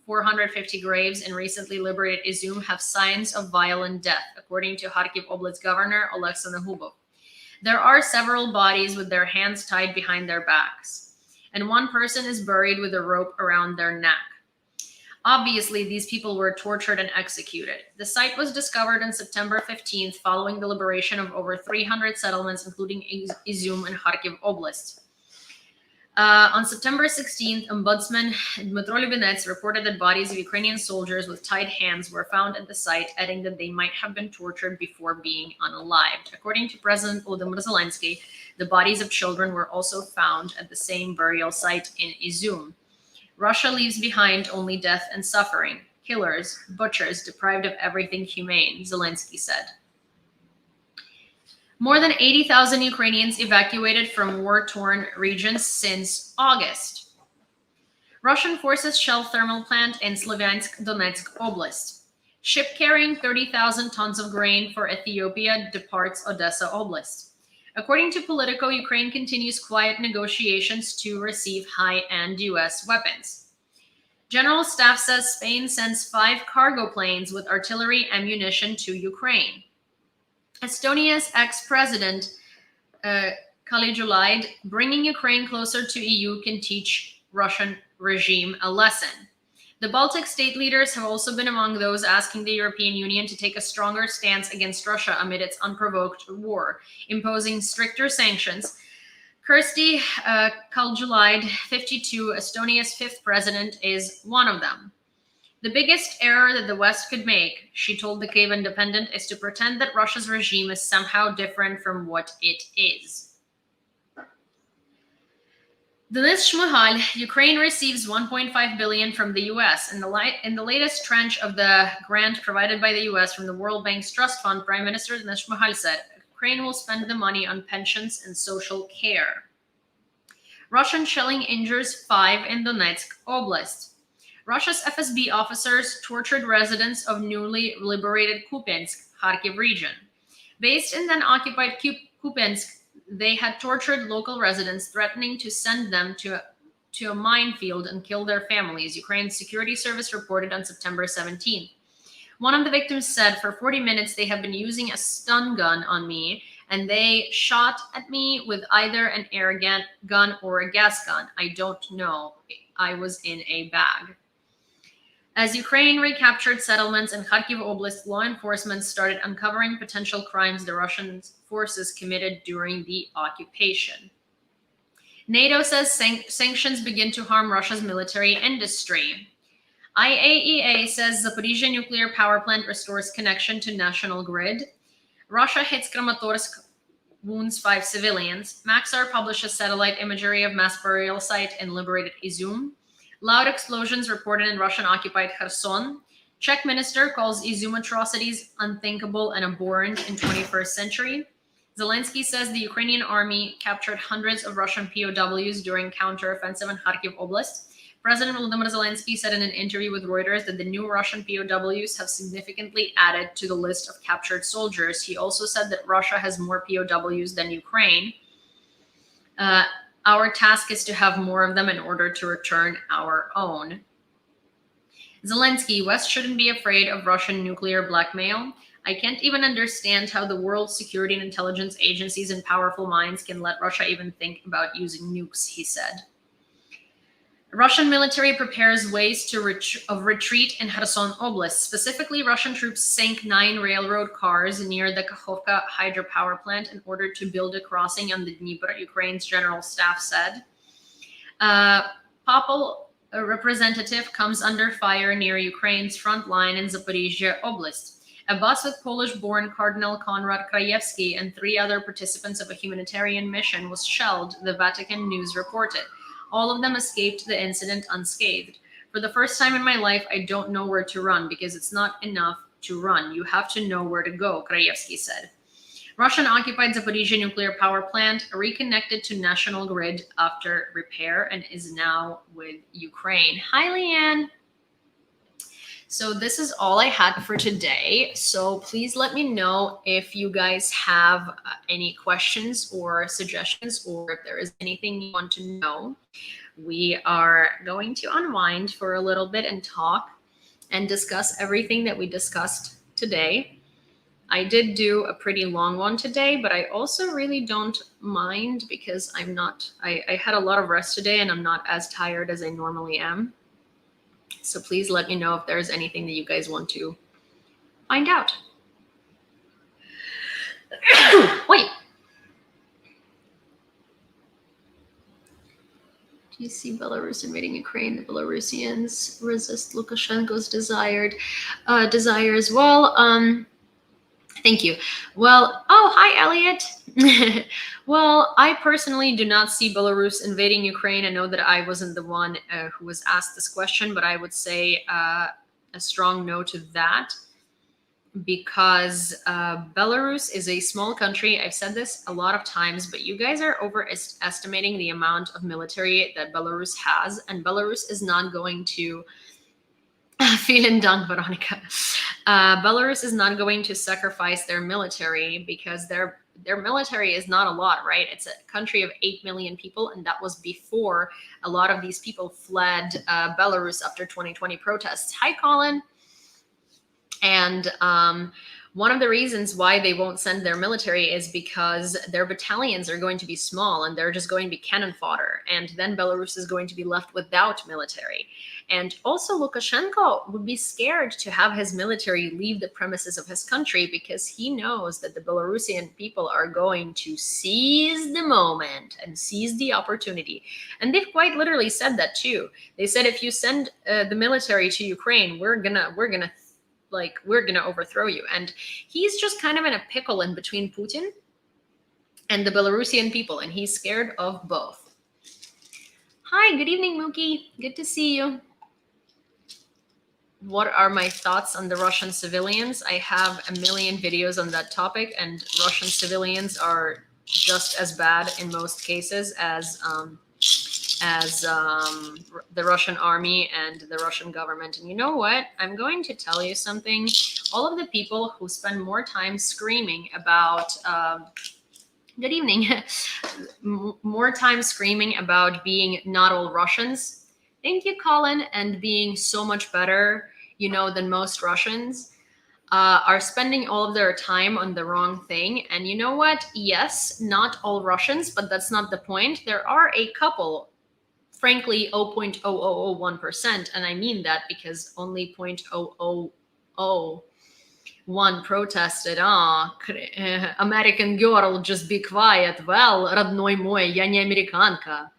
Speaker 1: 450 graves in recently liberated Izum have signs of violent death, according to Kharkiv Oblast Governor Oleksandr Nahubov. There are several bodies with their hands tied behind their backs, and one person is buried with a rope around their neck. Obviously, these people were tortured and executed. The site was discovered on September 15th following the liberation of over 300 settlements, including Izum and Kharkiv Oblast. On September 16th, Ombudsman Dmytro Lubinets reported that bodies of Ukrainian soldiers with tied hands were found at the site, adding that they might have been tortured before being unalived. According to President Volodymyr Zelensky, the bodies of children were also found at the same burial site in Izum. Russia leaves behind only death and suffering. Killers, butchers, deprived of everything humane, Zelensky said. More than 80,000 Ukrainians evacuated from war-torn regions since August. Russian forces shell thermal plant in Slavyansk, Donetsk Oblast. Ship carrying 30,000 tons of grain for Ethiopia departs Odessa Oblast. According to Politico, Ukraine continues quiet negotiations to receive high-end U.S. weapons. General Staff says Spain sends 5 cargo planes with artillery ammunition to Ukraine. Estonia's ex-president, Kaljulaid, bringing Ukraine closer to EU can teach Russian regime a lesson. The Baltic state leaders have also been among those asking the European Union to take a stronger stance against Russia amid its unprovoked war, imposing stricter sanctions. Kersti Kaljulaid, 52, Estonia's 5th president, is one of them. The biggest error that the West could make, she told the Kyiv Independent, is to pretend that Russia's regime is somehow different from what it is. Denis Shmyhal: Ukraine receives $1.5 billion from the U.S. In the latest tranche of the grant provided by the U.S. from the World Bank's Trust Fund, Prime Minister Denis Shmyhal said Ukraine will spend the money on pensions and social care. Russian shelling injures 5 in Donetsk Oblast. Russia's FSB officers tortured residents of newly liberated Kupiansk, Kharkiv region. Based in then-occupied Kupiansk, they had tortured local residents, threatening to send them to a minefield and kill their families, Ukraine's security service reported on September 17th. One of the victims said, "For 40 minutes, they have been using a stun gun on me, and they shot at me with either an air gun or a gas gun. I don't know. I was in a bag. As Ukraine recaptured settlements in Kharkiv Oblast, law enforcement started uncovering potential crimes the Russian forces committed during the occupation. NATO says sanctions begin to harm Russia's military industry. IAEA says Zaporizhzhia nuclear power plant restores connection to national grid. Russia hits Kramatorsk, wounds 5 civilians. Maxar publishes satellite imagery of mass burial site in liberated Izum. Loud explosions reported in Russian-occupied Kherson. Czech minister calls Izum atrocities unthinkable and abhorrent in 21st century. Zelensky says the Ukrainian army captured hundreds of Russian POWs during counteroffensive in Kharkiv Oblast. President Volodymyr Zelensky said in an interview with Reuters that the new Russian POWs have significantly added to the list of captured soldiers. He also said that Russia has more POWs than Ukraine. Our task is to have more of them in order to return our own. Zelensky, West shouldn't be afraid of Russian nuclear blackmail. I can't even understand how the world's security and intelligence agencies and powerful minds can let Russia even think about using nukes, he said. Russian military prepares ways of retreat in Kherson Oblast. Specifically, Russian troops sank 9 railroad cars near the Kakhovka hydropower plant in order to build a crossing on the Dnieper, Ukraine's general staff said. Popol, a representative, comes under fire near Ukraine's front line in Zaporizhzhia Oblast. A bus with Polish-born Cardinal Konrad Krajewski and 3 other participants of a humanitarian mission was shelled, the Vatican News reported. All of them escaped the incident unscathed. For the first time in my life, I don't know where to run because it's not enough to run. You have to know where to go, Krajewski said. Russian-occupied Zaporizhzhia nuclear power plant reconnected to national grid after repair and is now with Ukraine. Hi, Leanne. So this is all I had for today. So please let me know if you guys have any questions or suggestions, or if there is anything you want to know. We are going to unwind for a little bit and talk and discuss everything that we discussed today. I did do a pretty long one today, but I also really don't mind because I had a lot of rest today and I'm not as tired as I normally am. So please let me know if there's anything that you guys want to find out. Wait. Do you see Belarus invading Ukraine? The Belarusians resist Lukashenko's desires. Well, thank you. Well, oh, hi, Elliot. Well, I personally do not see Belarus invading Ukraine. I know that I wasn't the one who was asked this question, but I would say a strong no to that because Belarus is a small country. I've said this a lot of times, but you guys are overestimating the amount of military that Belarus has, and Belarus is not going to Vielen Dank, Veronica. Belarus is not going to sacrifice their military because their military is not a lot, right? It's a country of 8 million people, and that was before a lot of these people fled Belarus after 2020 protests. Hi, Colin. And one of the reasons why they won't send their military is because their battalions are going to be small and they're just going to be cannon fodder. And then Belarus is going to be left without military. And also Lukashenko would be scared to have his military leave the premises of his country because he knows that the Belarusian people are going to seize the moment and seize the opportunity. And they've quite literally said that too. They said, if you send the military to Ukraine, we're gonna overthrow you. And he's just kind of in a pickle in between Putin and the Belarusian people, and he's scared of both. Hi, good evening, Mookie. Good to see you. What are my thoughts on the Russian civilians? I have a million videos on that topic, and Russian civilians are just as bad in most cases as the Russian army and the Russian government. And you know what? I'm going to tell you something. All of the people who spend more time screaming about, good evening, more time screaming about being not all Russians, thank you, Colin, and being so much better, than most Russians. are spending all of their time on the wrong thing. And you know what? Yes, not all Russians, but that's not the point. There are a couple, frankly, 0.0001%, and I mean that because only 0.001 protested. American girl, just be quiet. Well, родной мой, я не американка.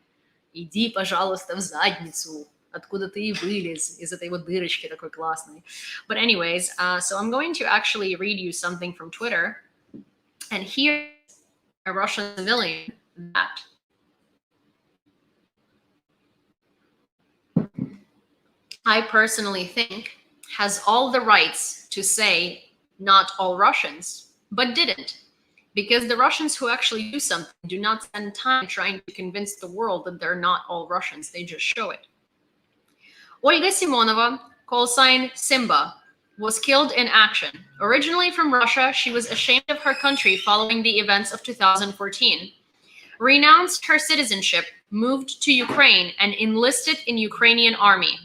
Speaker 1: Иди, пожалуйста, в задницу. Откуда ты и вылез из этой вот дырочки такой классной. But anyways, so I'm going to actually read you something from Twitter. And here's a Russian civilian that I personally think has all the rights to say not all Russians, but didn't. Because the Russians who actually do something do not spend time trying to convince the world that they're not all Russians. They just show it. Olga Simonova, call sign Simba, was killed in action. Originally from Russia, she was ashamed of her country following the events of 2014. Renounced her citizenship, moved to Ukraine, and enlisted in Ukrainian army.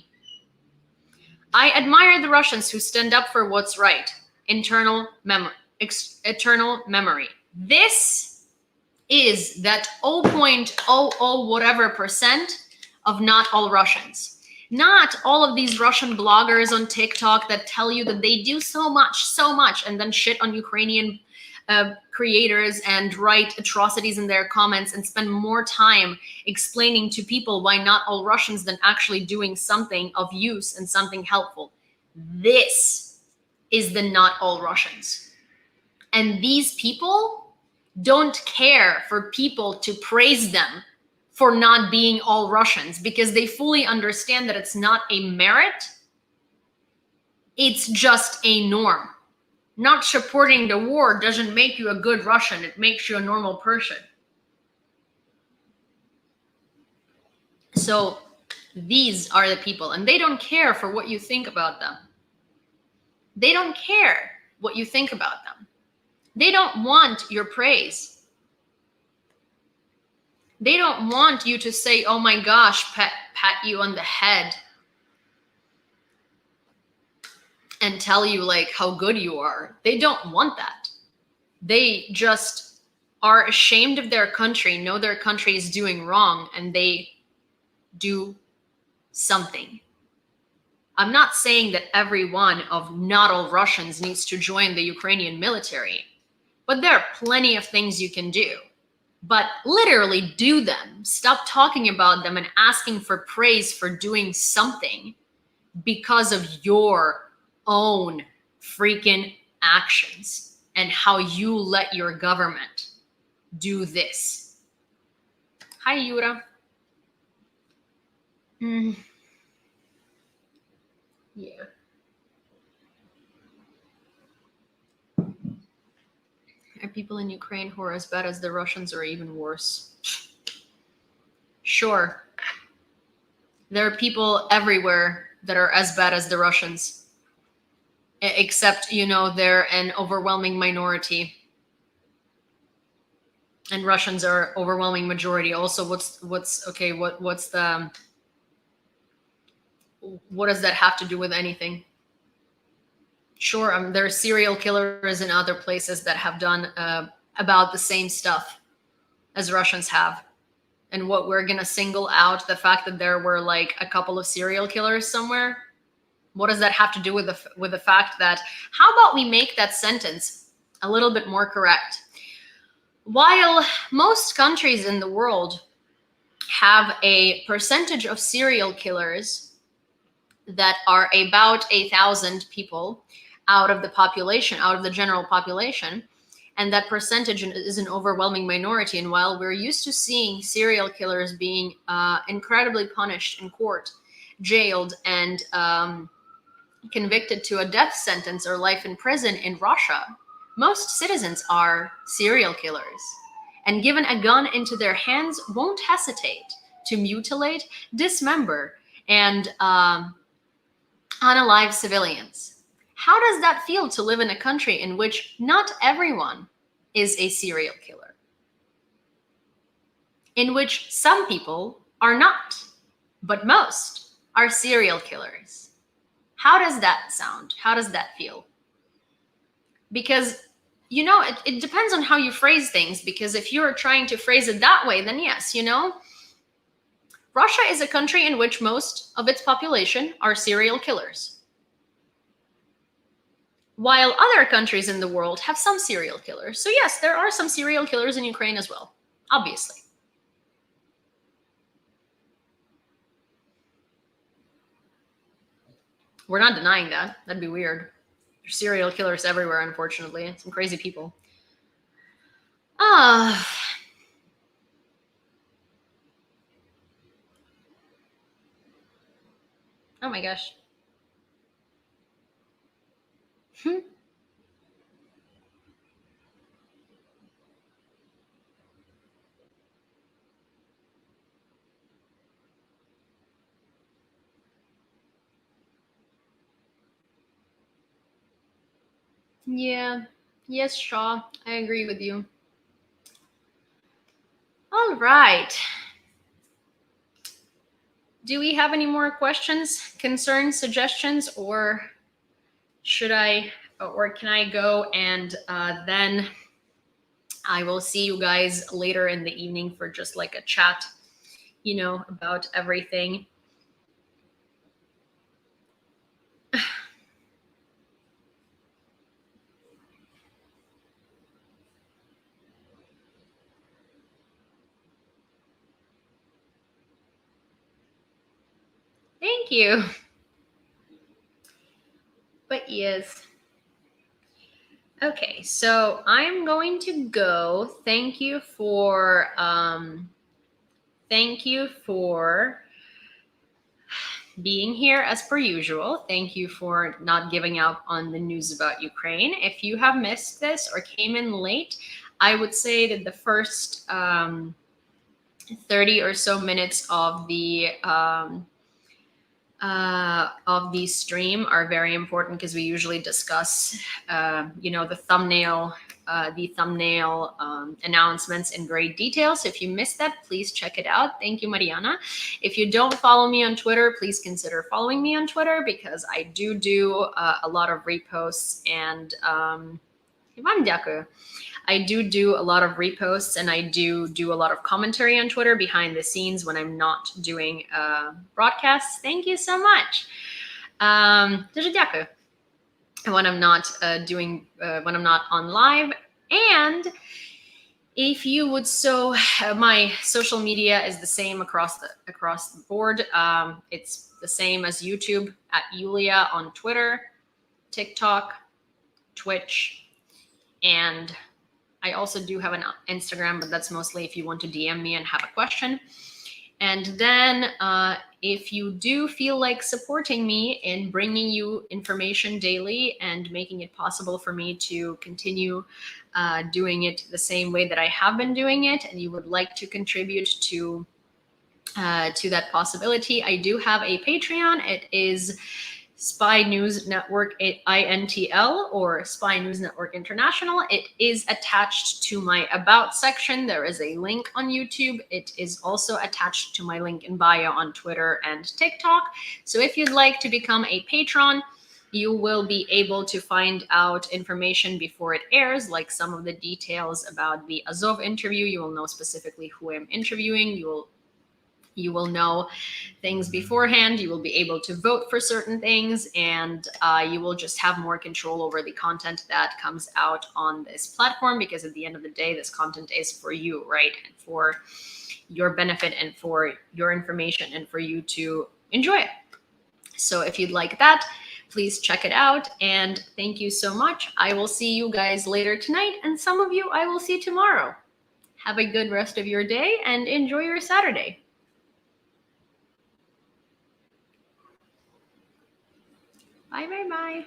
Speaker 1: I admire the Russians who stand up for what's right. Eternal memory. This is that 0.00 whatever percent of not all Russians. Not all of these Russian bloggers on TikTok that tell you that they do so much, and then shit on Ukrainian creators and write atrocities in their comments and spend more time explaining to people why not all Russians than actually doing something of use and something helpful. This is the not all Russians. And these people don't care for people to praise them for not being all Russians because they fully understand that it's not a merit, it's just a norm. Not supporting the war doesn't make you a good Russian, it makes you a normal person. So these are the people, and they don't care for what you think about them. They don't care what you think about them. They don't want your praise. They don't want you to say, oh my gosh, pat you on the head and tell you like how good you are. They don't want that. They just are ashamed of their country, know their country is doing wrong, and they do something. I'm not saying that every one of not all Russians needs to join the Ukrainian military, but there are plenty of things you can do. But literally do them. Stop talking about them and asking for praise for doing something because of your own freaking actions and how you let your government do this. Hi, Yura. Yeah. Are people in Ukraine who are as bad as the Russians or even worse? Sure. There are people everywhere that are as bad as the Russians. Except, you know, they're an overwhelming minority. And Russians are overwhelming majority. Also, what does that have to do with anything? Sure, there are serial killers in other places that have done about the same stuff as Russians have. And what we're going to single out, the fact that there were like a couple of serial killers somewhere, what does that have to do with the fact that, how about we make that sentence a little bit more correct? While most countries in the world have a percentage of serial killers that are about 1,000 people out of the population, out of the general population, and that percentage is an overwhelming minority. And while we're used to seeing serial killers being incredibly punished in court, jailed, and convicted to a death sentence or life in prison in Russia, most citizens are serial killers. And given a gun into their hands, won't hesitate to mutilate, dismember, and unalive civilians. How does that feel to live in a country in which not everyone is a serial killer? In which some people are not, but most are serial killers. How does that sound? How does that feel? because, you know, it depends on how you phrase things, because if you're trying to phrase it that way, then yes, you know, Russia is a country in which most of its population are serial killers, while other countries in the world have some serial killers. So yes, there are some serial killers in Ukraine as well, obviously. We're not denying that. That'd be weird. There's serial killers everywhere, unfortunately. Some crazy people. Ah. Oh my gosh. Yeah. Yes, Shaw. I agree with you. All right. Do we have any more questions, concerns, suggestions, or should I, or can I go and then I will see you guys later in the evening for just like a chat, you know, about everything. Thank you. But yes. Okay, so I'm going to go. Thank you for being here as per usual. Thank you for not giving up on the news about Ukraine. If you have missed this or came in late, I would say that the first 30 or so minutes of the stream are very important, because we usually discuss, you know, the thumbnail announcements in great detail. So if you missed that, please check it out. Thank you, Mariana. If you don't follow me on Twitter, please consider following me on Twitter, because I do a lot of reposts and I do a lot of reposts, and I do a lot of commentary on Twitter behind the scenes when I'm not doing broadcasts. Thank you so much. Дуже дякую. When I'm not when I'm not on live. And if you would, so my social media is the same across the board. It's the same as YouTube, at Yulia on Twitter, TikTok, Twitch, and I also do have an Instagram, but that's mostly if you want to DM me and have a question. And then if you do feel like supporting me in bringing you information daily and making it possible for me to continue doing it the same way that I have been doing it, and you would like to contribute to that possibility, I do have a Patreon. It is Spy News Network INTL, or Spy News Network International. It is attached to my About section. There is a link on YouTube. It is also attached to my link in bio on Twitter and TikTok. So if you'd like to become a patron, you will be able to find out information before it airs, like some of the details about the Azov interview. You will know specifically who I'm interviewing. You will know things beforehand. You will be able to vote for certain things, and you will just have more control over the content that comes out on this platform, because at the end of the day, this content is for you, right? And for your benefit and for your information and for you to enjoy it. So if you'd like that, please check it out. And thank you so much. I will see you guys later tonight, and some of you I will see tomorrow. Have a good rest of your day and enjoy your Saturday. Bye, bye, bye.